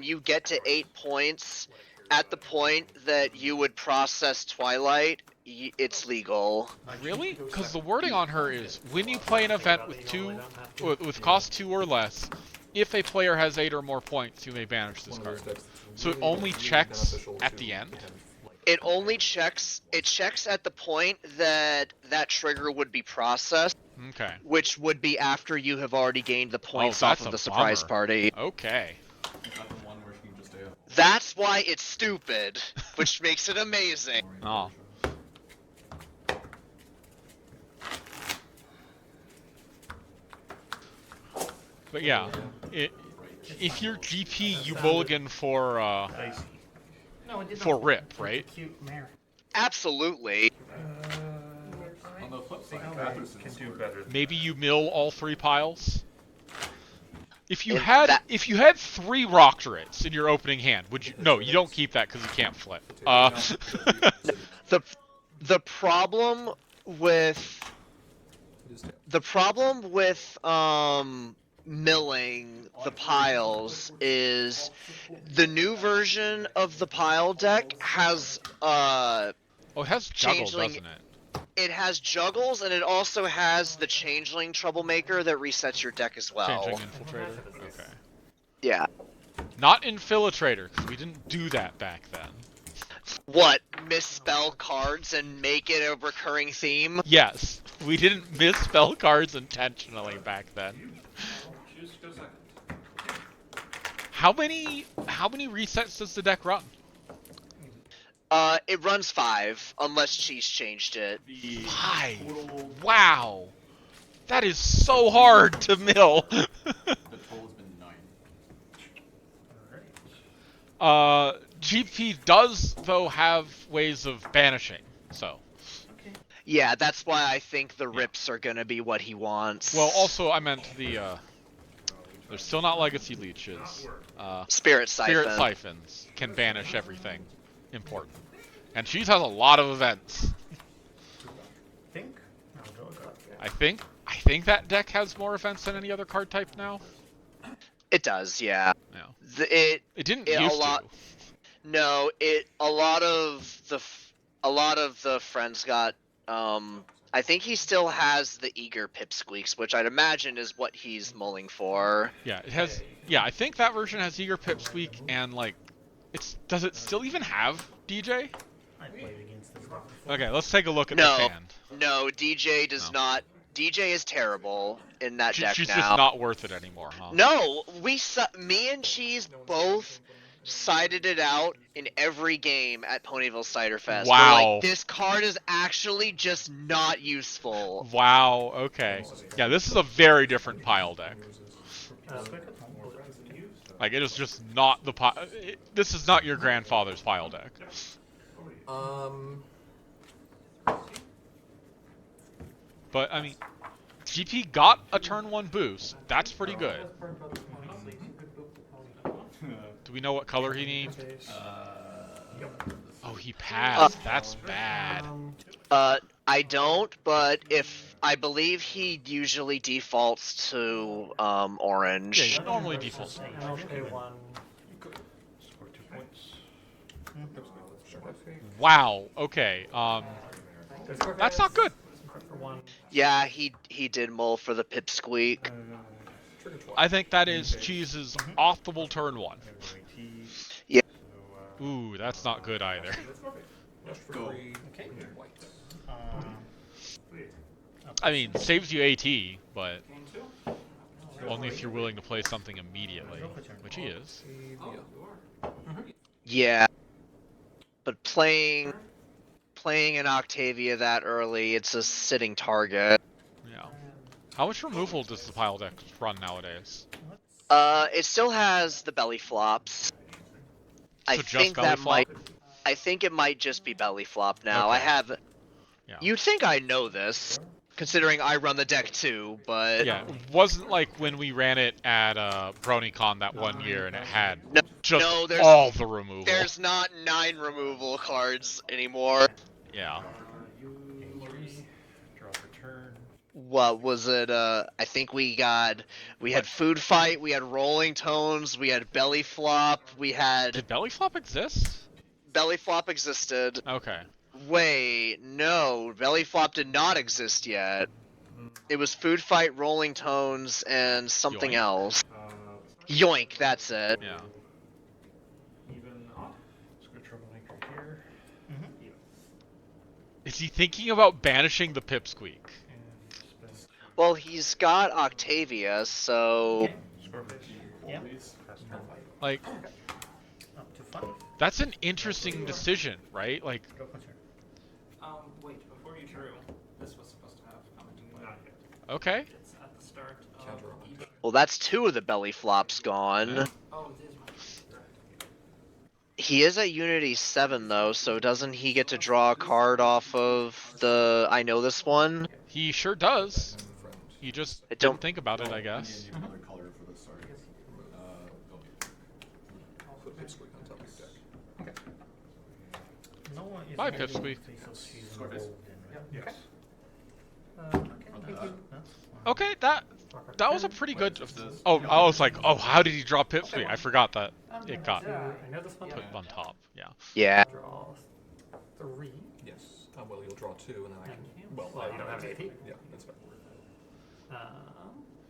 you get to 8 points at the point that you would process Twilight, it's legal. Really? Because the wording on her is when you play an event with cost 2 or less, if a player has 8 or more points, you may banish this One of those card. decks that's So it really, only really checks beneficial at to the end? have, like, It only checks. It checks at the point that that trigger would be processed, Okay. which would be after you have already gained the points Oh, off that's of a the Surprise bummer. Party. Okay. Is that the one where she can just stay up? That's why it's stupid, which makes it amazing. Oh. But yeah, if you're GP, you mulligan for No, it did for not. rip, right? Cute Mary. Absolutely. On the flip side, I Pathos can is do better. Than Maybe you mill all 3 piles. If you If had that- 3 rock turrets in your opening hand, would you? No, you don't keep that because you can't flip. The problem with milling the piles is the new version of the pile deck has Oh, it has juggle, Changeling- doesn't it? it has juggles and it also has the changeling troublemaker that resets your deck as well. Changing infiltrator. Okay. Yeah. Not infiltrator, because we didn't do that back then. What, misspell cards and make it a recurring theme? Yes, we didn't misspell cards intentionally back then. Choose to go second. How many resets does the deck run? It runs 5, unless Cheese changed it. 5. Wow, that is so hard to mill. the total's been 9. GP does though have ways of banishing, so. Yeah, that's why I think the rips are gonna be what he wants. Well, also I meant the. They're still not legacy leeches. Spirit Siphon. Spirit siphons can banish everything important, and Cheese has a lot of events. Think? No, go. I think that deck has more events than any other card type now. It does, yeah. Yeah. It It didn't It a used lot- to. no, it a lot of the friends got. I think he still has the eager pipsqueaks, which I'd imagine is what he's mulling for. Yeah, it has. Yeah, I think that version has Eager Pipsqueak and like Does it still even have DJ? I played against this guy before. Okay, let's take a look at No. the hand. No, DJ does No. not. DJ is terrible in that deck She's now. just not worth it anymore, huh? No, me and Cheese both sided it out in every game at Ponyville Cider Fest. We're Wow. like, this card is actually just not useful. Wow, okay. Yeah, this is a very different pile deck. Like, it is just not the pile... This is not your grandfather's pile deck. But, I mean, GP got a turn 1 boost. That's pretty good. Do we know what color he needs? Oh, he passed. That's bad. I don't, but I believe he usually defaults to orange. Yeah, he normally defaults. I'll pay 1. Score 2 points. Wow, okay. That's not good. For 1. Yeah, he did mull for the pipsqueak. I think that is Cheese's optimal turn 1. Yeah. Ooh, that's not good either. Okay. I mean, saves you AT, but only if you're willing to play something immediately, which he is. Yeah. But playing an Octavia that early, it's a sitting target. Yeah. How much removal does the pile deck run nowadays? It still has the belly flops. I So just think belly that flop? I think it might just be belly flop now. Okay. I have. Yeah. You'd think I know this, considering I run the deck too, but Yeah, it wasn't like when we ran it at BronyCon that one year and it had just no, there's- all the removal. there's not 9 removal cards anymore. Yeah. Draw for turn. What was it? I think we had food fight, we had rolling tones, we had belly flop, we had Did belly flop exist? belly flop existed. Okay. Wait, no, belly flop did not exist yet. It was food fight, rolling tones, and something Yoink. else. Yoink, that's it. Yeah. Score troublemaker here. Is he thinking about banishing the pipsqueak? And spend Well, he's got Octavia, so score base. Yeah. Like, Up to 5. that's an interesting decision, right? Like, Draw for turn. Wait, before you drew, this was supposed to have come into play. Not yet. okay. It's at the start of each. well, that's 2 of the belly flops gone. Oh, it is my. He is at Unity 7 though, so doesn't he get to draw a card off of the I know this one? He sure does. He just I didn't don't- think about it, I guess. Another color for this, sorry. Put pipsqueak on top of your deck. No one is Bye, holding Pipsqueak. the face of she's Score base. involved in, right? Yes. Okay, that's fine. Okay, that was a pretty good. Oh, I was like, oh, how did he draw pipsqueak? I forgot that it got I know this one. put on top. Yeah. Yeah. Draw 3. Yes. Well, you'll draw 2, and then I can. Well, you don't have an AP. Yeah, that's fine.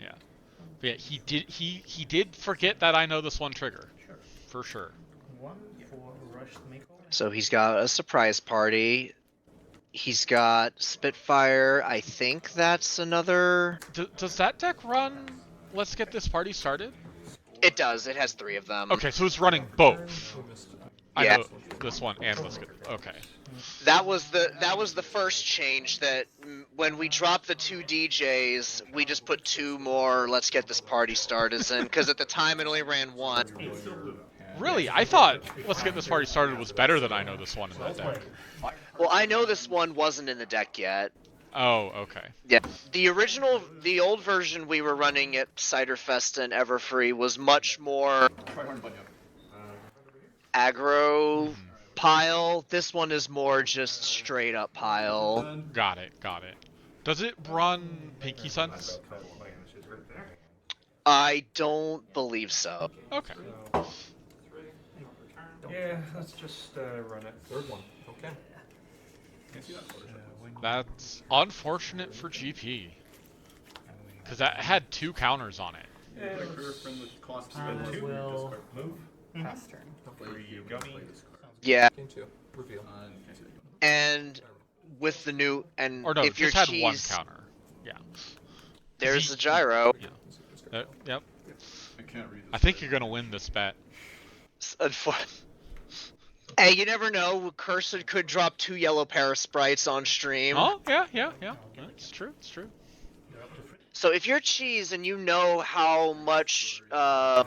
Yeah. But yeah, he did forget that I know this one trigger. Sure. For sure. 1 for rush makeover. So he's got a surprise party. He's got Spitfire. I think that's another. Does that deck run Let's Get This Party Started? It does. It has 3 of them. Okay, so it's running both. I Yeah. know this one and Let's Get. Okay. That was the first change. That when we dropped the 2 DJs, we just put 2 more Let's Get This Party Started in, because at the time it only ran 1. Really, I thought Let's Get This Party Started was better than I know this one in that deck. Well, I know this one wasn't in the deck yet. Oh, okay. Yeah, the old version we were running at Ciderfest and Everfree was much more aggro pile. This one is more just straight up pile. Got it. Does it run Pinky Sense? I don't believe so. Okay. Yeah, let's just run it. Third one. Okay. That's unfortunate for GP. Because that had 2 counters on it. Yeah, From the cost I of will move. Pass turn. Hopefully you gummy. Yeah, Game 2. Reveal. and with the new and Or no, if you're just had one cheese, counter. Yeah. there's the gyro. Yep. I can't read this. I think you're gonna win this bet. Hey, you never know. Cursed could drop 2 yellow parasprites on stream. Oh, yeah. It's true. It's true. You're up to 3. So if you're cheese and you know how much how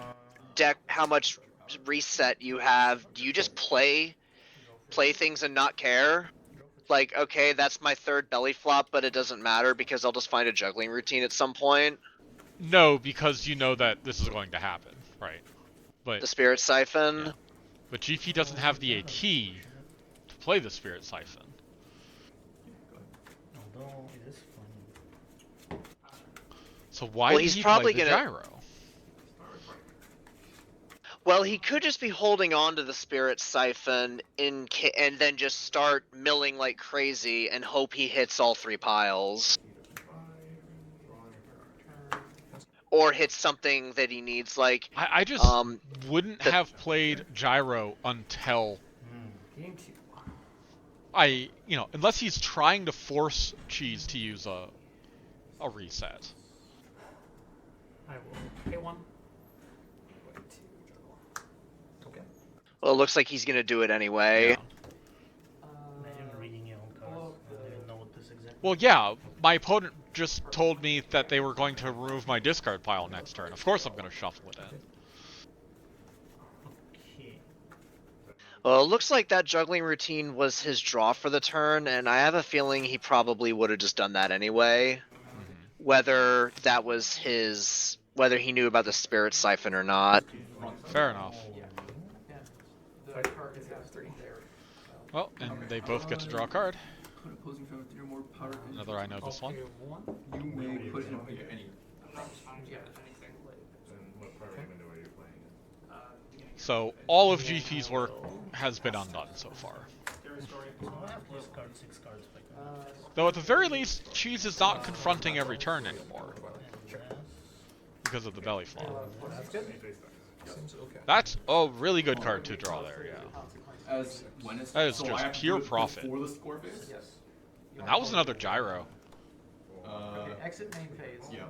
much reset you have, do you just play things and not care? Like, okay, that's my 3rd belly flop, but it doesn't matter because I'll just find a juggling routine at some point. No, because you know that this is going to happen, right? But The Spirit Siphon. Yeah. But GP doesn't have the AT to play the Spirit Siphon. Although it is funny. So why Well, did he's he probably play the gonna- gyro? Well, he could just be holding on to the Spirit Siphon and then just start milling like crazy and hope he hits all 3 piles. Or hits something that he needs, like I just wouldn't have played gyro until Game 2. unless he's trying to force Cheese to use a reset. I will pay 1. Going to juggle. Okay. well, it looks like he's gonna do it anyway. Yeah. Imagine reading your own cards. I don't even know what this exactly. Well, yeah, my opponent just told me that they were going to remove my discard pile next turn. Of course I'm going to shuffle it in. Okay. Well, it looks like that juggling routine was his draw for the turn, and I have a feeling he probably would have just done that anyway. Whether that was whether he knew about the Spirit Siphon or not. Fair enough. The card is has 3. Well, and they both get to draw a card. Put opposing friend with 3 or more power. Another I know this one. Pay 1. You may put in any. Yeah, anything. What part of the window are you playing? So all of GP's work has been undone so far. So I have to discard 6 cards if I can. Though at the very least, Cheese is not confronting every turn anymore because of the belly flop. That's good. Seems okay. That's a really good card to draw there, yeah. As when it's That is so just I have to pure do it profit. before the score phase. Yes. And that was another gyro. Okay, exit main phase. Yeah.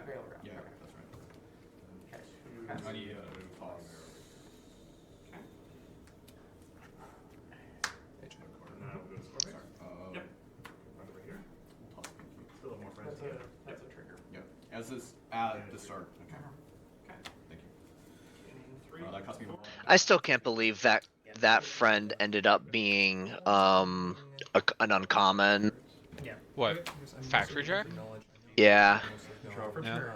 Railroad. Yeah, Okay. that's right. Pass. I need toss. Now we'll go to score phase. Yep. Over here. Toss, thank you. Still have more friends. That's a trigger. Yeah. As this at the start. Okay. Okay. Thank you. 3. That cost me 1. I still can't believe that friend ended up being an uncommon. What? Factory Jack? Yeah. Draw for Yeah. turn.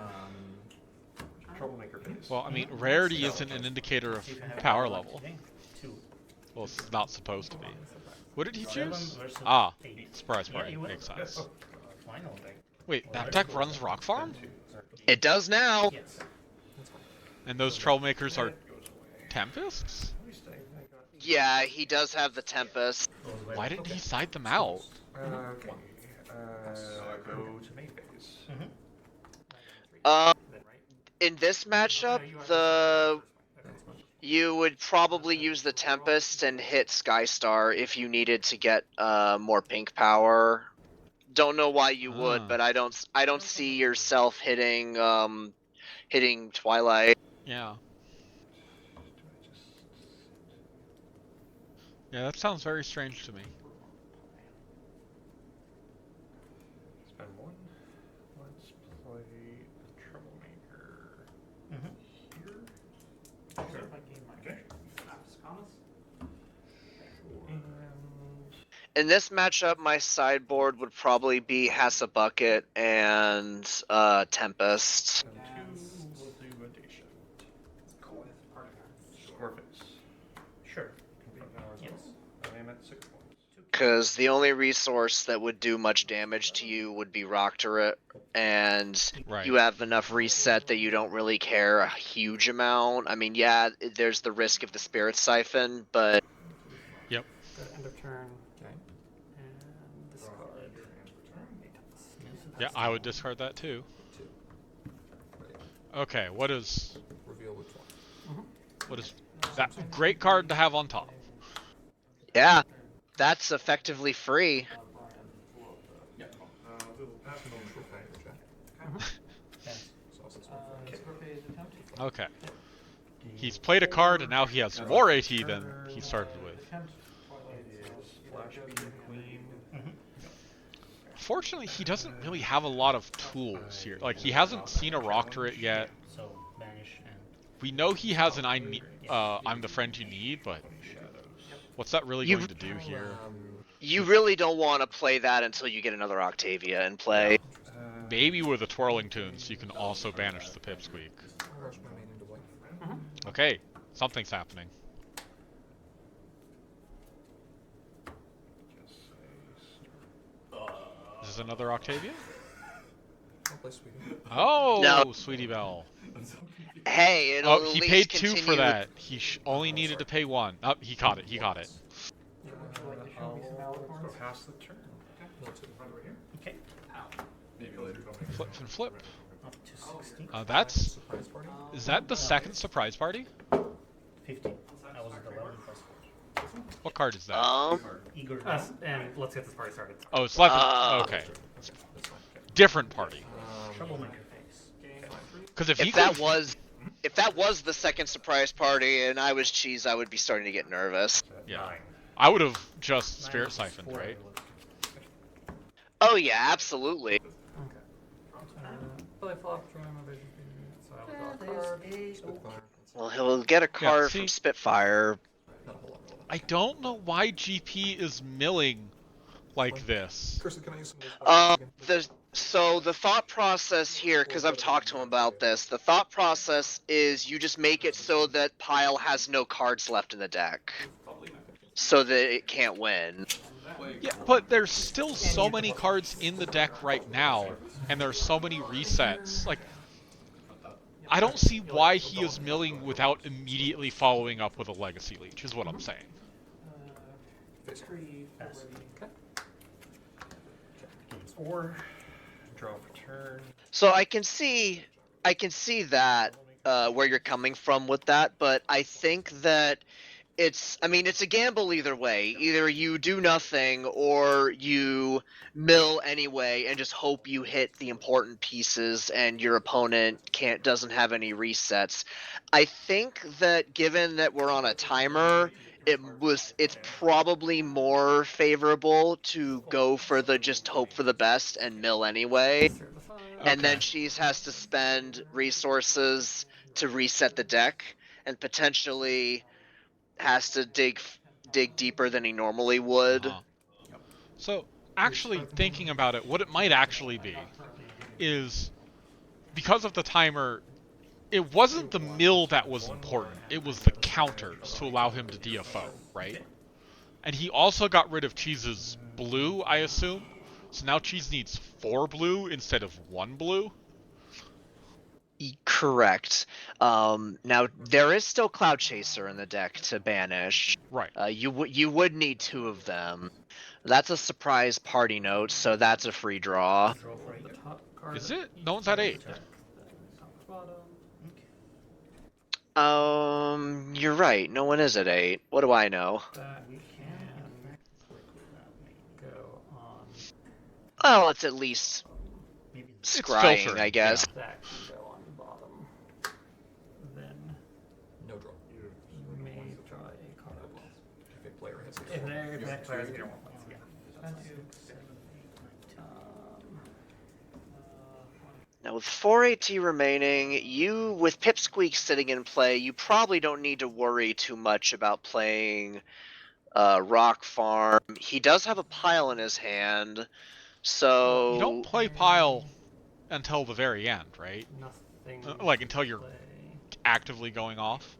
Troublemaker phase. Well, I mean, rarity isn't an indicator of power level. 2. Well, it's not supposed to be. What did he 7 choose? versus Ah, 8. surprise Yeah, party. you win. Makes sense. Final deck. Wait, that deck runs Rock Farm? It does now. Yes. And those troublemakers are Tempests? Yeah, he does have the Tempest. Why didn't he side them out? Okay. Go to main phase. In this matchup, you would probably use the Tempest and hit Skystar if you needed to get more pink power. Don't know why you would, but I don't see yourself hitting Twilight. Yeah. Yeah, that sounds very strange to me. Spend 1. Let's play the Troublemaker here. Sure. If I gain my commas. And In this matchup, my sideboard would probably be Bucket and Tempest. then 2, we'll do Rotation. Cool. Party card. Score phase. Sure. Yes. Yes. I am at 6 points. Because the only resource that would do much damage to you would be Rock Turret, and Right. you have enough reset that you don't really care a huge amount. I mean, yeah, there's the risk of the Spirit Siphon, but Yep. Good. End of turn. Okay. And discard. Yeah, I would discard that too. 2. Okay, what is Reveal which one. what is That great card to have on top. Yeah, that's effectively free. Okay. He's played a card and now he has more AT than he started with. Fortunately, he doesn't really have a lot of tools here. Like, he hasn't seen a rock turret yet. So banish and We know he has an I'm the friend you need, but what's that really going to do here? You really don't want to play that until you get another Octavia in play. Maybe with a Twirling Tunes, you can also banish the Pipsqueak. Okay, something's happening. Is this another Octavia? Oh, No. Sweetie Belle. Hey, it'll Oh, at he least paid 2 continue for that. He only needed to pay 1. Oh, he caught it. He caught it. Go past the turn. okay. Maybe later. Flip and flip. Up to 16. That's... Is that the second surprise party? 15. That was the 11 plus 4. What card is that? Eager. And let's get this party started. Oh, it's left. Okay. Different party. Troublemaker face. Because if If he that could... was the second surprise party and I was cheese, I would be starting to get nervous. Yeah. 9. I would have just Spirit Siphoned, right? Oh yeah, absolutely. Play flop, try my vision. So I will draw a card. Well, he'll get a card see- from Spitfire. I don't know why GP is milling like this. Kirsten, can I use some of those So the thought process here, because I've talked to him about this, the thought process is you just make it so that Pile has no cards left in the deck, so that it can't win. Yeah, but there's still so many cards in the deck right now, and there's so many resets. Like, I don't see why he is milling without immediately following up with a Legacy Leech, is what I'm saying. Pass. Game's 4. Draw for turn. So I can see that where you're coming from with that, but I think that it's a gamble either way. Either you do nothing or you mill anyway and just hope you hit the important pieces and your opponent doesn't have any resets. I think that given that we're on a timer, it's probably more favorable to go for the just hope for the best and mill anyway. And then Cheese has to spend resources to reset the deck and potentially has to dig deeper than he normally would. So, actually thinking about it, what it might actually be is, because of the timer, it wasn't the mill that was important, it was the counters to allow him to DFO, right? And he also got rid of Cheese's blue, I assume. So now Cheese needs 4 blue instead of 1 blue? Correct. Now there is still Cloud Chaser in the deck to banish. Right. You would need 2 of them. That's a surprise party note, so that's a free draw. Is it? No one's at 8. You're right. No one is at 8. What do I know? Go on. Well, it's at least scrying, filtering, I guess. That can go on bottom. Then No draw. you may draw a card. If a player has If they're that players get one. Yeah. Now with 4 AT remaining, with Pipsqueak sitting in play, you probably don't need to worry too much about playing Rock Farm. He does have a pile in his hand, so You don't play Pile until the very end, right? Nothing. Like, until you're play. actively going off?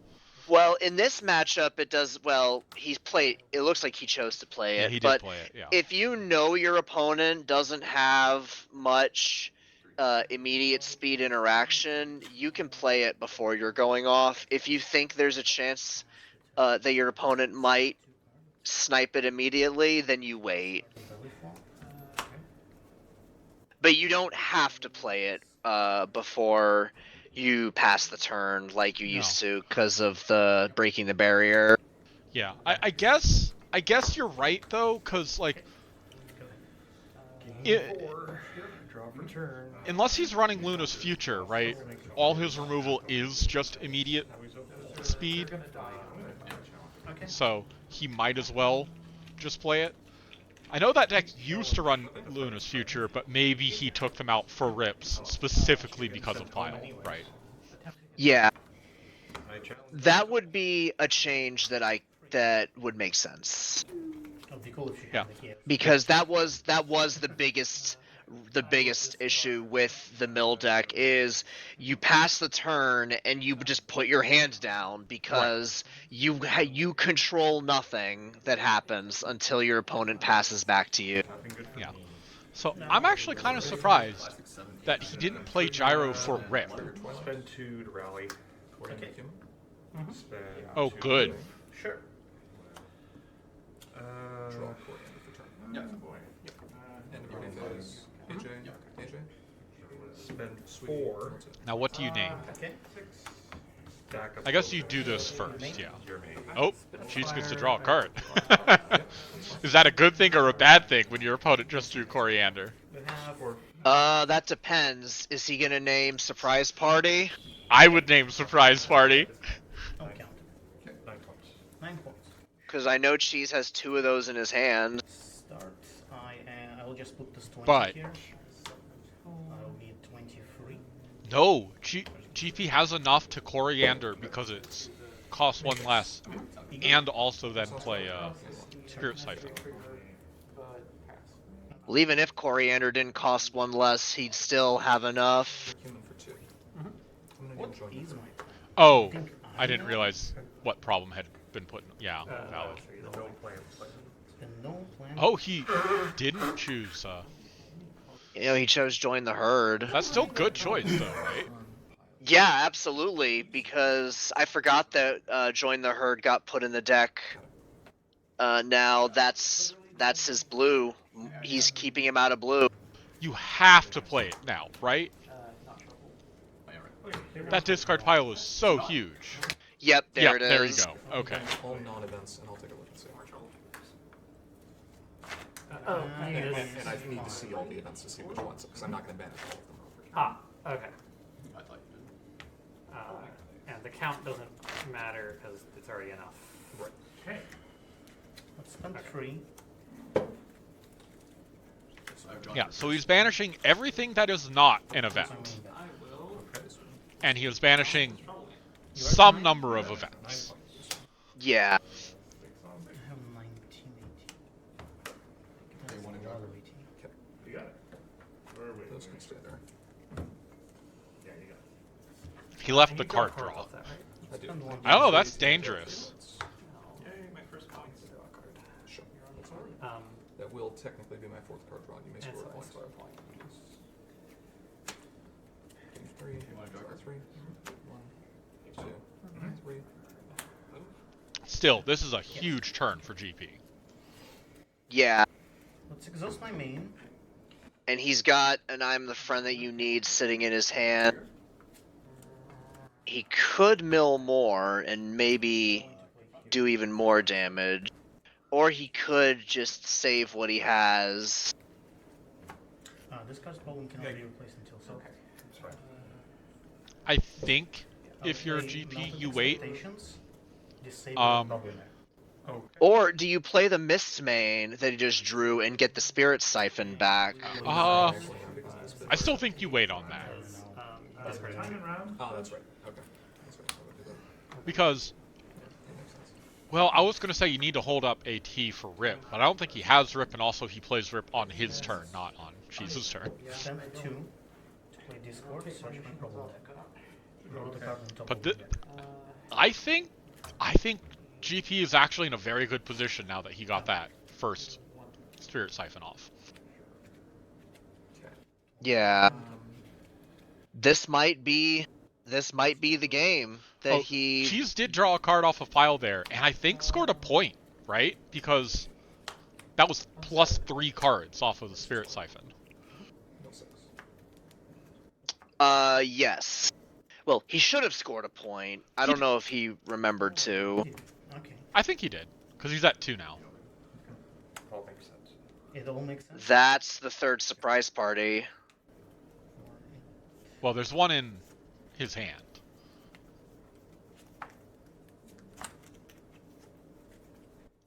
well, in this matchup, it does well. It looks like he chose to play it. Yeah, he did but play it, yeah. if you know your opponent doesn't have much immediate speed interaction, you can play it before you're going off. If you think there's a chance that your opponent might snipe it immediately, then you wait. But you don't have to play it before you pass the turn like you No. used to because of the breaking the barrier. Yeah, I guess you're right though, cause like, Draw for turn. unless he's running Luna's Future, right? All his removal is just immediate speed, so he might as well just play it. I know that deck used to run Luna's Future, but maybe he took them out for rips specifically because of Pile, right? Yeah, that would be a change that would make sense. Yeah. Because that was the biggest issue with the mill deck is you pass the turn and you just put your hand down because you control nothing that happens until your opponent passes back to you. Yeah. So I'm actually kind of surprised that he didn't play Gyro for rip. Spend 2 to rally. Okay. Spend Oh, 2 good. Sure. Draw Coriander for turn. Yeah. And your name is AJ? AJ? Spend Sweet. 4. What's it? Now what do you name? Okay. Stack up I guess you those do this cards. first, yeah. Your main. Oh, Cheese gets to draw a card. Is that a good thing or a bad thing when your opponent just drew Coriander? We have That depends. Is he gonna name Surprise Party? I would name Surprise Party. no count. 9 points. 9 points. Because I know Cheese has 2 of those in his hand. Start. I will just put this 20 But- here. I'll need 23. No, GP has enough to Coriander because it's costs 1 less, and also then play Spirit Siphon. Well, even if Coriander didn't cost 1 less, he'd still have enough. Human for 2. I'm gonna What join is the my plan? Oh, think I didn't realize what problem had been put in. Yeah, valid. No plans. Then no plan. Oh, he didn't choose. You know, he chose Join the Herd. That's still good choice though, right? Yeah, absolutely, because I forgot that Join the Herd got put in the deck. Now that's his blue. He's keeping him out of blue. You have to play it now, right? That discard pile is so huge. Yep, there it is. There you go. Okay. all non-events, and I'll take a look and see. And I need to see all the events to see which ones, because I'm not going to banish all of them over here. Ah, okay. And the count doesn't matter because it's already enough. Right. Okay. Let's spend 3. Yeah, so he's banishing everything that is not an event. And he is banishing some number of events. Yeah. I have 19, 18. That's another 18. You got it. Where are we? Those can stay there. Yeah, you got it. He left the card draw. I do. Spend 1. I don't know, that's dangerous. Yay, my first point. Draw a card. Sure. Um, That will technically be my 4th card draw. You may and score so a I point. score a point. Game 3. Draw 3. 1, 2, 3. Still, this is a huge turn for GP. Yeah. Let's exhaust my main. And he's got an I'm the friend that you need sitting in his hand. He could mill more and maybe do even more damage. Or he could just save what he has. This card's problem cannot be replaced until so. That's fine. I think if you're a GP, you wait. Disable problem. Okay. Or do you play the Mist Main that he just drew and get the Spirit Siphon back? I still think you wait on that. That's right. Time and round. Oh, that's right. Okay. That's right. I would do that. Because, That makes sense. well, I was going to say you need to hold up AT for Rip, but I don't think he has Rip, and also he plays Rip on his turn, not on Cheese's turn. Spend 2 to play Discord, search my problem deck. Draw the card on top But of the the- deck. I think GP is actually in a very good position now that he got that first Spirit Siphon off. Okay. Yeah. This might be the game that Oh, he. Cheese did draw a card off a pile there, and I think scored a point, right? Because that was plus 3 cards off of the Spirit Siphon. No 6. Yes. Well, he should have scored a point. I don't know if he remembered to. Okay. I think he did, because he's at 2 now. All makes sense. It all makes sense. That's the third surprise party. Well, there's one in his hand.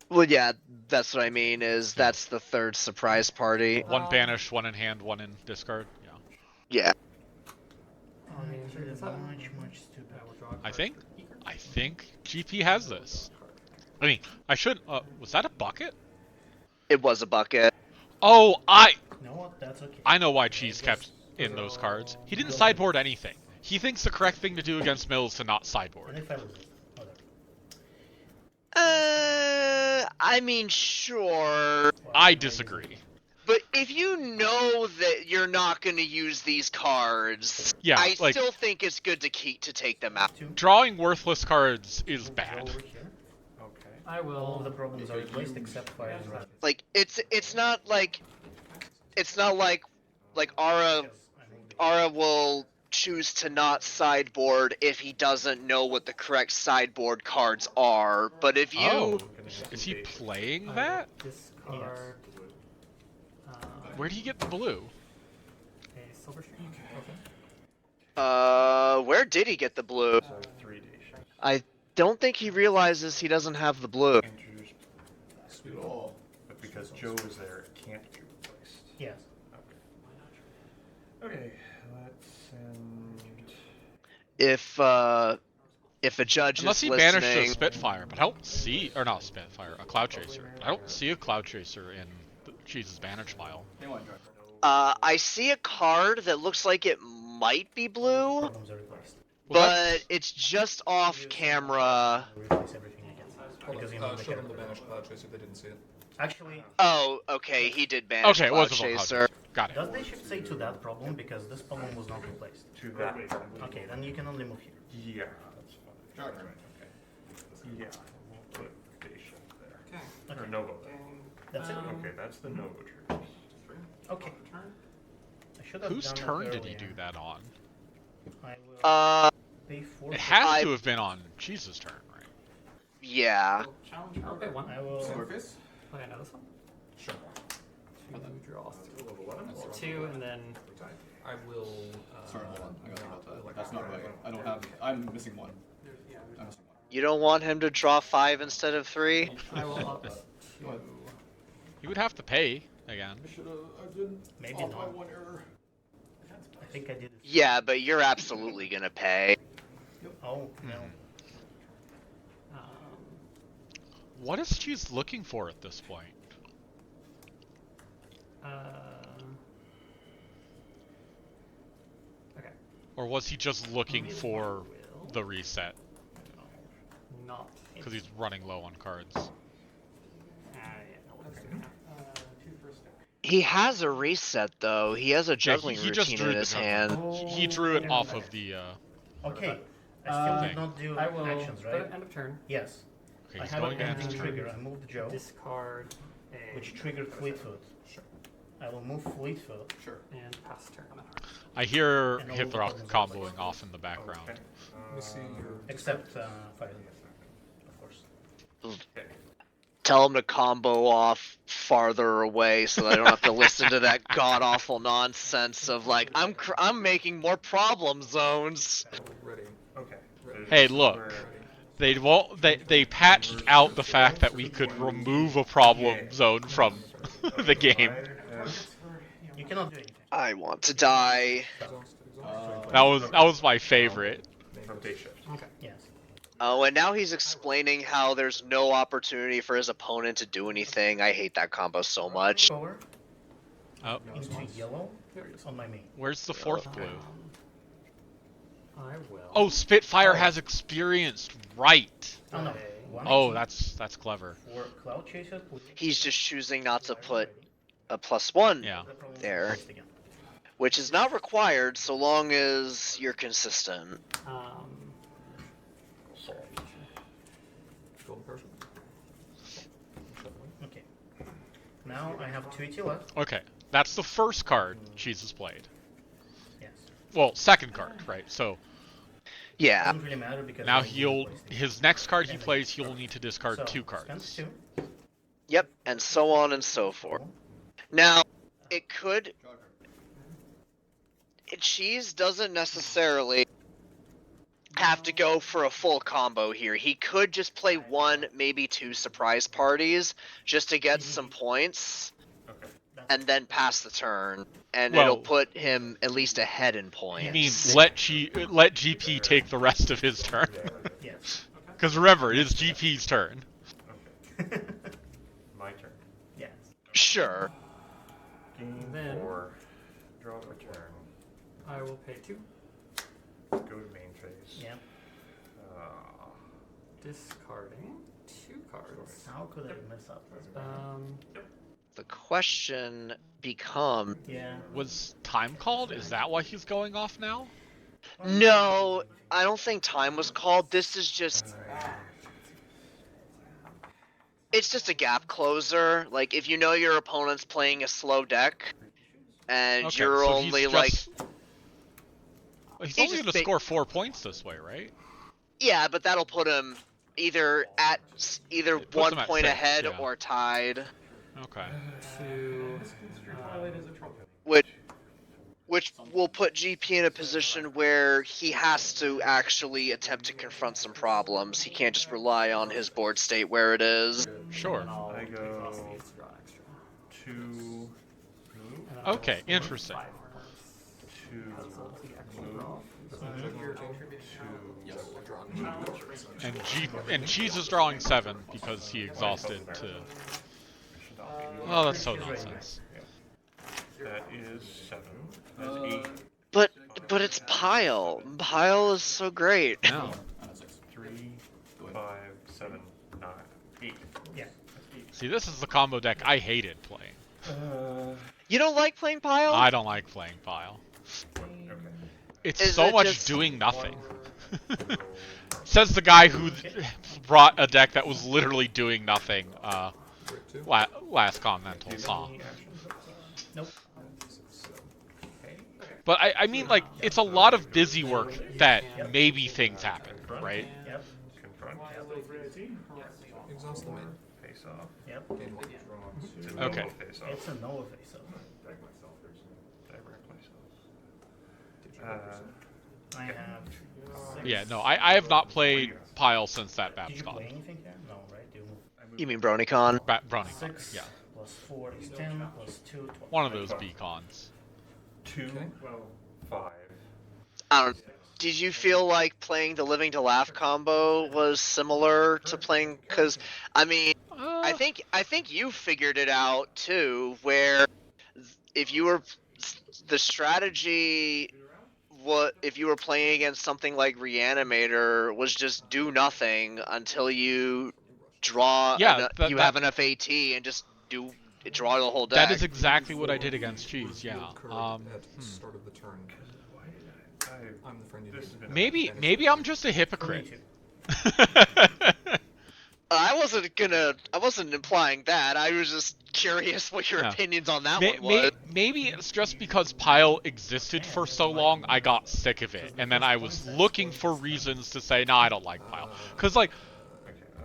Well, yeah, that's what I mean. Is that's the third surprise party? One banish, one in hand, one in discard. Yeah. Yeah. I mean, It's is that much stupid. I think GP has this. I mean, I should. Was that a bucket? It was a bucket. Oh, You know what? That's okay. I know why Cheese kept in those cards. He didn't sideboard anything. He thinks the correct thing to do against Mill is to not And sideboard. if I lose it, whatever. I mean, sure. I disagree. But if you know that you're not going to use these cards, Yeah, I like- still think it's good to take them out. Drawing worthless cards is Go bad. over here. Okay. I All of will. the problems are replaced except fire and red. Like it's not like Ara will choose to not sideboard if he doesn't know what the correct sideboard cards are. But if you Oh, is he playing that? Discard. Where do you get the blue? A silver string. where did he get the blue? So 3D shot. I don't think he realizes he doesn't have the blue. Introduced but because Joe was there, it can't be replaced. Yes. Okay, let's send. If a judge Unless is he listening, banished a Spitfire, but I don't see, or not Spitfire, a Cloud Chaser. I don't see a Cloud Chaser in Cheese's banish file. I see a card that looks like it might be blue, Problems are replaced. Well, that- but it's just off camera. Replace everything again. Hold Because on, you know the show them character. the banished Cloud Chaser, they didn't see it. Actually, Oh, okay, he did banish Okay, it Cloud was a Cloud Chaser. Chaser. Got it. does they shift say to that problem because this problem was not replaced? To that. Okay, then you can only move here. Yeah, that's fine. Okay. Yeah, we'll put day shift there. Or Nova. That's it. Okay, that's the Nova triggers. Okay. I should have Whose done it turn did he earlier. do that on? I will pay 4. It has I- to have been on Cheese's turn, right? Yeah. Challenge. Okay, one. I will. Scarface? Okay, now this one. Sure. Two draw. Level 11. Two, and then I will. Sorry, hold on. I gotta think about that. That's not right. I don't have. I'm missing one. I'm missing one. You don't want him to draw 5 instead of 3? I will up to. He would have to pay again. I've been Maybe off by not. one error. I think I did it. Yeah, but you're absolutely gonna pay. Oh, no. Um, What is Cheese looking for at this point? okay. Or was he just looking Maybe for will. the reset? Not. Because he's running low on cards. Yeah, no, what's it gonna have? He has a reset though. He has a juggling he just routine drew in the his juggling. hand. He drew it off of the. Okay. I still Okay. did not do I will. actions, right? End of turn. Yes. Okay, I he's have a going against ending turn. trigger. I moved Joe, Discard a. which triggered Fleetfoot. Sure. I will move Fleetfoot. Sure. And pass turn. I hear And all the Hithrock problems comboing off in the background. Okay. Let me see your. Except fire, of course. Tell him to combo off farther away so that I don't have to listen to that god awful nonsense of like I'm making more problem zones. Ready. Okay. Hey, look. They won't. They patched out the fact that we could remove a problem zone from the game. You cannot do anything. I want to die. That was my favorite. From day shift. Okay. Yes. Oh, and now he's explaining how there's no opportunity for his opponent to do anything. I hate that combo so much. Power Oh, into yellow on my main. where's the fourth blue? I will. Oh, Spitfire has experienced, right? Oh no. Okay. Oh, that's clever. For Cloud Chaser, please. He's just choosing not to put a +1 Yeah. The problem is there. replaced again. which is not required so long as you're consistent. Golden Persian. Okay. Now I have 2 ET left. Okay, that's the first card Cheese has played. Yes. Well, second card, right? So Yeah. Doesn't really matter because Now you're his next card he plays, he'll need to discard so, 2 spend cards. 2. Yep, and so on and so forth. Now, it could. Cheese doesn't necessarily have to go for a full combo here. He could just play 1, maybe 2 surprise parties just to get some points, Okay. and then pass the turn, and Well, it'll put him at least ahead in points. You mean let GP take the rest of his turn? Yes. Because remember, it is GP's turn. Okay. My turn. Yes. Sure. Game Then- 4. Draw a turn. I will pay 2. Go to main phase. Yeah. Discarding 2 cards. How could I mess up this? The question becomes... Yeah. Was time called? Is that why he's going off now? No, I don't think time was called. This is just... It's just a gap closer. Like, if you know your opponent's playing a slow deck, and Okay, you're so only, he's like... just... He's He only just going to score 4 points this way, right? Yeah, but that'll put him either at either It puts 1 him at point 6, ahead yeah. or tied, Okay. which will put GP in a position where he has to actually attempt to confront some problems. He can't just rely on his board state where it is. Sure. I go 2 move. Okay, interesting. 2 move. And Cheese is drawing 7 because he exhausted to... Oh, that's so nonsense. That is 7. That's 8. But it's Pile. Pile is so great. No. 3, 5, 7, 9, 8. Yeah. See, this is the combo deck I hated playing. You don't like playing Pile? I don't like playing Pile. Okay. It's Is so it much just- doing nothing. Says the guy who brought a deck that was literally doing nothing last Continentals, huh? Nope. But I mean, like, it's a lot of busy work that maybe things happen, right? Yep. Confront. Exhaust the main. Face off. Yep. It's a Okay. no face off. It's a Noah face up. Direct place off. I have 6. Yeah, no, I have not played Pile since that Did you Babscon. play anything here? No, right? You mean BronyCon? Brownie, 6 yeah. plus 4 is 10 plus 2, 12. One of those beacons. 2, 5. I don't. Did you feel like playing the Living to Laugh combo was similar to playing? Because I mean, I think you figured it out too. Where if you were the strategy, if you were playing against something like Reanimator, was just do nothing until you draw. Yeah, you have enough AT and just draw the whole deck. That is exactly what I did against Cheese, yeah. At start of the turn. I'm the friend you need. Maybe I'm just a hypocrite. I wasn't implying that. I was just curious what your opinions on that one was. Maybe it's just because Pile existed for so long, I got sick of it, and then I was looking for reasons to say, no, I don't like Pile. Because, like,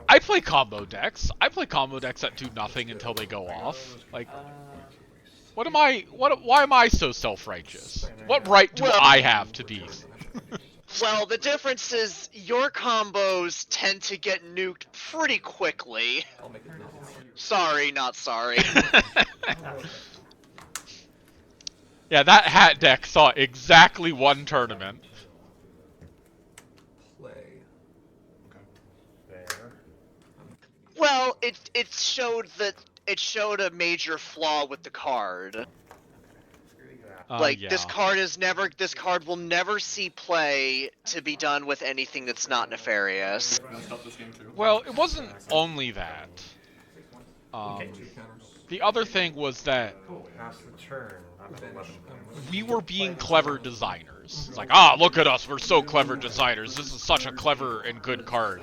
I play combo decks. I play combo decks that do nothing until they go off. Like, why am I so self-righteous? What right do I have to be? Well, the difference is your combos tend to get nuked pretty quickly. Sorry, not sorry. Yeah, that hat deck saw exactly one tournament. Play. There. Well, it showed a major flaw with the card. Yeah. this card will never see play to be done with anything that's not nefarious. Well, it wasn't only that. The other thing was that Pass the turn. Not 11. we were being clever designers. It's like, look at us, we're so clever designers. This is such a clever and good card.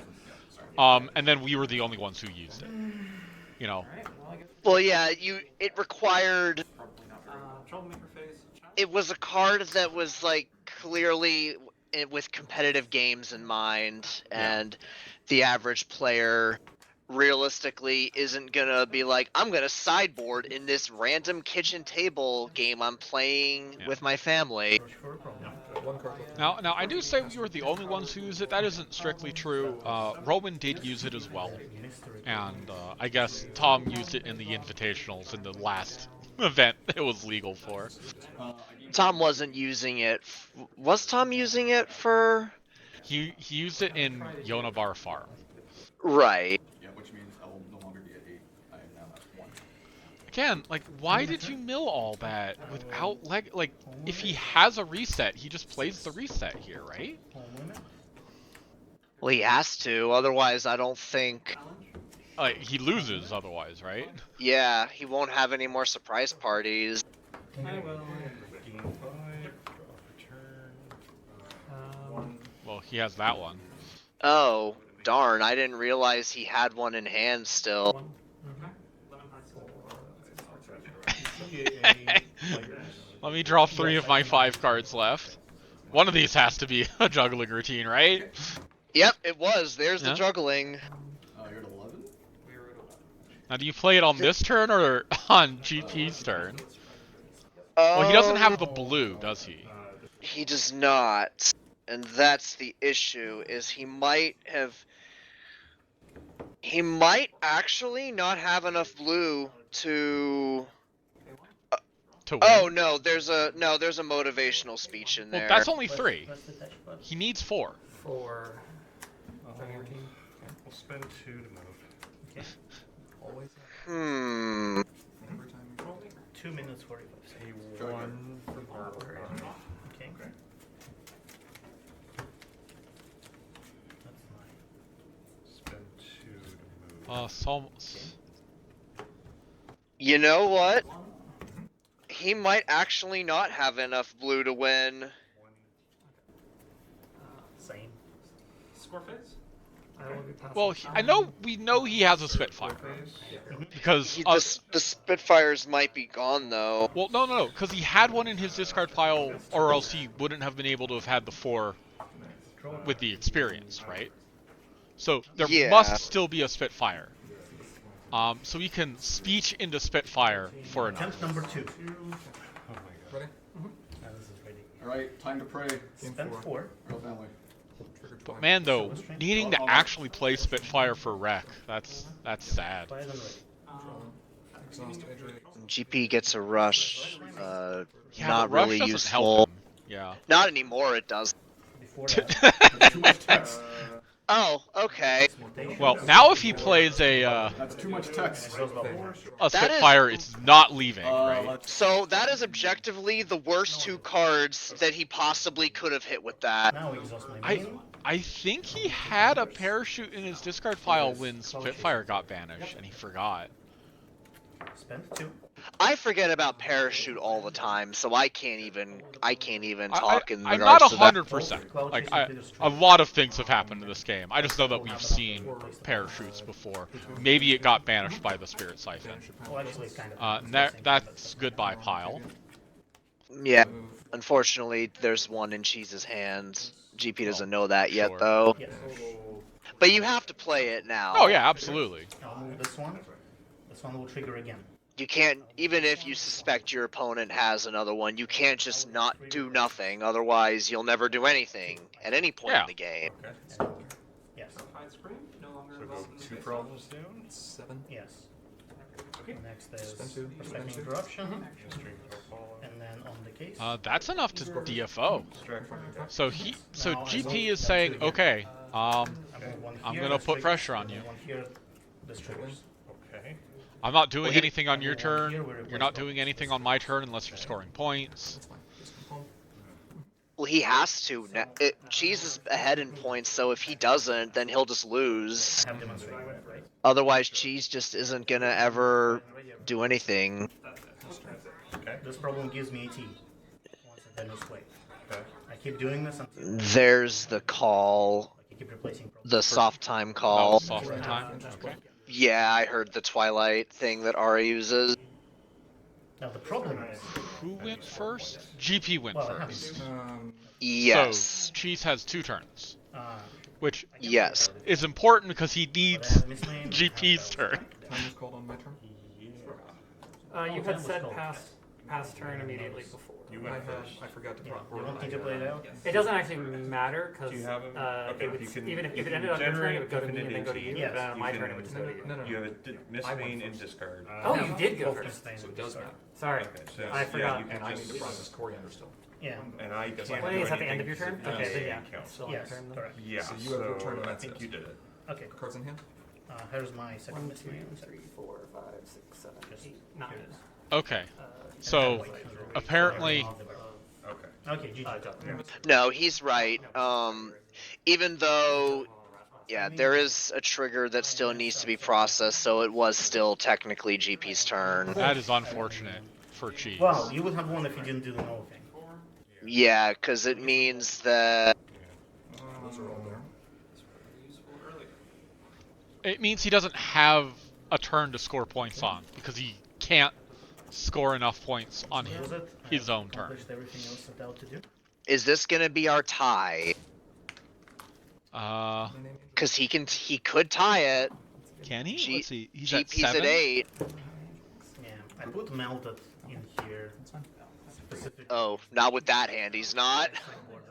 And then we were the only ones who used it. You know. Well, yeah, it required. Troublemaker phase. It was a card that was like clearly with competitive games in mind, and the average player realistically isn't gonna be like, I'm gonna sideboard in this random kitchen table game I'm playing with my family. One card. Now, I do say we were the only ones who use it. That isn't strictly true. Roman did use it as well, and I guess Tom used it in the invitationals in the last event it was legal for. Tom wasn't using it. Was Tom using it for? He used it in Yonabar Farm. Right. Yeah, which means I will no longer be at 8. I am now at 1. Again, like, why did you mill all that without like, if he has a reset, he just plays the reset here, right? Well, he has to, otherwise I don't think... He loses otherwise, right? Yeah, he won't have any more surprise parties. I will. Well, he has that one. Oh, darn, I didn't realize he had one in hand still. Let me draw 3 of my 5 cards left. One of these has to be a juggling routine, right? Yep, it was. There's the juggling. You're at 11? Now, do you play it on this turn or on GP's turn? Well, he doesn't have the blue, does he? He does not. And that's the issue, is he might actually not have enough blue to... To win? Oh, no, there's a motivational speech in there. Well, that's only 3. He needs 4. For your team. We'll spend 2 to move. Okay. Hmm. 2 minutes 45 seconds. A 1 for Barber. Okay. That's Spend 2 to move. You know what? He might actually not have enough blue to win. same. Score phase? I will be passing. Well, we know he has a Spitfire. Because... the Spitfires might be gone, though. Well, no, because he had one in his discard pile, or else he wouldn't have been able to have had the 4 with the experience, right? So there must still be a Spitfire. So we can speech into Spitfire for enough. Attempt number 2. Oh my god. Ready? This is ready. Alright, time to pray. Spend 4. Real family. But man, though, needing to actually play Spitfire for Wreck, that's sad. Play them ready. Exhaust hydrate. GP gets a rush. Yeah, Not but Rush really doesn't useful. help him. Yeah. Not anymore, it does. Before that, there's too much text. Oh, okay. Well, now if he plays a That's too much text. Spitfire, it's not leaving, right? So that is objectively the worst 2 cards that he possibly could have hit with that. Now exhaust my main. I think he had a parachute in his discard pile when Spitfire got banished, and he forgot. Spend 2. I forget about parachute all the time, so I can't even talk in I'm regards not to that. 100%. Like, a lot of things have happened in this game. I just know that we've seen parachutes before. Maybe it got banished by the Spirit Siphon. Well, actually, kind of. That's goodbye pile. Yeah, unfortunately, there's one in Cheese's hands. GP doesn't know that yet, Sure. though. Yes. But you have to play it now. Oh yeah, absolutely. I'll move this one. This one will trigger again. You can't, even if you suspect your opponent has another one, you can't just not do nothing, otherwise you'll never do anything at any point in the game. Okay. Yes. Tide Spring, no longer So involved go in 2 space. problems down. 7. Yes. Okay. Next is Spend 2. Perspective Interruption. Stream profile. And then on the case. That's enough to DFO. Distract from your So GP is saying, okay, I move one I'm here, gonna this put triggers, pressure on and you. One here, this triggers. Okay. I'm not doing Well, anything on your and turn. here we You're replace not both. doing anything on my turn unless you're scoring points. That's fine. Just component. Well, he has to. Cheese is ahead in points, so if he doesn't, then he'll just lose. I have demonstrated that, right? Otherwise, Cheese just isn't gonna ever do anything. Okay. This problem gives me AT. Once I then just wait. Okay. I keep doing this until There's the call. I keep replacing problems. The soft time Oh, call. soft time. Okay. Yeah, I heard the Twilight thing that Ari uses. Now the problem is, Who went first? GP went Well, it first. happens. Yes. So Cheese has 2 turns, which Yes. is important because he But I needs have misnamed and GP's have turn. Time was called on my turn. You had said Almost pass turn immediately before. I forgot to prompt. You want me to play it out? It doesn't actually matter because Do you have him? Okay, you can- even if you it can ended on your turn, generate it would go to me and infinite then go to you. into- And then on my You turn, can- it would just go to you. No. You have a miss I went main and first. discard. Oh, you did go Both first. things So it would does start. matter. Sorry, Okay, so I yeah, forgot. you can And I just- need to process coriander still. Yeah. And I Because can't I Wait, do is that the anything end of your turn? because Okay, it then yeah, doesn't count. still on Yes, your turn. Then. correct. Yeah, So you have your turn, and I that's think it. you did it. Okay. Cards in hand. Here's my second 1, misname. 2, 3, 4, 5, 6, 7, 8, 9. Okay, so apparently, Okay. Okay, GG. No, he's right. Even though, yeah, there is a trigger that still needs to be processed, so it was still technically GP's turn. that is unfortunate for Cheese. Well, you would have won if you didn't do the no thing. Yeah, because it means that Those are all there. It means he doesn't have a turn to score points on because he can't score enough points on Was it? his I own turn. accomplished everything else set out to do. is this gonna be our tie? Uh, Because he could tie it. can he? G- Let's see. He's at GP's 7. at 8. Yeah, I put melted in here. Specifically. Oh, not with that hand. He's not.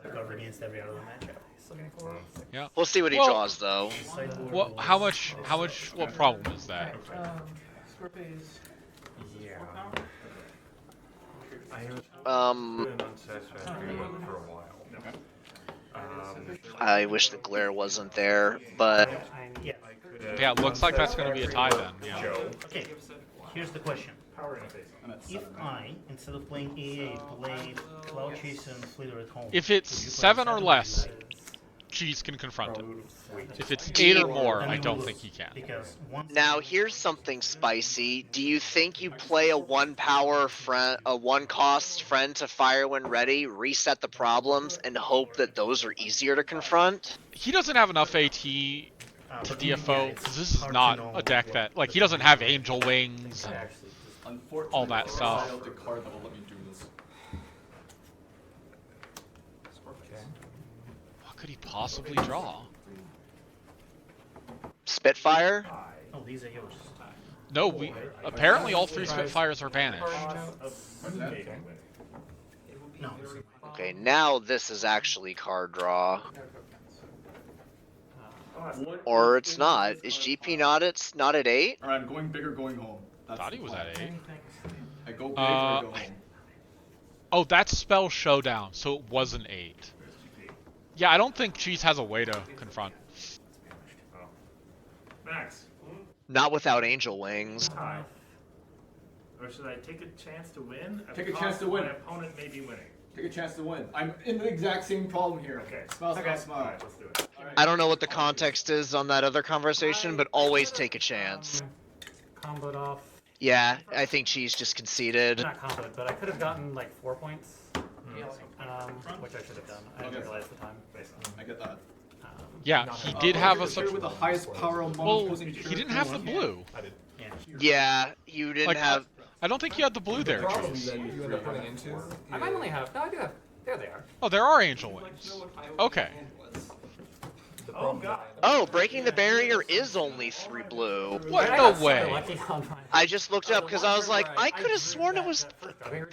Cover against every other matchup. Still getting 4. Yeah. We'll see what he Well- draws though. Sideboard What? How much? What problem is that? Score phase. Yeah. Um, Been unsatisfactory for a while. I wish the glare wasn't there, but Yeah. Yeah, it looks like that's going to be a tie then. Yeah. Joe. Okay. Here's the question. I'm at If 7. I, instead of playing AA, played Cloud Chase and Fleeter at home. If it's would you play 7 or 7 less, you Cheese can confront it. Wait. If it's 8 or more, Then I you don't lose, think he can. Because once now here's something spicy. Do you think you play a 1-power friend, a 1-cost friend to fire when ready, reset the problems, and hope that those are easier to confront? He doesn't have enough AT to but DFO it's because this is hard to not know a deck that he doesn't have Angel Wings. And Unfortunately, all that I stuff. failed the card that will let me do this. What could he possibly draw? Spitfire? Oh, these are yours. No, we apparently all 3 Spitfires are banished. No. Okay, now this is actually card draw. Or it's not. Is GP not at 8? Alright, I'm going big or going home. That's Thought the he was plan. at 8. I go big or I go home. Oh, that's Spell Showdown, so it was an 8. Yeah, I don't think Cheese has a way to confront. Max, Not without Angel Wings. tie. Or should I take a chance to win? at Take the a chance cost to of win. My opponent may be winning. Take a chance to win. I'm in the exact same problem here. Okay. Smile, smile, smile. Alright, let's do it. I don't know what the context is on that other conversation, but always take a chance. Comboed off. Yeah, I think Cheese just conceded. Not comboed, but I could have gotten like 4 points. Which I should have done. I didn't Okay. realize the time. I get that. Yeah, he did have a with the highest power among well, opposing he didn't have the blue. Yeah. Yeah, you didn't Like, have. I don't think you had the blue there, problem Cheese. that you end up running into. I might only have. No, I do have. There they are. Oh, there are Angel Wings. Okay. The problem God. Oh, breaking the barrier is only 3 blue. What? I No got super way. lucky on my- I just looked up because I was like, I could have sworn it was.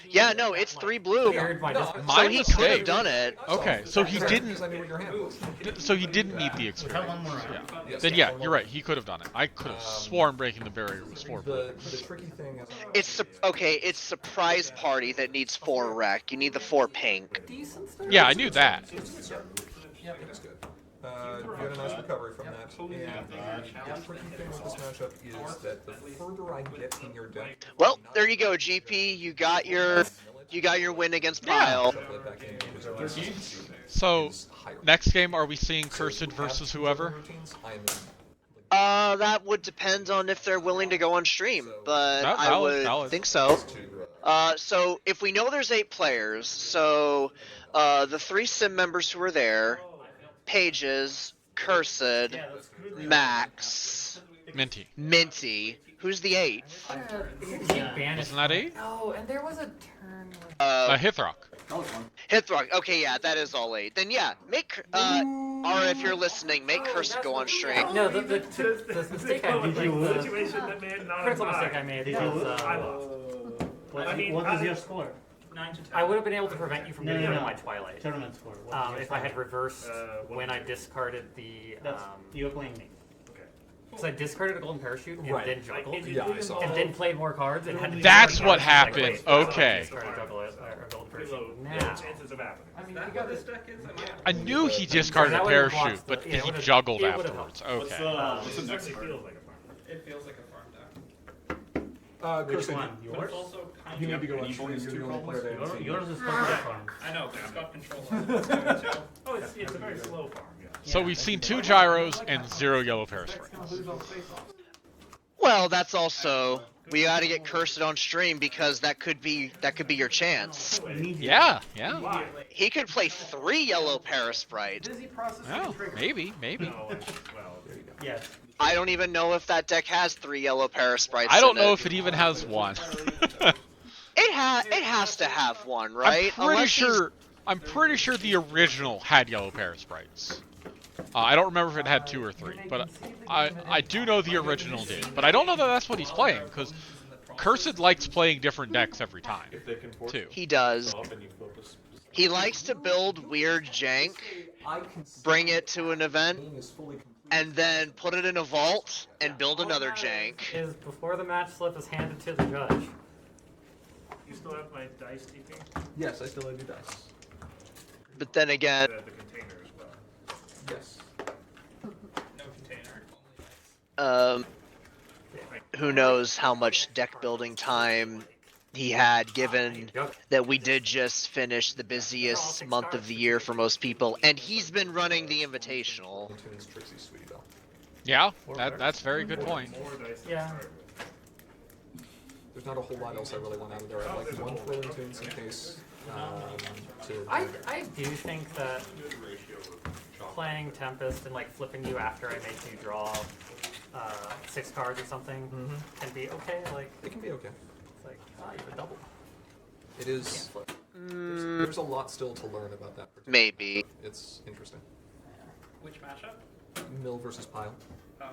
Yeah, no, it's 3 blue. Cleared my disc- My So he could have mistake. done it. Okay, so he didn't. Because I knew what your hand was. So he didn't need the We have experience. one more round. Yeah. Yes. Then yeah, you're right. He could have done it. I could have sworn breaking the barrier was 4 blue. The tricky thing is. It's surprise party that needs 4 rec. You need the 4 pink. Decent start. Yeah, I knew that. It is good. You had a nice recovery from that. And the tricky thing with this matchup is that the further I get in your deck. Well, there you go, GP. You got your win against Pile. Shuffle it back in because your consistency So is higher. next game, are we seeing So if Cursed you have versus two whoever? routines, I'm in. That would depend on if they're willing to go on stream, but That- I valid, would valid. think so. To, So if we know there's 8 players, so the 3 sim members who are there, Pages, Cursed, Max. Minty. Minty. Who's the 8th? Wasn't that 8? No, and there was a turn. Hithrock. Hithrock. Okay, yeah, that is all 8. Then yeah, make Ara, if you're listening, make Curse go on stream. No, the mistake I made. The Situation that made not critical mistake I made was I lost. What is your score? 9 to 10. I would have been able to prevent you from getting rid of my Twilight. Tournament score. What is your If I had score? reversed when I discarded the. You're playing me. Because I discarded a golden parachute and then juggled. Yeah, I saw And then played more cards and had to That's discard what cards. happened. Like, wait, Okay. discarded a golden parachute. Now. Chances of happening. I mean, you got this deck is. I knew he discarded a That would've parachute, blocked but the- he it would've- juggled it would've afterwards. helped. Okay. What's the It next certainly card? feels like a farm. It feels like a farm deck. Which Kirsten, one? But Yours? it's also kind you need of. to go on Evil stream. is You're two the only player that hasn't seen Yours it. is totally farm. I know, but it's got control of it too. Oh, it's a very slow farm, yeah. So we've seen 2 gyros and 0 yellow parasprites. Well, that's also we got to get Cursed on stream because that could be your chance. Yeah. He could play 3 yellow Parasprite. Busy processing Oh, trigger. maybe. No, well, Yes. I don't even know if that deck has 3 yellow Parasprites. I don't in know it. if it even has 1. It has to have one, right? I'm pretty sure the original had yellow parasprites. I don't remember if it had 2 or 3, but I do know the original did. But I don't know that that's what he's playing, because Cursed likes playing different decks every time, too. He does. He likes to build weird jank, bring it to an event, and then put it in a vault and build another jank. Is before the match slip is handed to the judge. you still have my dice, TP? Yes, I still have your dice. But then again, The container as well. Yes. No container. Who knows how much deck building time he had, given that we did just finish the busiest month of the year for most people, and he's been running the Invitational. Tunes, Trixie, Sweetie Belle. Yeah, that's a very good point. More dice to Yeah. start with. There's not a whole lot else I really want out of there. I'd like one Flowing Tunes in case. I do think that playing Tempest and like flipping you after I make you draw 6 cards or something can be okay. Like It can be okay. it's like you have a double. It is. Flip. There's a lot still to learn about that. particular Maybe. matchup. It's interesting. Which matchup? Mill versus Pile. Oh.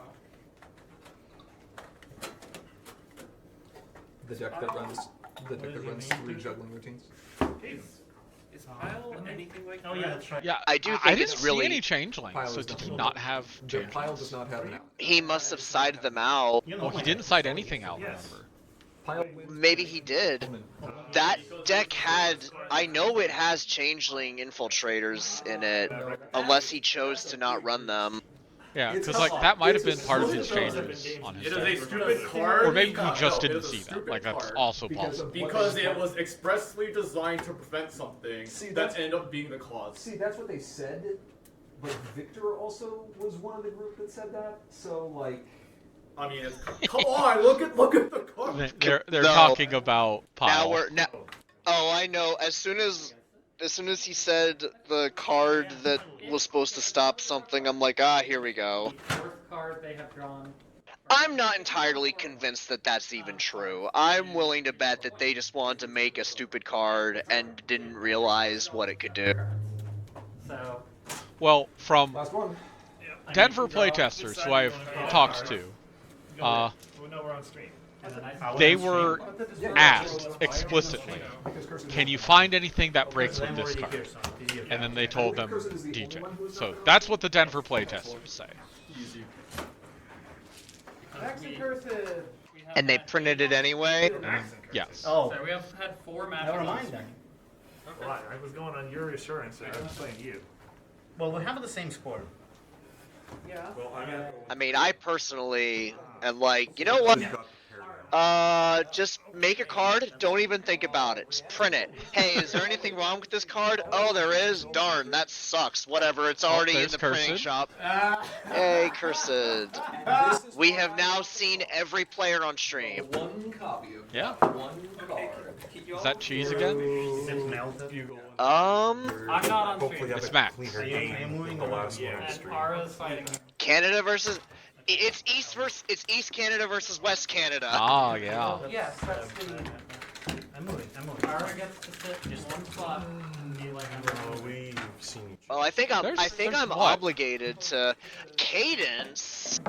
The deck that runs. The deck that runs 3 juggling routines. Is Pile anything like Oh yeah, that's right. Yeah, I do I think didn't it's see really- any changelings, Pile so is did he definitely- not have The changelings? Pile does not have an out. He must have sided them out. You know Well, he my- didn't cite anything out, Yes. remember? Pile wins. Maybe he did. That deck had. I know it has changeling infiltrators in it, unless he chose to not run them. Yeah, because like that might have been part of his changes on his It is deck. a stupid card. Or maybe he just No, didn't it is a see that. stupid Like that's card also because possible. of- Because it was expressly designed to prevent something See, that that's- ended up being the cause. See, that's what they said, but Victor also was one of the group that said that. So like, I mean, it's, come on, look at the card. They're No. talking about Now Pile. now. Oh, I know. As soon as he said the card that was supposed to stop something, I'm like, here we go. The 4th card they have drawn. I'm not entirely convinced that that's even true. I'm willing to bet that they just wanted to make a stupid card and didn't realize what it could do. So Well, from last one. Denver playtesters who I've talked to, Well, no, we're on stream. they were asked explicitly, can you find anything that breaks with this card? And then they told them DJ. So that's what the Denver playtesters say. Easy. Max and Cursive. And they printed it anyway. Yes. Oh, So we have had 4 matches. never on mind stream. then. Why? I was going on your assurance that I was playing you. Well, we have the same score. Yeah. Well, I'm at. I mean, I personally am like, you know what? Just make a card. Don't even think about it. Just print it. Hey, is there anything wrong with this card? Oh, there is. Darn, that sucks. Whatever. It's already in there's the printing Cursed. shop. Hey, Cursed. We have now seen every player on stream. One copy of Yeah. one card. Is that cheese again? It's melted. I'm not on Hopefully stream. have It's a Max. cleaner I am moving the on. last one on And stream. Ara's fighting. Canada versus It's East Canada versus West Canada. Ah, yeah. Yes, that's the. I'm moving. Power gets to sit just one spot. Be like, No, we've seen each Well, I think There's I'm what? obligated to Cadence.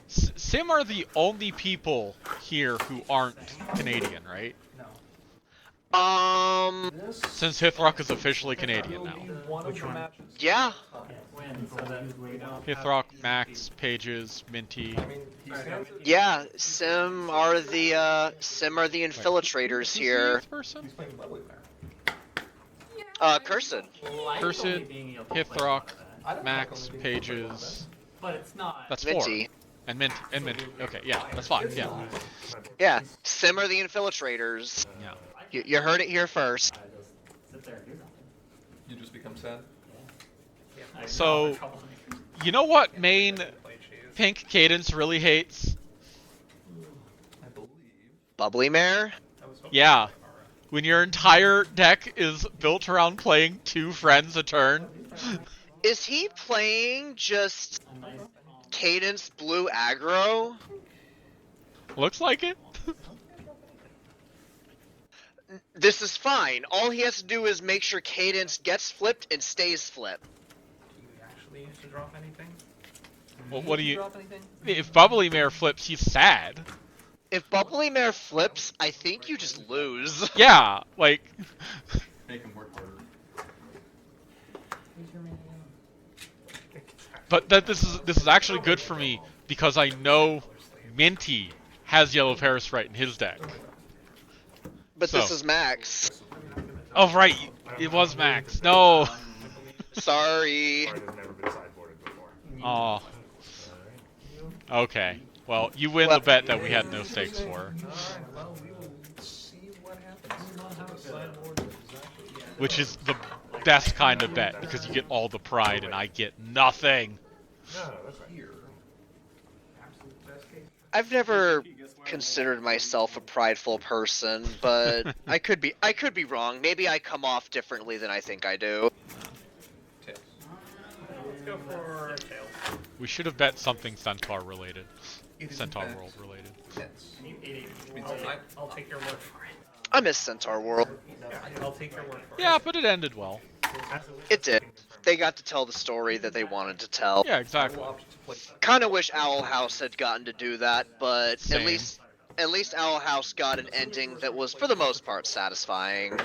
Sim are the only people here who aren't Canadian, right? Since Hithrock is officially Canadian now. Which one? Yeah. Hithrock, Max, Pages, Minty. Yeah, Sim are the infiltrators here. Person? Curson. Cursed, Hithrock, Max, Pages. but it's not. That's 4. Minty. And Minty. Okay, yeah, that's 5. Yeah. Yeah, Sim are the infiltrators. Yeah. You heard it here first. I just sit there and do nothing. You just become sad. So, you know what main Pink Cadence really hates? I believe. Bubbly Mare? Yeah. When your entire deck is built around playing 2 friends a turn. Is he playing just Cadence Blue Aggro? Looks like it. This is fine. All he has to do is make sure Cadence gets flipped and stays flipped. Do we actually used to drop anything? Well, what do you... If Bubbly Mare flips, he's sad. If Bubbly Mare flips, I think you just lose. Yeah, like... Make him work harder. But this is actually good for me, because I know Minty has Yellow Parasprite in his deck. But So. this is Max. Oh, right, it was Max. No! Sorry. Card has never been sideboarded before. Oh. Okay. Well, you win the bet that we had no stakes for. Alright, well, we will see what happens. Which is the best kind of bet, because you get all the pride and I get nothing. No, that's right. Here. I've never considered myself a prideful person, but I could be wrong. Maybe I come off differently than I think I do. Tails. Let's go for tails. We should have bet something Centaur related. It is Centaur in fact World related. Nets. I'll take your word for it. I miss Centaur World. I'll take your word for it. Yeah, but it ended well. It did. They got to tell the story that they wanted to tell. Yeah, exactly. Kind of wish Owl House had gotten to do that, but Same. at least Owl House got an ending that was, for the most part, satisfying.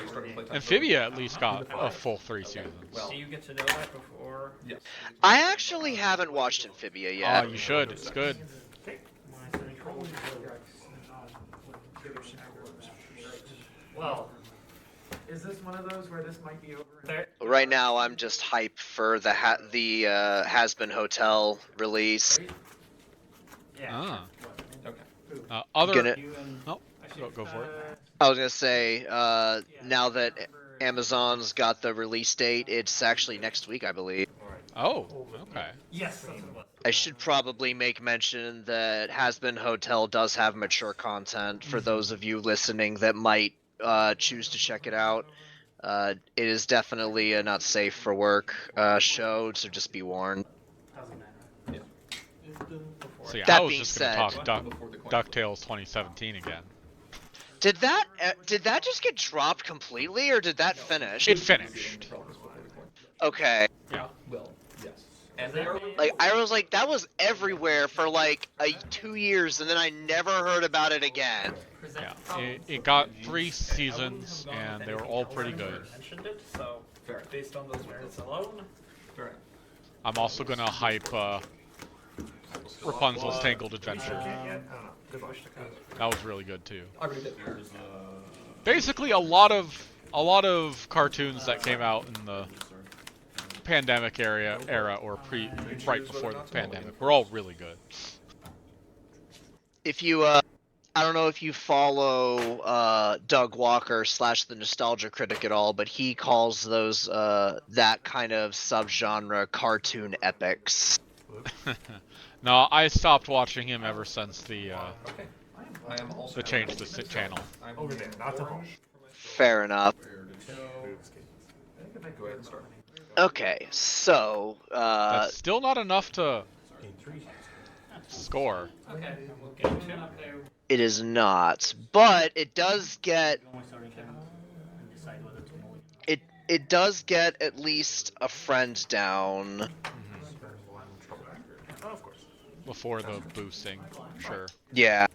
Amphibia at least got a full 3 seasons. Do you get to know that before? Yes. I actually haven't watched Amphibia Oh, yet. you should. It's good. Well, is this one of those where this might be over? Right now, I'm just hype for the Has-Been Hotel release. Ah. Okay. Other... Gonna- Oh, go for it. I was gonna say, now that Amazon's got the release date, it's actually next week, I believe. Oh, okay. Yes. I should probably make mention that Has-Been Hotel does have mature content for those of you listening that might choose to check it out. It is definitely a not safe for work show, so just be warned. So yeah, That I was being just gonna said- talk DuckTales 2017 again. Did that just get dropped completely, or did that finish? It finished. Okay. Yeah. Well, yes. And they are Like, I was like, that was everywhere for like 2 years, and then I never heard about it again. Yeah. It got 3 seasons, and they were all pretty good. Mentioned it, so fair. based on those merits alone, Fair. I'm also gonna hype Rapunzel's Tangled Adventure. That was really good too. I already did. Basically, a lot of cartoons that came out in the pandemic era or right before the pandemic were all really good. If you, I don't know if you follow Doug Walker / the Nostalgia Critic at all, but he calls those that kind of subgenre cartoon epics. No, I stopped watching him ever since the Okay. I am also change the channel. I'm Over there, not the home. Fair enough. Go ahead and start. Okay, so That's still not enough to score. Okay. Game 2. Okay. It is not, but it does get it does get at least a friend down. Oh, of course. Before the boosting, sure. Yeah.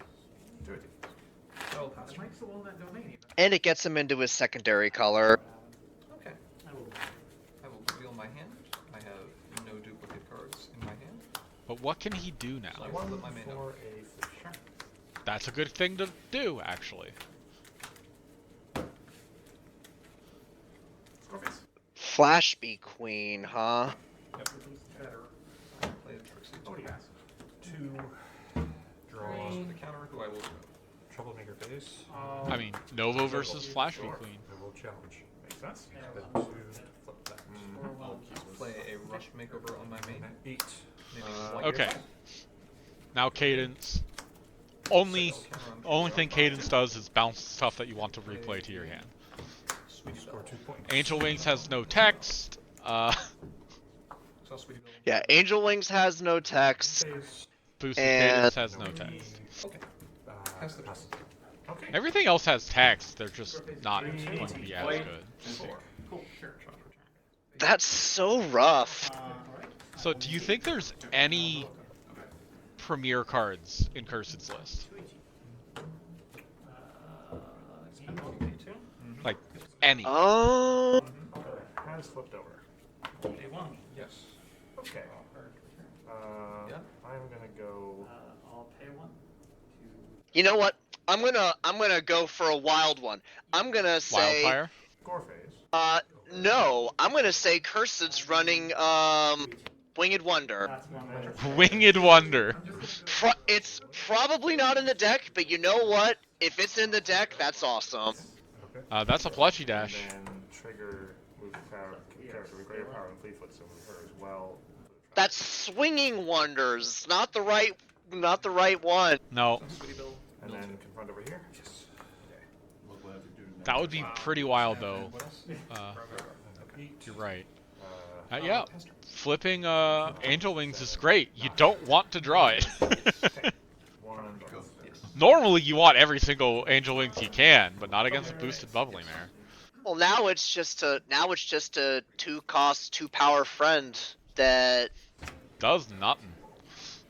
I'll pass. Mike's the one that domain. And it gets him into his secondary color. Okay. I will reveal my hand. I have no duplicate cards in my hand. But what can he do now? So I will flip my main For over. a fish. That's a good thing to do, actually. Scorpius. Flashby Queen, huh? Yep. Better. Play a Trixie. Oh, yes. 2. Draw. The counter, who I will go. Troublemaker face. I mean, Novo versus Flashby Sure. Queen. I will challenge. Makes sense. Yeah. Then 2. Flip that. I'll play a rush makeover on my main. 8. Maybe Okay. Now Cadence. Only thing Cadence does is bounce stuff that you want to replay to your hand. Score 2 points. Angel Wings has no text. Yeah, Angel Wings has no text. Phase. Boosted And- Cadence has no text. Okay. Pass the pass. Okay. Everything else has text, they're just not going to be as good. Cool. Sure. That's so rough. So do you think there's any premier cards in Cursed's list? Like, any? Oh. Has flipped over. A1. Yes. Okay. Yeah. I'm gonna go. I'll pay 1. You know what? I'm gonna go for a wild one. I'm gonna say Wildfire? Score phase. no. I'm gonna say Cursed's running Winged Wonder. That's 1. Winged Wonder. It's probably not in the deck, but you know what? If it's in the deck, that's awesome. Okay. That's a plushie dash. And then trigger move character with greater power and Fleetfoot, so move her as well. That's Swinging Wonders, not the right one. No, And then confront over here. Yes. that would be pretty wild though. You're right. Yeah, flipping Angel Wings is great. You don't want to draw it. One. Normally you want every single Angel Wings you can, but not against a boosted Bubbly Mare. Well, now it's just a 2-cost, 2-power friend that Does nothing.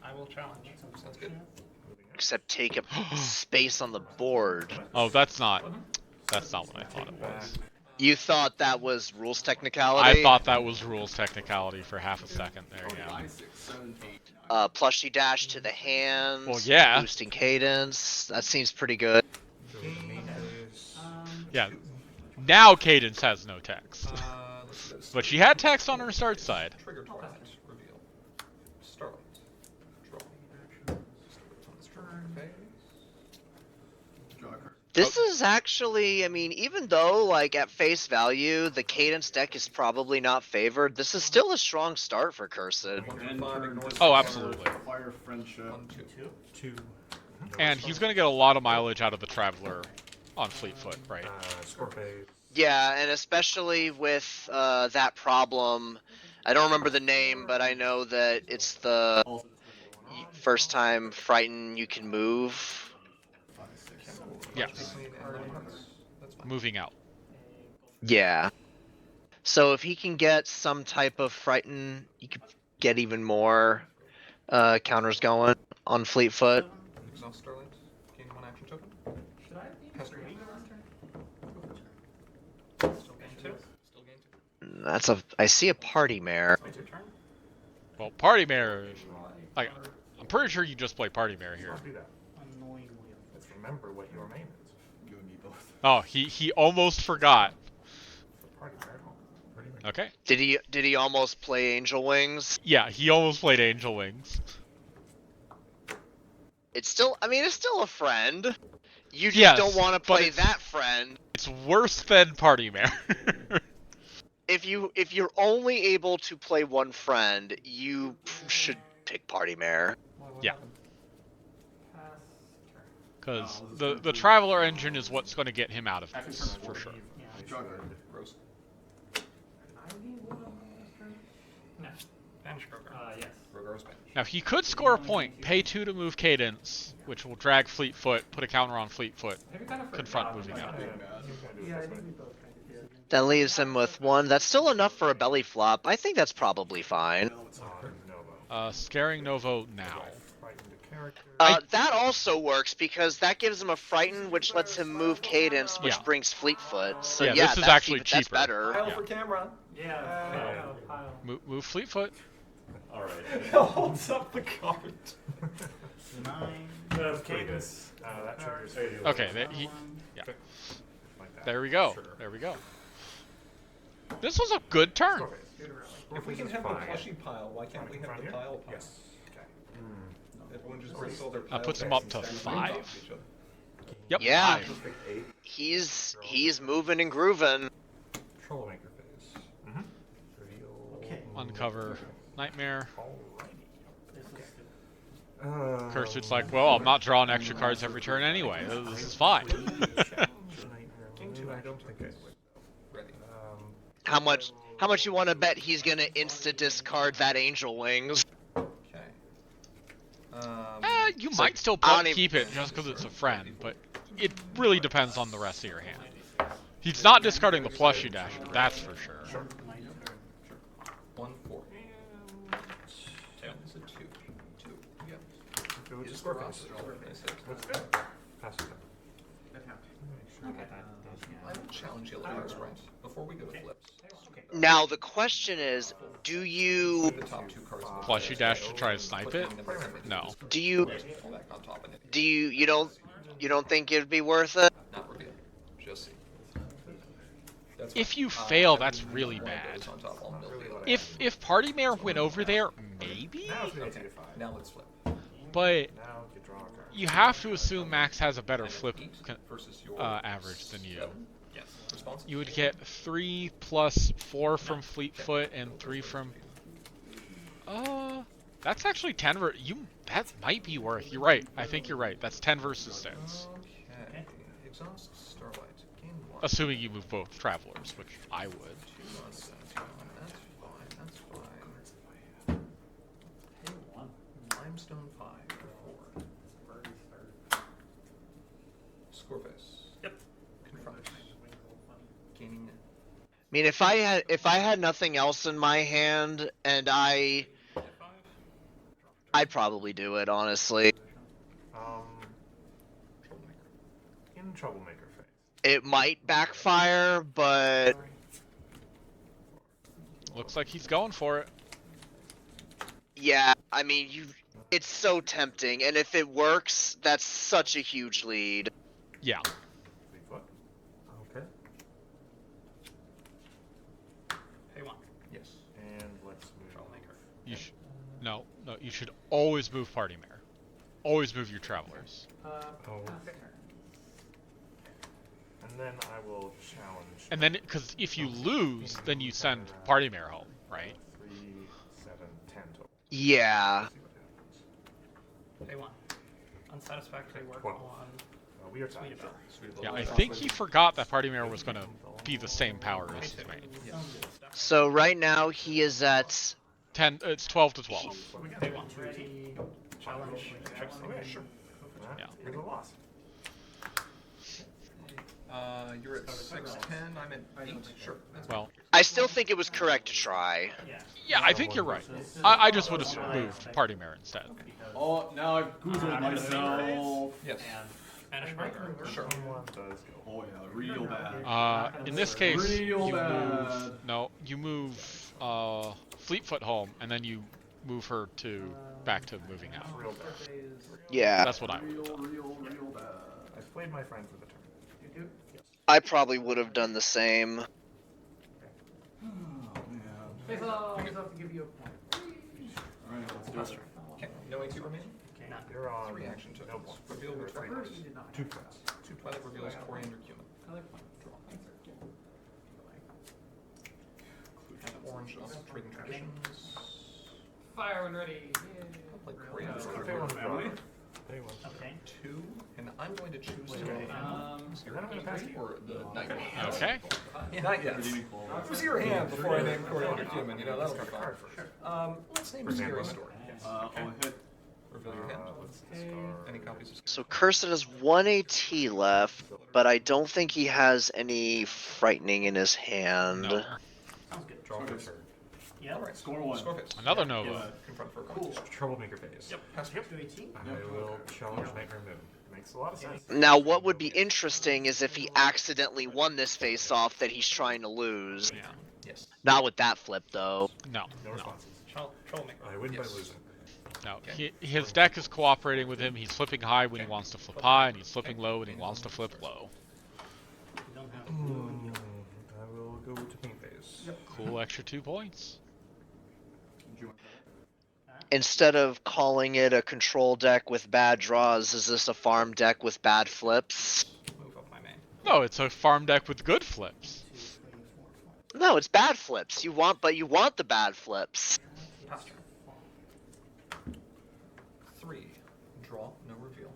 I will challenge. Sounds good. except take up space on the board. Oh, that's not what I thought it was. You thought that was rules technicality? I thought that was rules technicality for half a second there, yeah. Plushie dash to the hands. Well, yeah. Boosting cadence. That seems pretty good. Yeah. Now Cadence has no text. Let's do this. But she had text on her start side. Trigger Twilight. Reveal. Starlight. Draw. On this turn. Phase. This is actually, I mean, even though, like, at face value, the cadence deck is probably not favored, this is still a strong start for Cursed. Oh, absolutely. Fire friendship. 1, 2. 2. And he's going to get a lot of mileage out of the Traveler on Fleetfoot, right? Score phase. Yeah, and especially with that problem, I don't remember the name, but I know that it's the first time Frighten you can move. Yes. That's fine. Moving out. Yeah. So if he can get some type of Frighten, you could get even more counters going on Fleetfoot. Exhaust Starlight. Gain 1 action token. Should I be Pass turn. turn? Still gain 2. Still gain 2. That's a. I see a Party Mare. Wait, your turn? Well, Party Mare, like, I'm pretty sure you just play Party Mare here. Don't do that. Annoyingly. Let's remember what your main is. You and me both. Oh, he almost forgot. The party mare. Pretty much. Okay. Did he almost play Angel Wings? Yeah, he almost played Angel Wings. It's still. I mean, it's still a friend. You just Yes, don't want to but play it's- that friend. It's worse than Party Mare. If you're only able to play one friend, you should pick Party Mare. Yeah. Pass turn. Because the Traveler engine is what's going to get him out of this, for sure. Yeah. Jugger. Gross. No. Yes. Rogar is banished. Now he could score a point, pay 2 to move Cadence, which will drag Fleetfoot, put a counter on Fleetfoot, confront moving out. Yeah, I think we both kind of did. That leaves him with 1. That's still enough for a belly flop. I think that's probably fine. Scaring Novo now. That also works because that gives him a frighten, which lets him move Cadence, which Yeah. brings Fleetfoot. So Yeah, yeah, this is that's actually that's cheaper. better. Pile Yeah. for camera. Yeah. Move Fleetfoot. Alright. Holds up the card. 9. That's Cadence. That triggers. Okay, yeah. There we go. There we go. This was a good turn. If we can have the plushy pile, why can't we have the pile pile? Yes. Everyone just brings all their piles Puts him back up to and stacks 5. on top of each other. Yep. Yeah. 5. He's moving and grooving. Troublemaker phase. Okay. Uncover Nightmare. Uh, Cursed's like, well, I'm not drawing extra cards every turn anyway. This is fine. King 2, I don't think I would. Ready. How much you want to bet he's gonna insta discard that Angel Wings? Okay. You might still keep it just because it's a friend, but it really depends on the rest of your hand. He's not discarding the plushie dasher, that's for sure. Sure. 1, 4. Tail is a 2. 2. Yep. It's a score phase. That's good. Pass it. I will challenge yellow to right before we go to flips. Now the question is, do you The top 2 cards. Plushie dash to try to snipe it? No. do you Fall back on top and hit. do you don't think it'd be worth it? Not reveal. Just see. That's If fine. you fail, I that's mean, really one bad. goes on top, I'll mill the other. If Party Mayor went over there, maybe? Now it's going to Okay, be 5. now let's flip. But Now you draw a card. you have to assume Max has a better flip Versus your average than you. 7. Yes. Response? You would get 3 plus 4 from Fleetfoot and 3 from... That's actually 10 that might be worth. You're right. I think you're right. That's 10 versus 6. Okay. Exhaust Starlight. Gain 1. Assuming you move both Travelers, which I would. 2 on set. That's fine. That's fine. Pay 1. Limestone 5 for 4. Score face. Yep. Confront. Gaining. I mean, if I had nothing else in my hand and I'd probably do it, honestly. In Troublemaker phase. It might backfire, but Looks like he's going for it. yeah, I mean, it's so tempting, and if it works, that's such a huge lead. Yeah. Bigfoot. Okay. Pay 1. Yes. And let's move. Troublemaker. No, you should always move Party Mayor. Always move your Travelers. Oh. And then I will challenge. And then, because if you lose, then you send Party Mayor home, right? 3, 7, 10 total. Yeah. See what happens. Pay 1. Unsatisfactory work Well, on. We are tied. Yeah, I think he forgot that Party Mayor was going to be the same power as his main. So right now he is at 10. It's 12 to 12. Pay 1. Challenge. Okay, sure. Yeah. Here's a loss. You're at 6, 10. I'm at 8. Sure. That's Well, I still think it was correct to try. yeah, I think you're right. I just would have moved Party Mayor instead. Oh, now I've Googled myself. Yes. Banish breaker. Sure. Does go. Oh yeah, real bad. In this case, Real you bad. you move Fleetfoot home, and then you move her back to moving out. Real bad. Yeah. That's what I would have done. Real bad. I've played my friend for the turn. You do? Yes. I probably would have done the same. Oh man. Face off to give you a point. Alright, let's do it. Okay. No AP remaining? You're on. 3 action No tokens. points. Reveal with You're 3 at cards. 2 points. 2 Twilight reveals Coriander Cumin. And orange of Trading Traditions. Fire when ready. Like Coriander. If they want to draw. Day one. Okay. 2, and I'm going to choose to Then I'm gonna pass you. or the night. Okay. Not yet. Let's see your hand before I name Coriander Cumin. You know, that'll be fun. Let's name a scary story. I'll hit. Reveal your hand. Any copies of So Cursed has 1 AT left, but I don't think he has any frightening in his hand. No. Sounds good. Draw for turn. Yeah. Alright, Score 1. Score phase. Another Nova. Confront for a Cool. competition. Troublemaker phase. Yep. Pass Yep. I will challenge Nightmare Moon. Makes a lot of sense. Now, what would be interesting is if he accidentally won this face-off that he's trying to lose. Yeah. Yes. Not with that flip, though. No. No No. responses. Troublemaker. I win by Yes. losing. No. Okay. His deck is cooperating with him. He's flipping high when he wants to flip high, and he's flipping low when he wants to flip low. You don't have to I will go to paint phase. Yep. Cool extra 2 points. Instead of calling it a control deck with bad draws, is this a farm deck with bad flips? Move up my main. No, it's a farm deck with good flips. No, it's bad flips. You want the bad flips. pass turn. 3. Draw, no reveal.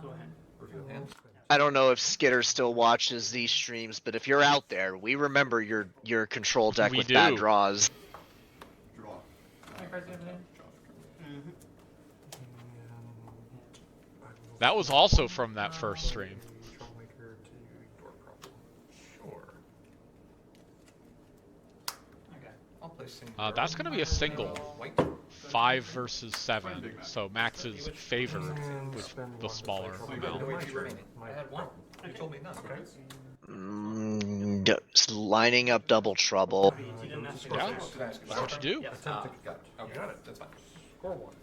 Go ahead. Reveal hand. I don't know if Skitter still watches these streams, but if you're out there, we remember your control deck We with do. bad draws. Draw. That was also from that first stream. Troublemaker to your problem. Sure. Okay. I'll play single. That's going to be a single. White. 5 versus 7. So Max is favored with the smaller amount. No AT remaining. My I had 1. You told me none. It's lining up double trouble. You didn't have to Yeah. Did I ask That's what you do. Yes. Got it. Okay. Got it. That's fine. Score 1.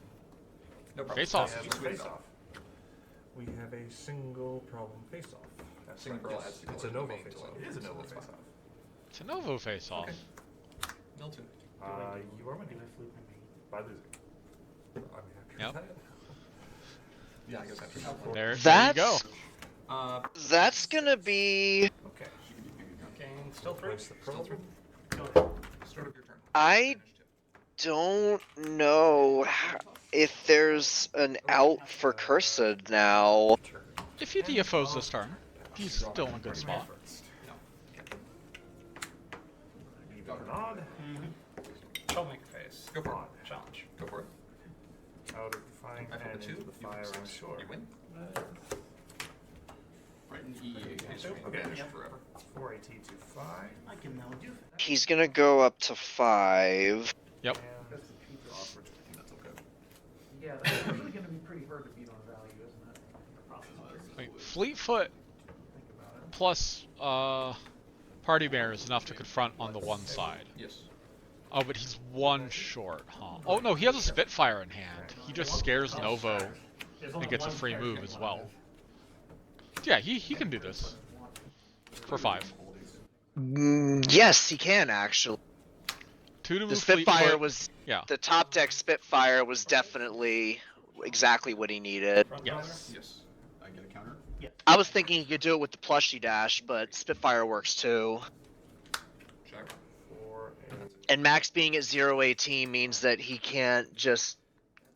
No problem. Face off. We have a face-off. We have a single problem face-off. That's Single right. pearl adds It's a to Nova main face-off. to It is a Nova that's fine. face-off. It's a Novo face off. Okay. Mill 2. You are winning by losing. I'm happy Yep. with that. Yeah, I guess after There you That's go. that's gonna be. Okay. Gain still 3. Place the Still 3. pearl. Start of your turn. I don't know if there's an out for Cursed now. Turn. If he DFOs this turn, he's still in a good spot. Even or odd. Troublemaker phase. Go for it. Challenge. Go for it. Out of Defying I flip and a 2. into the You fire, flip I'm 6. sure. You win. Right in EE again. Okay. Forever. 4 AT to 5. I can now do that. He's gonna go up to 5. Yep. And Offer. I think that's okay. Yeah, that's actually going to be pretty hard to beat on value, isn't it? The process. Wait, Fleetfoot plus Party Bear is enough to confront on the one side. Yes. Oh, but he's 1 short, huh? Oh no, he has a Spitfire in hand. He just scares Novo There's only and gets a one free character move as you well. wanna Yeah, he can do this. For 5. Yes, he can actually. 2 to move The Spitfire Fleetfoot. was Yeah. the top deck Spitfire was definitely exactly what he needed. Yes. Yes. I get a counter. I was thinking he could do it with the plushie dash, but Spitfire works too. Jack. 4 and And Max being at 0 AT means that he can't just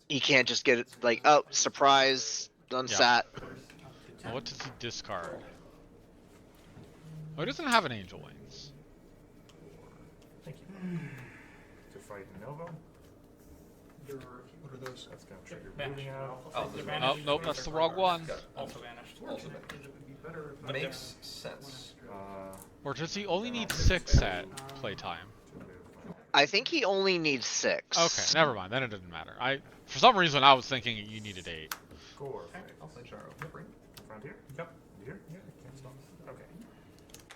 get it like, oh, surprise, unsat. Well, what does he discard? Oh, he doesn't have an Angel Wings. thank you. To fight Nova. What are those? That's gonna trigger Vanish. moving out. Oh, They're those Oh, vanished. nope, that's the wrong one. Got it. Also vanished. Also makes sense. Or does he only need 6 at playtime? I think he only needs 6. Okay, never mind. Then it didn't matter. For some reason, I was thinking you needed 8. Score. I'll play Jaro. Free. Frontier? Yep. Here? Yeah, I can't stop. Okay.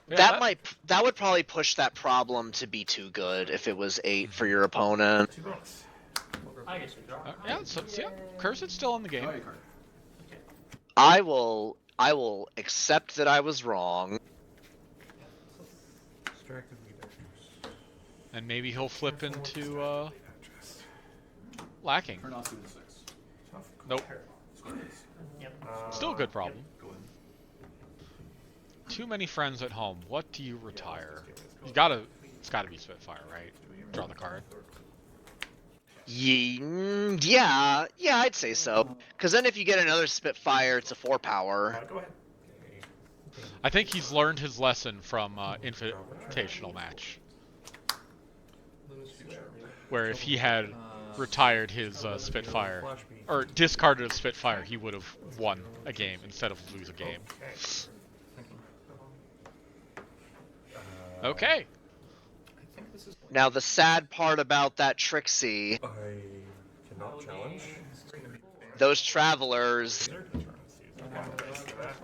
Yeah, That would probably push that problem to be too good if it was 8 for your opponent. 2 bonus. I guess we draw. Yeah, so yeah, Cursed's still in the game. Draw your card. I will accept that I was wrong. Distracted leaders. And maybe he'll flip into lacking. Turn off 2 and 6. Nope. Score is. Still a good problem. Go ahead. Too many friends at home. What do you retire? It's gotta be Spitfire, right? Draw the card. Yeah, I'd say so. Because then if you get another Spitfire, it's a 4-power. Go ahead. I think he's learned his lesson from Invitational match, where if he had retired his Spitfire, or discarded a Spitfire, he would have won a game instead of lose a game. Okay. Now the sad part about that Trixie, I cannot challenge. those Travelers,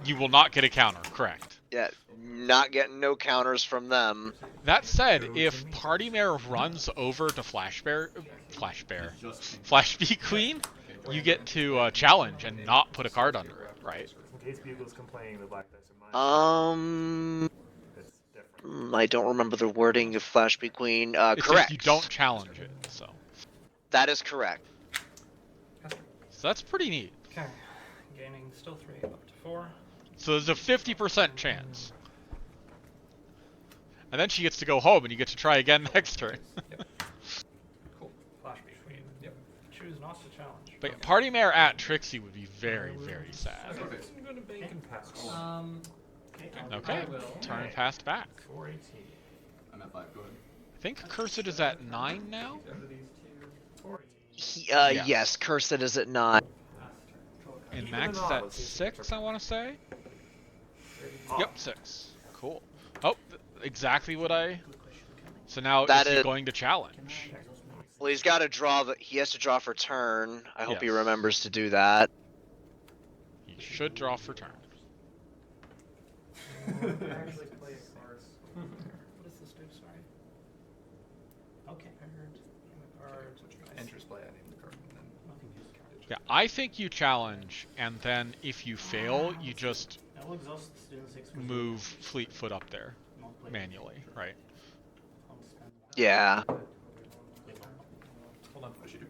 You will not get a counter, correct. yeah, not getting no counters from them. That said, if Party Mare runs over to Flash Bee Queen, you get to challenge and not put a card under it, right? In case Bugle's complaining, the black dice are mine. It's different. I don't remember the wording of Flash Bee Queen. It's Correct. if you don't challenge it, so. That is correct. So that's pretty neat. Okay. Gaining still 3, up to 4. So there's a 50% chance. And then she gets to go home and you get to try again next turn. Cool. Flash Bee Queen. Yep. Choose not to challenge. But Party Mare at Trixie would be very, very sad. I'm going to bank and pass. Okay, turn passed back. 418. I'm at 5. Go ahead. I think Cursed is at 9 now? Yes, Cursed is at 9. And Max is at 6, I want to say? Yep, 6. Cool. Oh, exactly what I... So now That is he is- going to challenge? Well, he's got to draw. He has to draw for turn. I hope he Yes. remembers to do that. He should draw for turn. Actually play a card. What does this do? Sorry. Okay. Enters play, I name the card. And then Yeah, I think you challenge, and then if you fail, you just That will exhaust the student 6 for move Fleetfoot up there manually, right? Yeah. Hold on. She is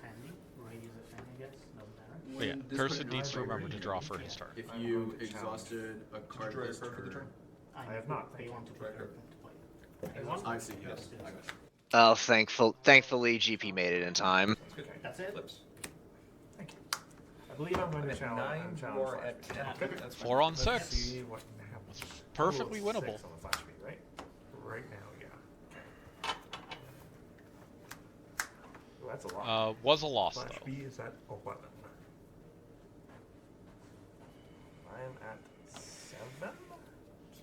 handy. Ray is a fan, I guess. Doesn't matter. But yeah, When this Cursed turn- needs to remember to draw for his turn. If you exhausted a card draw your this card for the turn, turn? I have not. They want to Right put here. to play. I see. Yes, I got you. Oh, thankfully GP made it in time. That's good. That's it. Flips. I believe I'm going to At challenge. 9, I'm you challenge are Flash at Bee. 10. Okay. That's fine. 4 on Let's 6. see what happens. Perfectly Rule of winnable. 6 on the Flash Bee, right? Right now, yeah. Ooh, that's a lot. Was a loss Flash though. B is at 11. I'm at 7.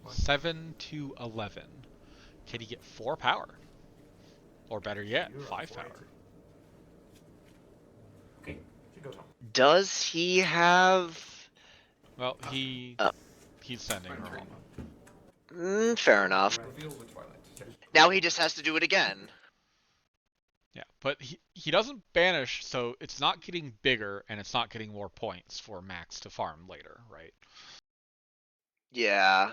7 to 11. Can he get 4 power? Or better yet, You're on 5 480. power. Okay, you go, Tom. Does he have? Well, he's sending her home. Fair enough. Reveal the Twilight. Now he just has to do it again. Yeah, but he doesn't banish, so it's not getting bigger and it's not getting more points for Max to farm later, right? Yeah.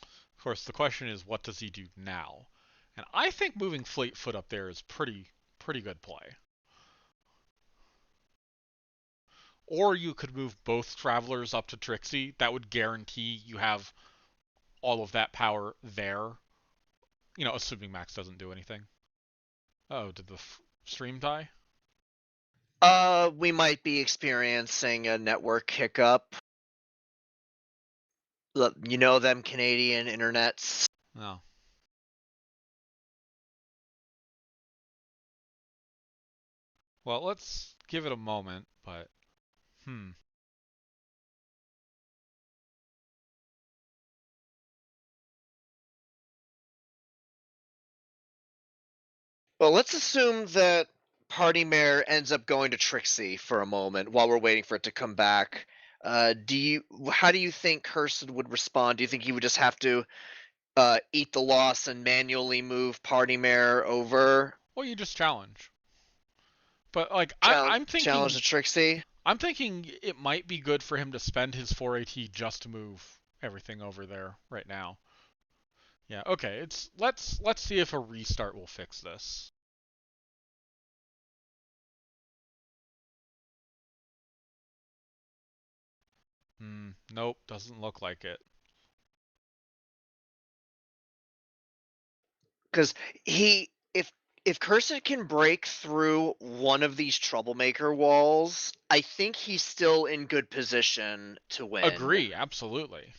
Of course, the question is, what does he do now? And I think moving Fleetfoot up there is pretty good play. Or you could move both Travelers up to Trixie. That would guarantee you have all of that power there. You know, assuming Max doesn't do anything. Oh, did the stream die? We might be experiencing a network hiccup. Look, you know them Canadian internets. No. Well, let's give it a moment, but Well, let's assume that Party Mare ends up going to Trixie for a moment while we're waiting for it to come back. How do you think Cursed would respond? Do you think he would just have to eat the loss and manually move Party Mare over? well, you just challenge. But like I'm thinking Challenge the Trixie. I'm thinking it might be good for him to spend his 4AT just to move everything over there right now. Yeah, okay. Let's see if a restart will fix this. Nope, doesn't look like it. Because if if Cursed can break through one of these troublemaker walls, I think he's still in good position to win. Agree, absolutely.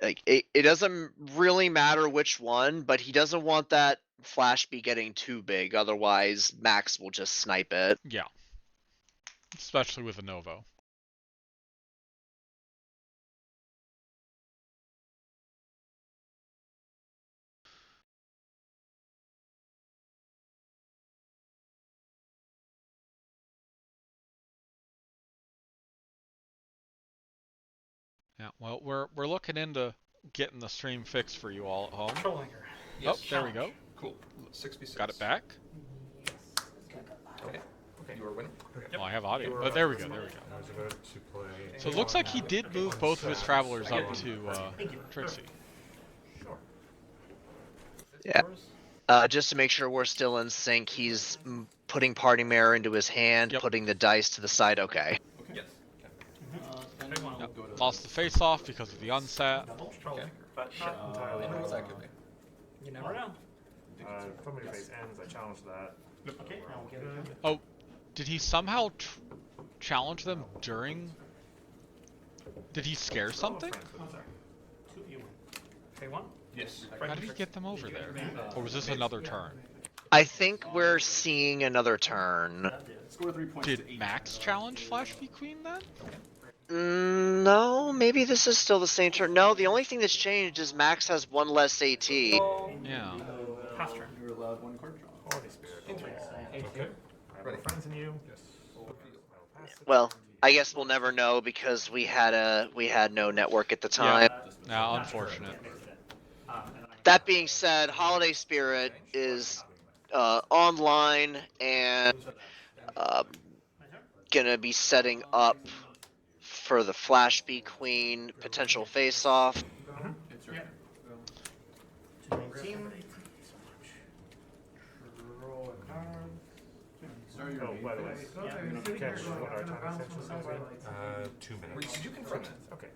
Like it doesn't really matter which one, but he doesn't want that flash be getting too big. Otherwise, Max will just snipe it. Yeah. Especially with a Novo. Yeah, well, we're looking into getting the stream fixed for you all at home. Troublemaker. Oh, there we go. Cool. 6v6. Got it back. Okay. You are winning. Oh, I have audio. Oh, there we go. There we go. I was about to play. So it looks like he did move both of his travelers up to Trixie. Yeah. Just to make sure we're still in sync, he's putting Party Mirror into his hand, putting the dice to the side. Okay. Yes. Yep. Lost the face off because of the unset. Okay. But not entirely. I know what that could be. You never know. Troublemaker face ends. I challenged that. Okay, now we'll get it. Oh, did he somehow challenge them during? Did he scare something? Okay, one. Yes. How did he get them over there? Or was this another turn? I think we're seeing another turn. Score 3 points. Did Max challenge Flash V Queen then? No, maybe this is still the same turn. No, the only thing that's changed is Max has one less AT. Yeah. Pass turn. You're allowed 1 card draw. Holy Spirit. Okay. I have friends in you. Yes. Well, I guess we'll never know because we had no network at the time. Now, unfortunate. That being said, Holiday Spirit is online and gonna be setting up for the Flash B Queen potential face-off. It's your Oh, by the way, catch what our time extension sounds like. 2 minutes. Did you confirm that? Okay.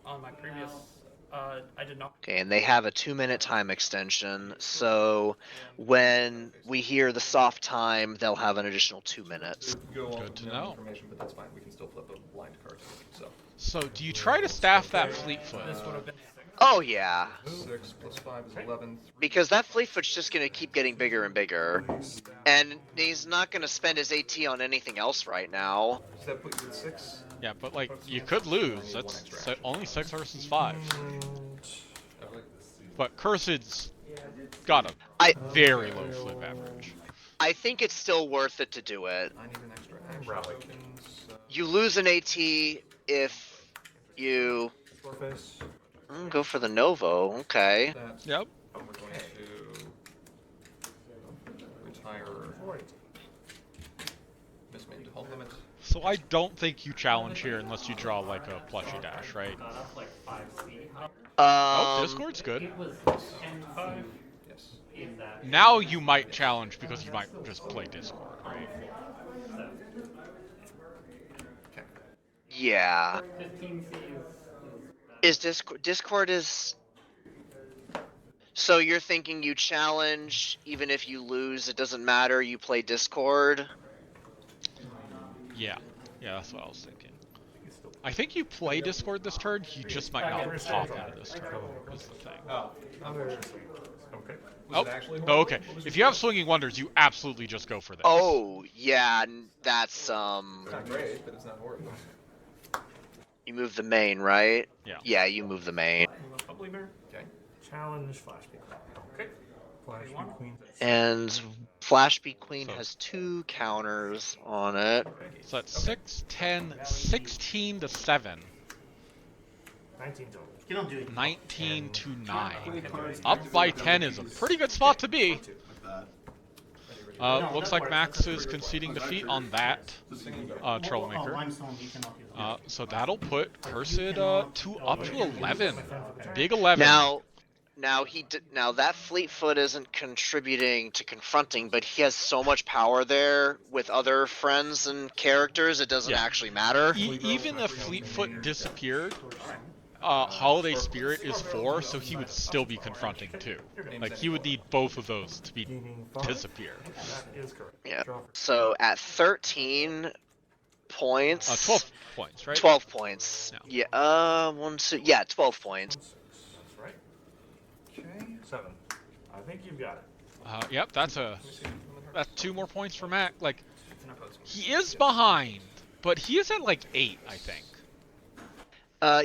On my previous, I did not. Okay, and they have a 2-minute time extension, so when we hear the soft time, they'll have an additional 2 minutes. Good to know. Information, but that's fine. We can still flip a blind card. So, do you try to staff that Fleetfoot? This would have been. Oh yeah, 6 plus 5 is 11. because that Fleetfoot's just gonna keep getting bigger and bigger, and he's not gonna spend his AT on anything else right now. Does that put you at 6? Yeah, but like, you could lose. That's only 6 versus 5. But Cursed's got a very low flip average. I think it's still worth it to do it. I need an extra action. Rally. You lose an AT if you Scoreface. go for the Novo. Okay. That's Yep. we're going to retire misnamed hold limit. So I don't think you challenge here unless you draw like a plushie dash, right? That's like 5C. Oh, Discord's good. It was 10C. Yes. In that. Now you might challenge because you might just play Discord, right? Yeah. 15C Is Discord is. So you're thinking you challenge even if you lose, it doesn't matter. You play Discord. Yeah. Yeah, that's what I was thinking. I think you play Discord this turn, you just might not pop out this turn, is the thing. Okay. Oh, oh, okay. If you have Swinging Wonders, you absolutely just go for this. Oh yeah, that's It's not great, but it's not horrible. You move the main, right? Yeah. Yeah, you move the main. Bubbly Mirror. Okay. Challenge Flash B Queen. Okay. Flash B Queen. And Flash B Queen So- has 2 counters on it. So that's 6, 10, 16 to 7, 19 total. You don't do it. 19 to 9. Up by 10 is a pretty good spot to be. Looks like Max is conceding defeat on that Troublemaker. Limestone, you cannot use it. So that'll put Cursed up to 11. Big 11. Now that Fleetfoot isn't contributing to confronting, but he has so much power there with other friends and characters, it doesn't Yeah. actually matter. Even if Fleetfoot disappeared, Holiday Spirit is 4, so he would still be confronting 2. Like, he would need both of those to be disappear. That is correct. Yeah. Draw for So at 13 points. 12 points, right? 12 points. No. Yeah. 12 points. 6. That's right. Okay. 7. I think you've got it. Yep, that's 2 more points for Mac. Like, It's an opposing. he is behind, but he is at like 8, I think.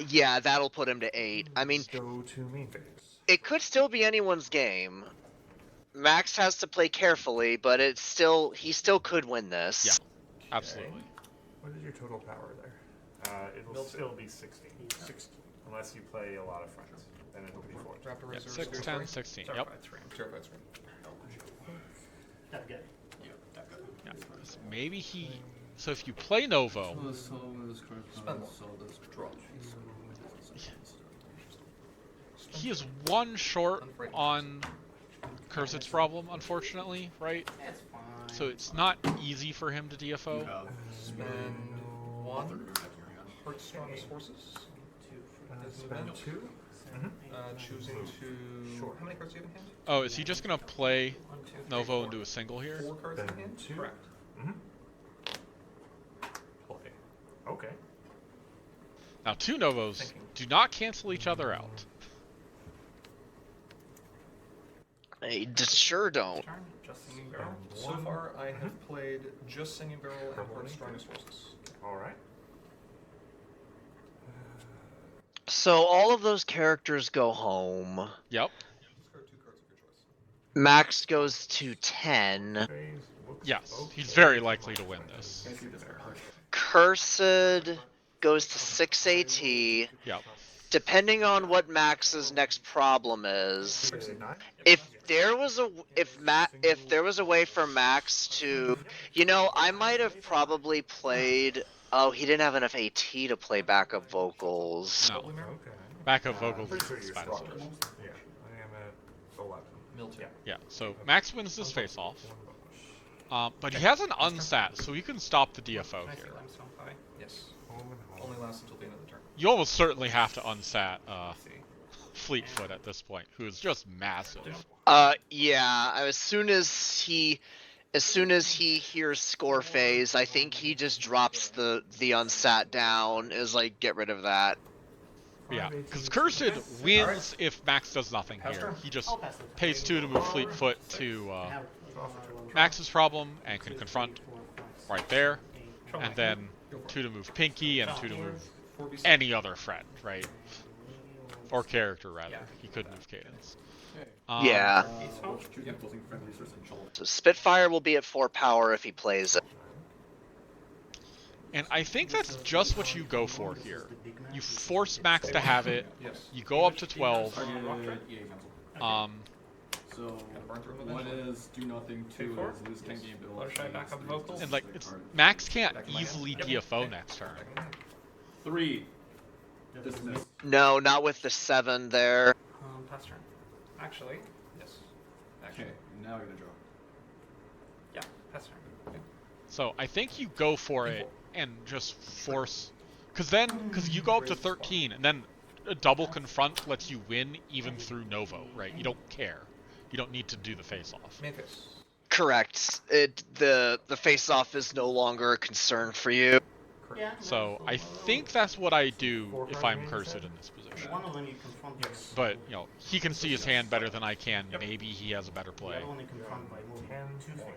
Yeah, that'll put him to 8. I mean, Let's go to main phase. it could still be anyone's game. Max has to play carefully, but he still could win this. Yeah. Absolutely. What is your total power there? It'll be 16. 16. Unless you play a lot of friends. Then it'll be 14. Raptor Yep, Razor, 6, 10, 16. Yep. Terrified Scream. That good. Yeah. So maybe he. So if you play Novo, Spend draw. he is 1 short on Cursed's problem, unfortunately, right? It's fine. So it's not easy for him to DFO. Spend 1. Heart's strongest forces. Spend 2. Choosing to. Sure. How many cards do you have in hand? Oh, is he just gonna play Novo and do a single here? 4 cards in Then hand? 2. Correct. Play. Okay. Now 2 Novos do not cancel each other out. They sure don't. Turn, just Singing Barrel. So far, I have played just Singing Barrel and Heart's strongest forces. Alright. So all of those characters go home. Yep. Discard 2 cards of your choice. Max goes to 10. Phase. Whoops. Yes, Okay. he's very likely to win this. Cursed goes to 6 AT. Yep. Depending on what Max's next problem is, 9. if there was a way for Max to, I might have probably played. Oh, he didn't have enough AT to play backup vocals. No. Okay. Backup vocals Pretty is sure you're expensive. stronger. Yeah. I am at 11. Milton. Yeah, so Max wins this face off. But he has an unsat, so he can stop the DFO Can I see here. limestone pie? Yes. Home and home. Only lasts until the end of the turn. You almost certainly have to unsat See. Fleetfoot at this point, who is just massive. Yeah. As soon as he hears score phase, I think he just drops the unsat down. Is like, get rid of that. Yeah, because Cursed wins if Max does nothing here. He just I'll pass it. pays 2 to move Fleetfoot to I have, Max's problem and can confront right there. And then 2 to move Pinky and 2 to move 4B. any other friend, right? Or character, rather. He could move Cadence. Yeah. Yep. So Spitfire will be at 4 power if he plays it. And I think that's just what you go for here. You force Max to have it. Yes. You go up to 12. So one is do nothing, 2 is lose 10 game build. Fluttershy backup vocals. And like, it's Max can't easily DFO next turn. 3. Dismiss. No, not with the 7 there. pass turn. Actually, yes. Okay, now you're gonna draw. Yeah, pass turn. So I think you go for it and just force, because you go up to 13 and then a double confront lets you win even through Novo, right? You don't care. You don't need to do the face off. Main face. Correct. The face-off is no longer a concern for you. Yeah. So I think that's what I do if I'm Cursed in this position. One of them you confront. Yes. But he can see his hand better than I can. Maybe he has a better The play. other one you confront by moving 10 2 things.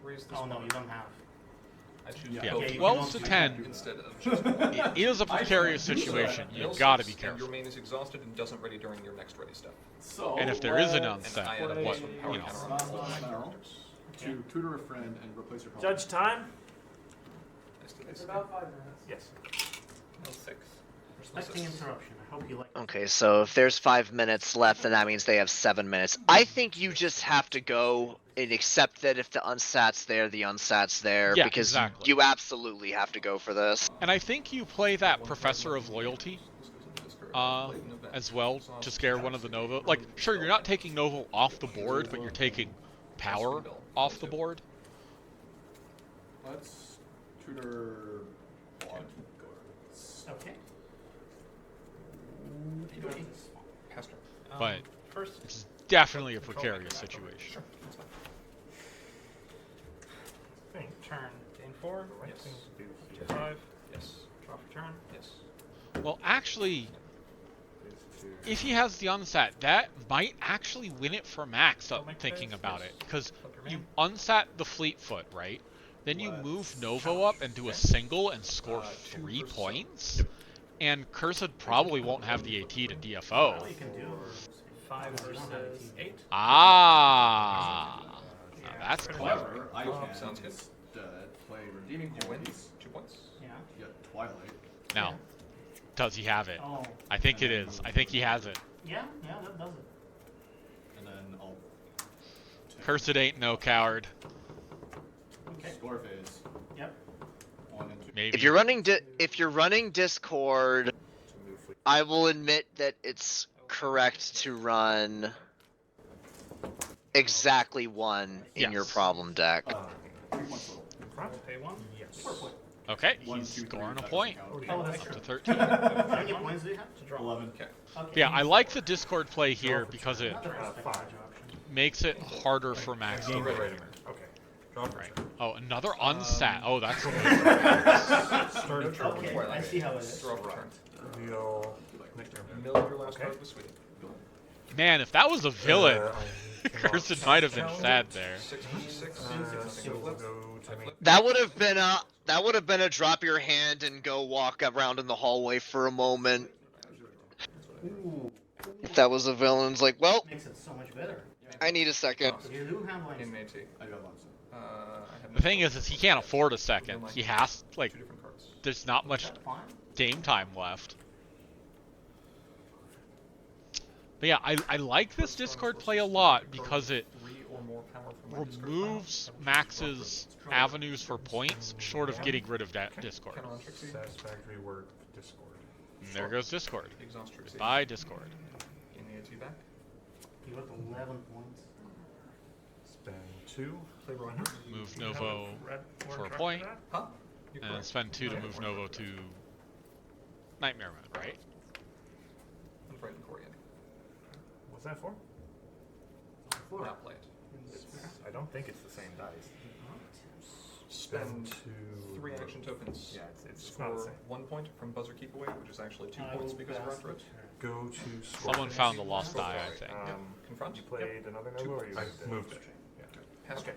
Raise this Oh no, one. you don't have. I choose Yeah, Okay, you 12 to can 10. instead of just It is a precarious situation. You've got to be and careful. your main is exhausted and doesn't ready during your next ready step. So And if there is an And I unset, add a what, plus 1 power you know. counter on all of my Barrel. characters. To tutor a friend and replace your Judge time? Nice to It's see. about 5 minutes. Yes. No 6. Expecting interruption. I hope you like. Okay, so if there's 5 minutes left, then that means they have 7 minutes. I think you just have to go and accept that if the unsat's there, the unsat's there. Yeah, because exactly. you absolutely have to go for this. And I think you play that Professor of Loyalty as well to scare one of the Novo. Like, sure, you're not taking Novo off the board, but you're taking power off the board. Let's tutor one. Okay. Pass turn. But First, it's definitely a precarious situation. That's fine. turn. Gain 4. Right Yes. thing to do here 5. Yes. Draw for turn. Yes. Well, actually, is to if he has the unsat, that might actually win it for Max. Don't make Thinking phase, about yes. it, because Flip your you man. unsat the Fleetfoot, right? Then you Let's move Novo up and do a single and score 2 3 versus points. And Cursed probably won't have the AT to DFO. All you can do is 5 versus 8. Ah, now that's clever. However, I can sounds good. instead play Redeeming You win. Qualities, 2 points. yeah. get Twilight. Now, does he have it? Oh, I think it is. I think he has it. yeah, that does it. And then I'll Cursed ain't no coward. Okay. score phase. Yep. 1 and 2. Maybe. If you're running Discord, to move fleet. I will admit that it's correct to run exactly 1 in your Yes. problem deck. 3 points total. In front? Pay 1. Yes. Okay, 1, he's 2, 3, scoring a that point. doesn't count. Oh, that's Up true. to 13. How many points do you have? To draw. 11. Okay. Okay. Yeah, I like the Discord play here because it Another five. perspective option. makes it harder for Max to Game win. ready. Okay. Draw for Right. turn. Oh, another unsat. Oh, that's good. Start of turn. Okay, I see how it is. Draw for turn. Reveal. Mill your last Okay. card with Sweetie. Man, if that was a villain, I cannot Cursed might have been challenge sad it. there. 6 versus 6. So we'll go to me. That would have been a drop your hand and go walk around in the hallway for a moment. Ooh. If that was a villain's like, well, Makes it so much better. I need a second. You do have like In AT. I do have one. I have The thing is he can't afford a second. He has, like, 2 different cards. there's not much fine. game time left. But yeah, I like this Discord play a lot because it 3 or more power from my discard removes Max's avenues for points, short of getting rid of that pile. Discord. Counter on Trixie. Satisfactory work. Discord. And there goes Discord. Exhaust Trixie. Bye, Discord. Gain the AT back. You got 11 points. Spend 2. Play runner. Move Novo Red, for a point, Huh? You're and correct. spend 2 to move Novo to Nightmare Mode, right? I'm frightened Corian. What's that for? Not play it. I don't think it's the same dice. Spend 2. 3 action tokens. Yeah, it's not the Score same. 1 point from Buzzer Keep Away, which is actually 2 I points will because of pass After It. the Go to Scorpion. Someone found the lost die, I think. Confront. You played another Two Nova or you points. moved it? Yeah. Pass Okay.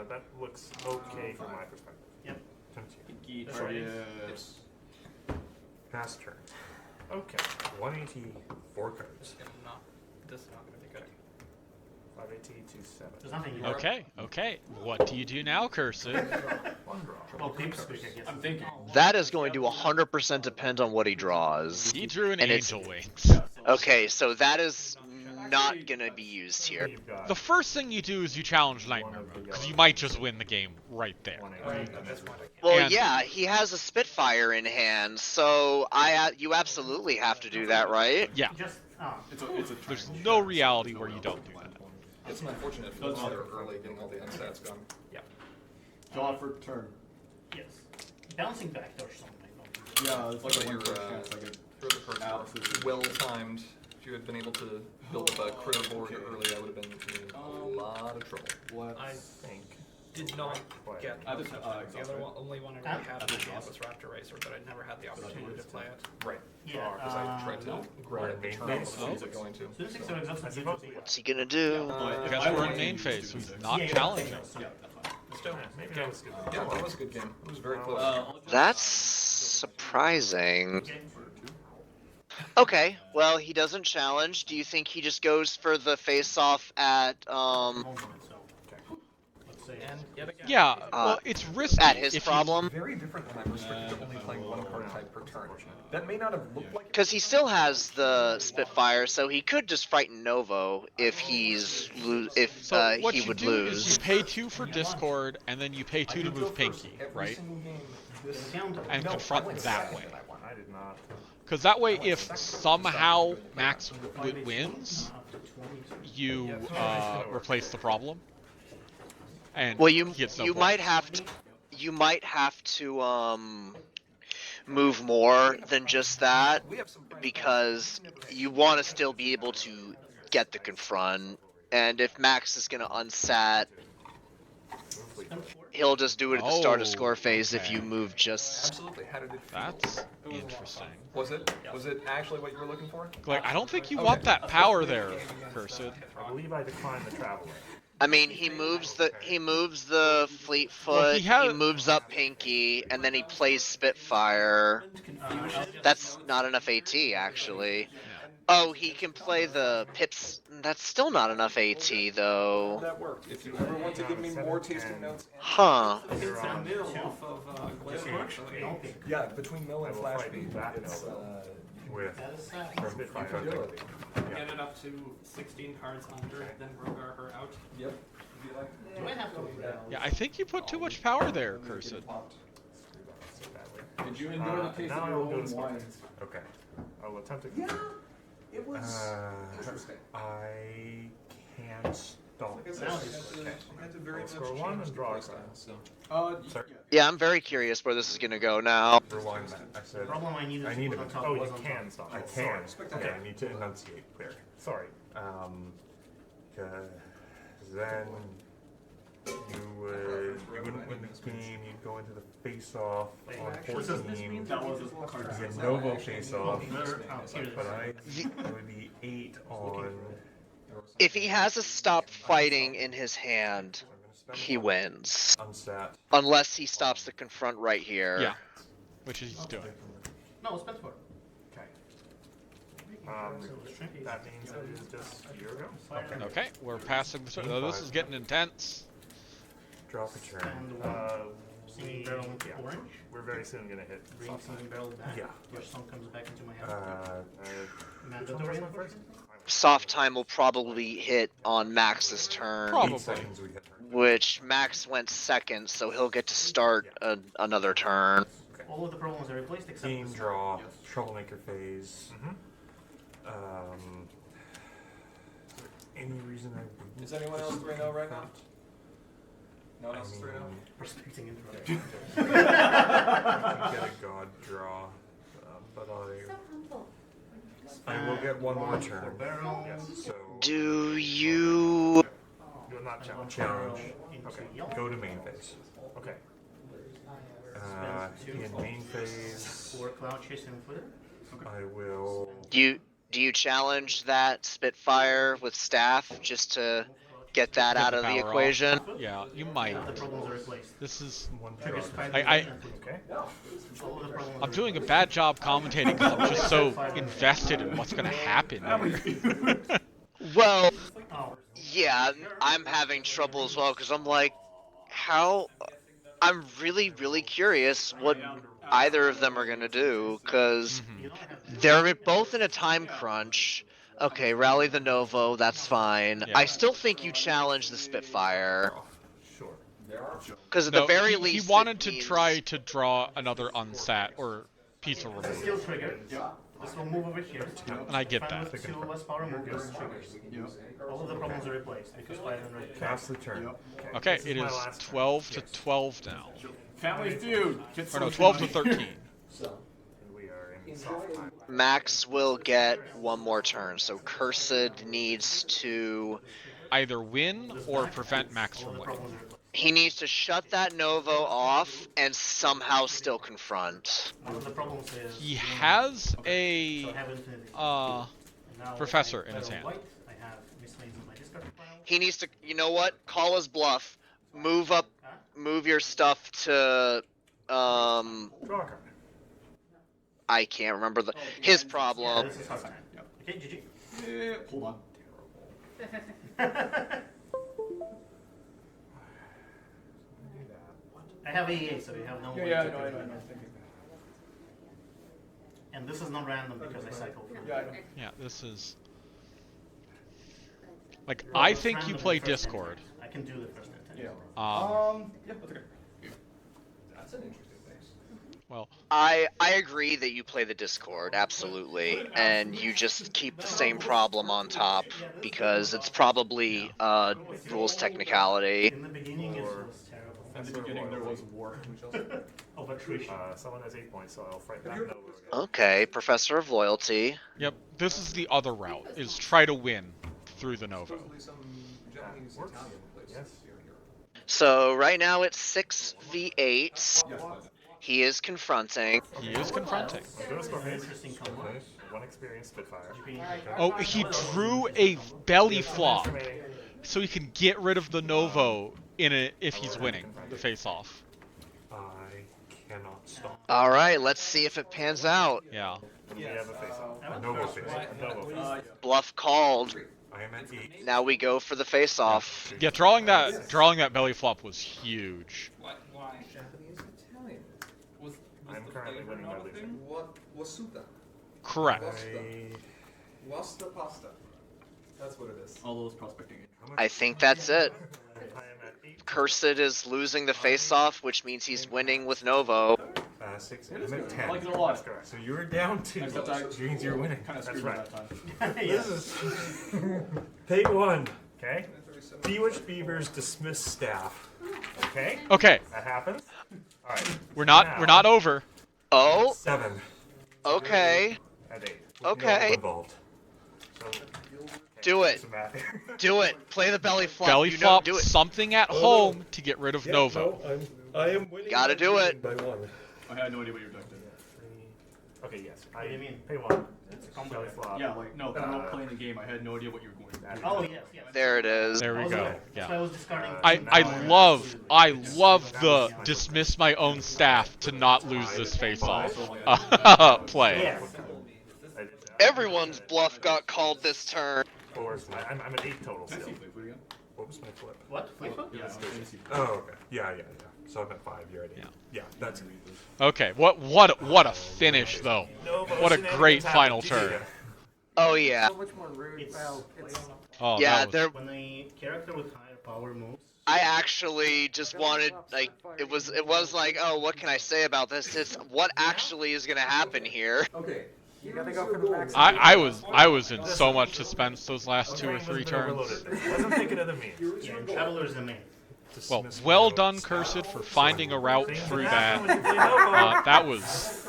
That looks okay from my perspective. Yep. Turn to you. Geek, That's right. Yes. Pass turn. Okay. 180, 4 cards. Not, this is not going to be good. 580 to 7. There's nothing you Okay, okay. What do you do now, Cursed? One draw. Well, paper speak, I guess. I'm thinking. That is going to 100% depend on what he draws. He drew an And it's- Angel Wings. Okay, so that is not gonna be used here. You've got The first thing you do is you challenge Nightmare Mode, because you might just win the game right there. 180. At this point, I can't. Well, And- yeah, he has a Spitfire in hand, so you absolutely have to do that, right? Yeah, Just, It's a there's triangle no shape. reality where you don't do that. It's an unfortunate flaw there early getting all the unstats gone. Draw for turn. yes. Bouncing back or something. Yeah, it's like So a your, 1% chance I get your other cards Alex's. were well timed. If you had been able to build up a critter board early, I would have been in a lot of trouble. Let's. I think. Did not get I just, the exhaust, other right? one, only one I Huh? really had in my hand was Raptor Racer, but I never had the opportunity to play it. Right. Yeah, Because I tried to no. grab the Main turn phase. I wasn't going to. So 6 exhaust I suppose we- What's he gonna do? I guess we're in main phase, so he's not challenging. Yeah, that's fine. Still, Maybe that was good. Yeah, that was a good game. It was very close. That's surprising. Okay, well, he doesn't challenge. Do you think he just goes for the face-off at, Movement, so. Let's say. and yet again, Yeah, well, it's risky. at his if problem? Very different when I'm restricted to only playing one card type per turn. That may not have looked like it. Because he still has the Spitfire, so he could just frighten Novo if So what he you would do is lose. you pay 2 for Discord, and then you pay 2 to move Pinky, Every right? single game this And No, confront I went that second way. in that one. I did not. Because that way, if somehow Max wins, you replace the problem. And Well, he gets no you points. might have to move more than just that, because you want to still be able to get the confront. And if Max is going to unsat, he'll just do it at the start of score phase if you move just... Absolutely. How did it feel? That's interesting. Was it? Was it actually what you were looking for? Like, I don't think you want that power there, Cursed. I believe I declined the Traveler. I mean, he moves the Fleetfoot, Well, he moves up Pinky, and then he plays Spitfire. That's not enough AT, actually. Oh, he can play the Pips. That's still not enough AT, though. That worked. If you ever want to give me more tasting notes... Huh. Yeah, between Mill and Flash Beat, it's... with Spitfire. Get it up to 16 cards under, then Rogar her out. Yep. Do I have to? Yeah, I think you put too much power there, Cursed. Did you enjoy the taste now of I your will go own to wine? Okay. I will attempt to. Yeah, it was interesting. I can't stop. Like I said, I had to very much Score one change and draw the a style, card. so... Sorry. Yeah, I'm very curious where this is gonna go now. Rewind that. I said. Problem I needed I to need put to. on top Oh, was you on can top. stop. I Sorry. can. Okay, I need to enunciate clear. Sorry. Then you wouldn't win the game. You'd go into the face-off on 14. That was a card. You get Novo face-off, but it would be 8 on. If he has a stop fighting in his hand, he wins. Unsat. Unless he stops the confront right here. Yeah, which he's doing. No, spend for it. That means it is just your go. Okay, we're passing the turn. This is getting intense. Drop a turn. Singing barrel into orange. We're very soon gonna hit. Bring singing barrel back. Yeah. Your song comes back into my hand. Mandatory. Soft time will probably hit on Max's turn. Probably. Which Max went second, so he'll get to start another turn. All of the problems are replaced except Game this. draw, troublemaker phase. Any reason I Is anyone else 3-0 right now? No one else is 3-0? Prospecting into I can get a god draw, but I will get one more turn. So Do you... you're not challenge. Okay. Go to main phase. Okay. In main phase, for cloud chasing footer. I will. Do you challenge that Spitfire with staff just to get that out of the Power equation? off. Yeah, you might. The problems are replaced. This is. One Triggers draw. fight. Okay. All of the problems I'm are doing a bad job commentating because I'm just so invested in what's gonna happen here. Well, Oh. yeah, I'm having trouble as well because I'm like, how... I'm really, really curious what either of them are gonna do because they're both in a time crunch. Okay, rally the Novo, that's fine. Yeah. I still think you challenge the Spitfire. Sure. Because at No, the very he least, wanted it to means- try to draw another unsat or piece of removal, Still trigger. This will move over here. and I get Find that. with 2 less power movers triggers. All of the problems are replaced because 5 and red. Pass the turn. Okay, it is 12 to 12 now. Family Feud. Or no, 12 to 13. We are in soft time. Max will get one more turn, so Cursed needs to... Either win or prevent Max from winning. He needs to shut that Novo off and somehow still confront. One of the problems is He has a so I have infinity. uh Now professor I in his battle hand. White. I have miscellaneous in my discard pile. He needs to, you know what? Call his bluff. Move up, move your stuff to, Draw a card. I can't remember his Yeah, problem. this is hard time. Okay, GG. Yeah, hold on. I have AEA, so you have no way Yeah, to I know. And this is not random because I cycle through. Yeah, I know. Yeah, this is like I think you Random play first Discord. intent. I can do the first intent. Yeah. Yeah, that's okay. That's an interesting thing. Well, I agree that you play the Discord, absolutely, and you just keep the same problem on top because it's probably rules technicality. In the beginning, it was terrible. In the beginning, there was war. Of attrition. Someone has 8 points, so I'll fight back Nova again. Okay, Professor of Loyalty. Yep, this is the other route, is try to win through the Novo. Supposedly some Japanese Italian place. Yes. So right now it's 6v8. Yes, He is confronting. He is confronting. Interesting combo. One experience Spitfire. Oh, he drew a belly flop, so he can get rid of the Novo in it if he's winning the face-off. I cannot stop. All right, let's see if it pans out. Yeah. We have a face-off. A Nova face-off. Nova face-off. Bluff called. I am at 8. Now we go for the face-off. Yeah, drawing that belly flop was huge. Why? Japanese Italian. I'm currently winning by losing. What wasuta? Correct. Wasta pasta. That's what it is. All those prospecting. I think that's it. I am at 8. Cursed is losing the face-off, which means he's winning with Novo. 6. I'm at 10. I like it a lot. That's correct. So you're down 2. Except I Which means you're winning. kind of That's screwed right. that time. This is page 1. Okay. Bewitched Beavers dismiss staff. Okay. Okay, That happens. All right. we're not over. Oh, 7 okay. at 8. Okay. Involved. So, Do it. some math. Do it. Play the belly flop. Belly You know, flop do it. something at home to get rid of Novo. I am winning. Gotta do it. By 1. I had no idea what your deck did. Okay, yes. What do you mean? Pay 1. It's a combo. Belly flop. Yeah, like, no, I'm not playing the game. I had no idea what you were going to do. Oh, yes. There it is. There we go. That's why I Yeah. was discarding. I love the dismiss my own staff to not lose this face-off play. Yes. I did that. Everyone's bluff got called this turn. Or where's my? I'm at 8 total Can I still. see flip again? What was my flip? What? Flip? Yeah, I can see. Oh, okay. Yeah. So I'm at 5. You're at 8. Yeah, that's it. Okay, what a finish though. What a great final turn. Oh yeah. So much more rude. It's- Well, it's Oh, Yeah, that was, there. When a character with higher power moves. I actually just wanted, like, it was like, oh, what can I say about this? It's what actually is gonna happen here. Okay. you gotta go for the back. I was in so much suspense those last 2 or 3 turns. Wasn't thinking of the me. Yeah, and Traveler's the main. Well, well done, Cursed, for finding a route through that. That was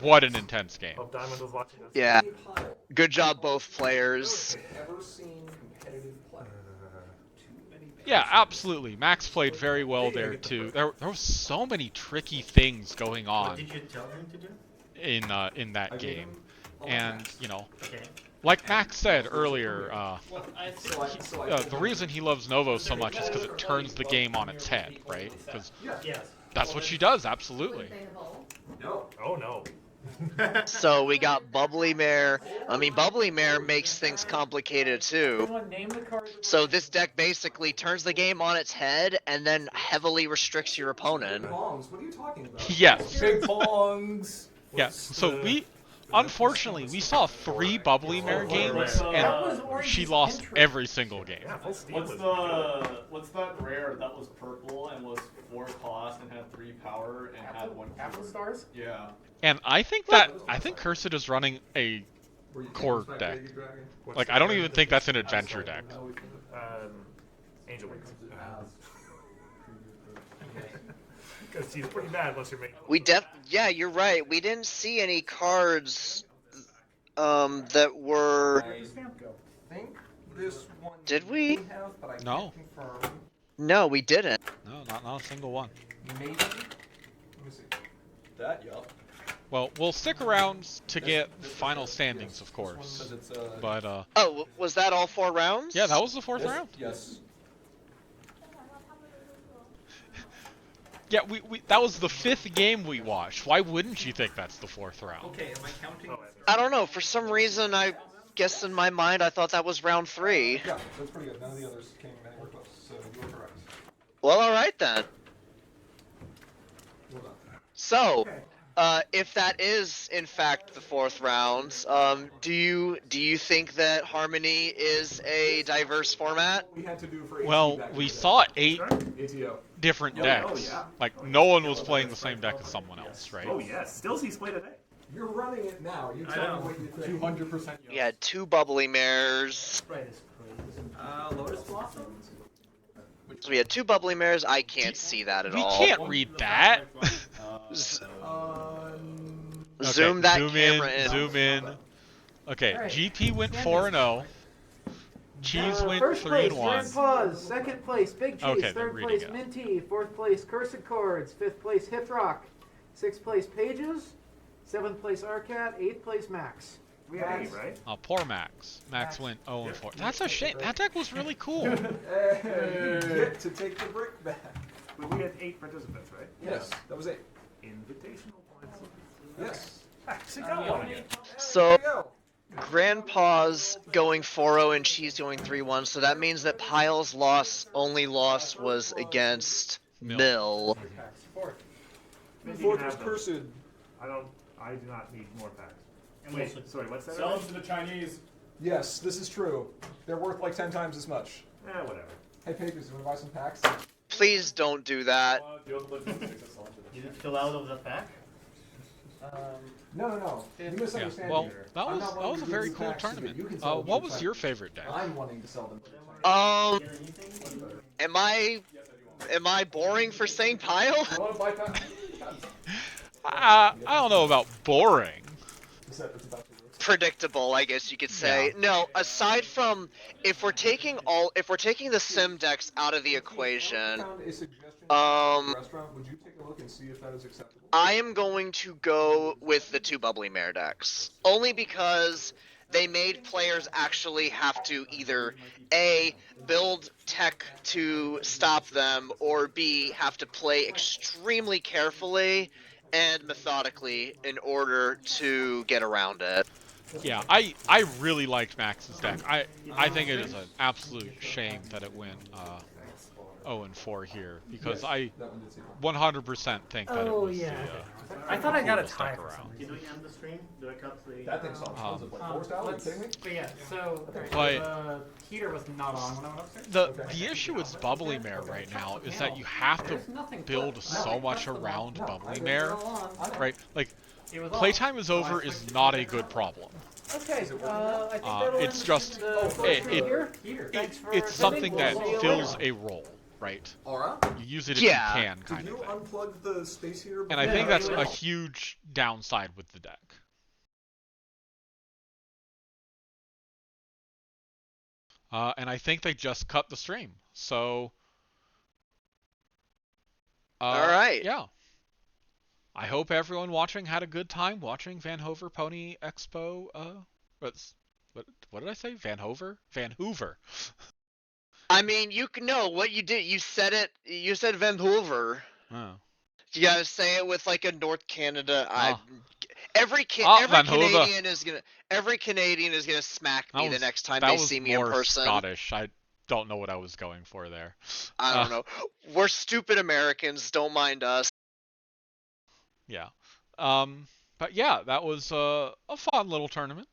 what an intense game. Hope Diamond was watching us. Yeah. Good job, both players. Ever seen competitive play? Yeah, absolutely. Max played very well there too. There were so many tricky things going What on did you tell him to do? in that game, and you know, Okay. like Max said earlier, I think the reason he loves Novo so much is because it turns the game on its head, right? Because Yes. that's what she does, absolutely. No. Oh no. So we got Bubbly Mare. I mean, Bubbly Mare makes things complicated too. Name the card. So this deck basically turns the game on its head and then heavily restricts your opponent. Bongs, what are you talking about? Yes. Big bongs! Yeah. So unfortunately, we saw 3 Bubbly Mare games, and she lost every single game. Yeah, full steam What's was- what's that rare that was purple and was 4 cost and had 3 power and had 1 Apple keyword? stars? Yeah. And I think Cursed is running a Were you core taking deck. Baby Dragon? What's Like the I don't card? even think that's an adventure deck. Angel Wings. Because she's pretty bad once you're making. Yeah, you're right. We didn't see any cards that were. I think this one Did we? have, but I No. can't confirm. No, we didn't. No, not a single one. Maybe. Let me see. That, yup. Well, we'll stick around to get final standings, of course. Because it's, But Oh, was that all 4 rounds? yeah, that was the 4th round. Yes. Yeah, we that was the 5th game we watched. Why wouldn't you think that's the 4th round? okay, am I counting? I don't know. For some reason, I guess in my mind, I thought that was round 3. Yeah, that's pretty good. None of the others came anywhere close, so you were correct. Well, all right then. Well done. So, if that is in fact the 4th round, do you think that Harmony is a diverse format? We had to do for AT Well, back in we the day. saw 8 ATO. different Oh, decks. yeah. Like no one was playing the same deck as someone else, right? Oh yes, still see split today. You're running it now. You tell me what you think. 200% We had 2 Bubbly Mares. Right is crazy. Lotus Blossom? So we had 2 bubbly mares. I can't see that at We all. can't read that. Zoom Okay, that zoom camera in, in. zoom in. Okay, Alright. GP went 4-0. Cheese went First place, 3-1. Grandpa's. Second place, Big Cheese. Okay, they're Third reading place, it. Minty. Fourth place, Cursed Chords. Fifth place, Hip Rock. Sixth place, Pages. Seventh place, Arcat. Eighth place, Max. We had 8, right? Oh, poor Max. Max went 0-4. That's a shame. That deck was really cool. Hey, you get to take the brick back. But we had 8 participants, right? Yes, that was 8. Invitational points. Yes. Actually got one again. So There you go. Grandpa's going 4-0 and Cheese going 3-1. So that means that Pyle's only loss was against Mill. Fourth was Cursed. I do not need more packs. And Wait, also sorry, what's that? sell them to the Chinese. Yes, this is true. They're worth like 10 times as much. Whatever. Hey, Pages, you want to buy some packs? Please don't do that. You didn't fill out of the pack? No. You Yeah. misunderstand Well, me. that I'm was not that wanting was to a give very you cool packs so that tournament. you can sell them to What the was your Chinese. favorite deck? I'm wanting to sell them. Am I boring for saying Pyle? You want to buy packs? I don't know about boring. Is that it's about to work? Predictable, I guess you could say. Yeah. No, aside from if we're taking the sim decks out of the equation, Found a suggestion at the restaurant. Would you take a look and see if that is acceptable? I am going to go with the 2 bubbly mare decks. Only because they made players actually have to either A, build tech to stop them, or B, have to play extremely carefully and methodically in order to get around it. Yeah, I really liked Max's deck. I think it is an absolute shame that it went 0-4 here because I 100% think that it was yeah. the I thought I got a coolest tie deck for around. Did we end the stream? Do I cut the... That thing's on tons of like 4 style. Are you kidding me? But yeah, so But- the heater was not on when I went upstairs. The issue with Bubbly Mare right now is that you have to build so much around Bubbly Mare, right? Like, playtime is over is not a good problem. Okay, I think that'll It's end just the it's something that fills a role, right? Aura? You use it if Yeah. you can, Did kind you of thing. unplug the space heater? And I before? think that's a huge downside with the deck. And I think they just cut the stream. So, All right. Yeah. I hope everyone watching had a good time watching Vanhoover Pony Expo. What did I say? Vanhoover? Vanhoover. I mean, you can know what you did. You said it. You said Vanhoover. Oh. You gotta say it with like a North Canada. Every Canadian is gonna smack me the next time they see me in person. Scottish. I don't know what I was going for there. I don't know. We're stupid Americans. Don't mind us. Yeah. But yeah, that was a fun little tournament.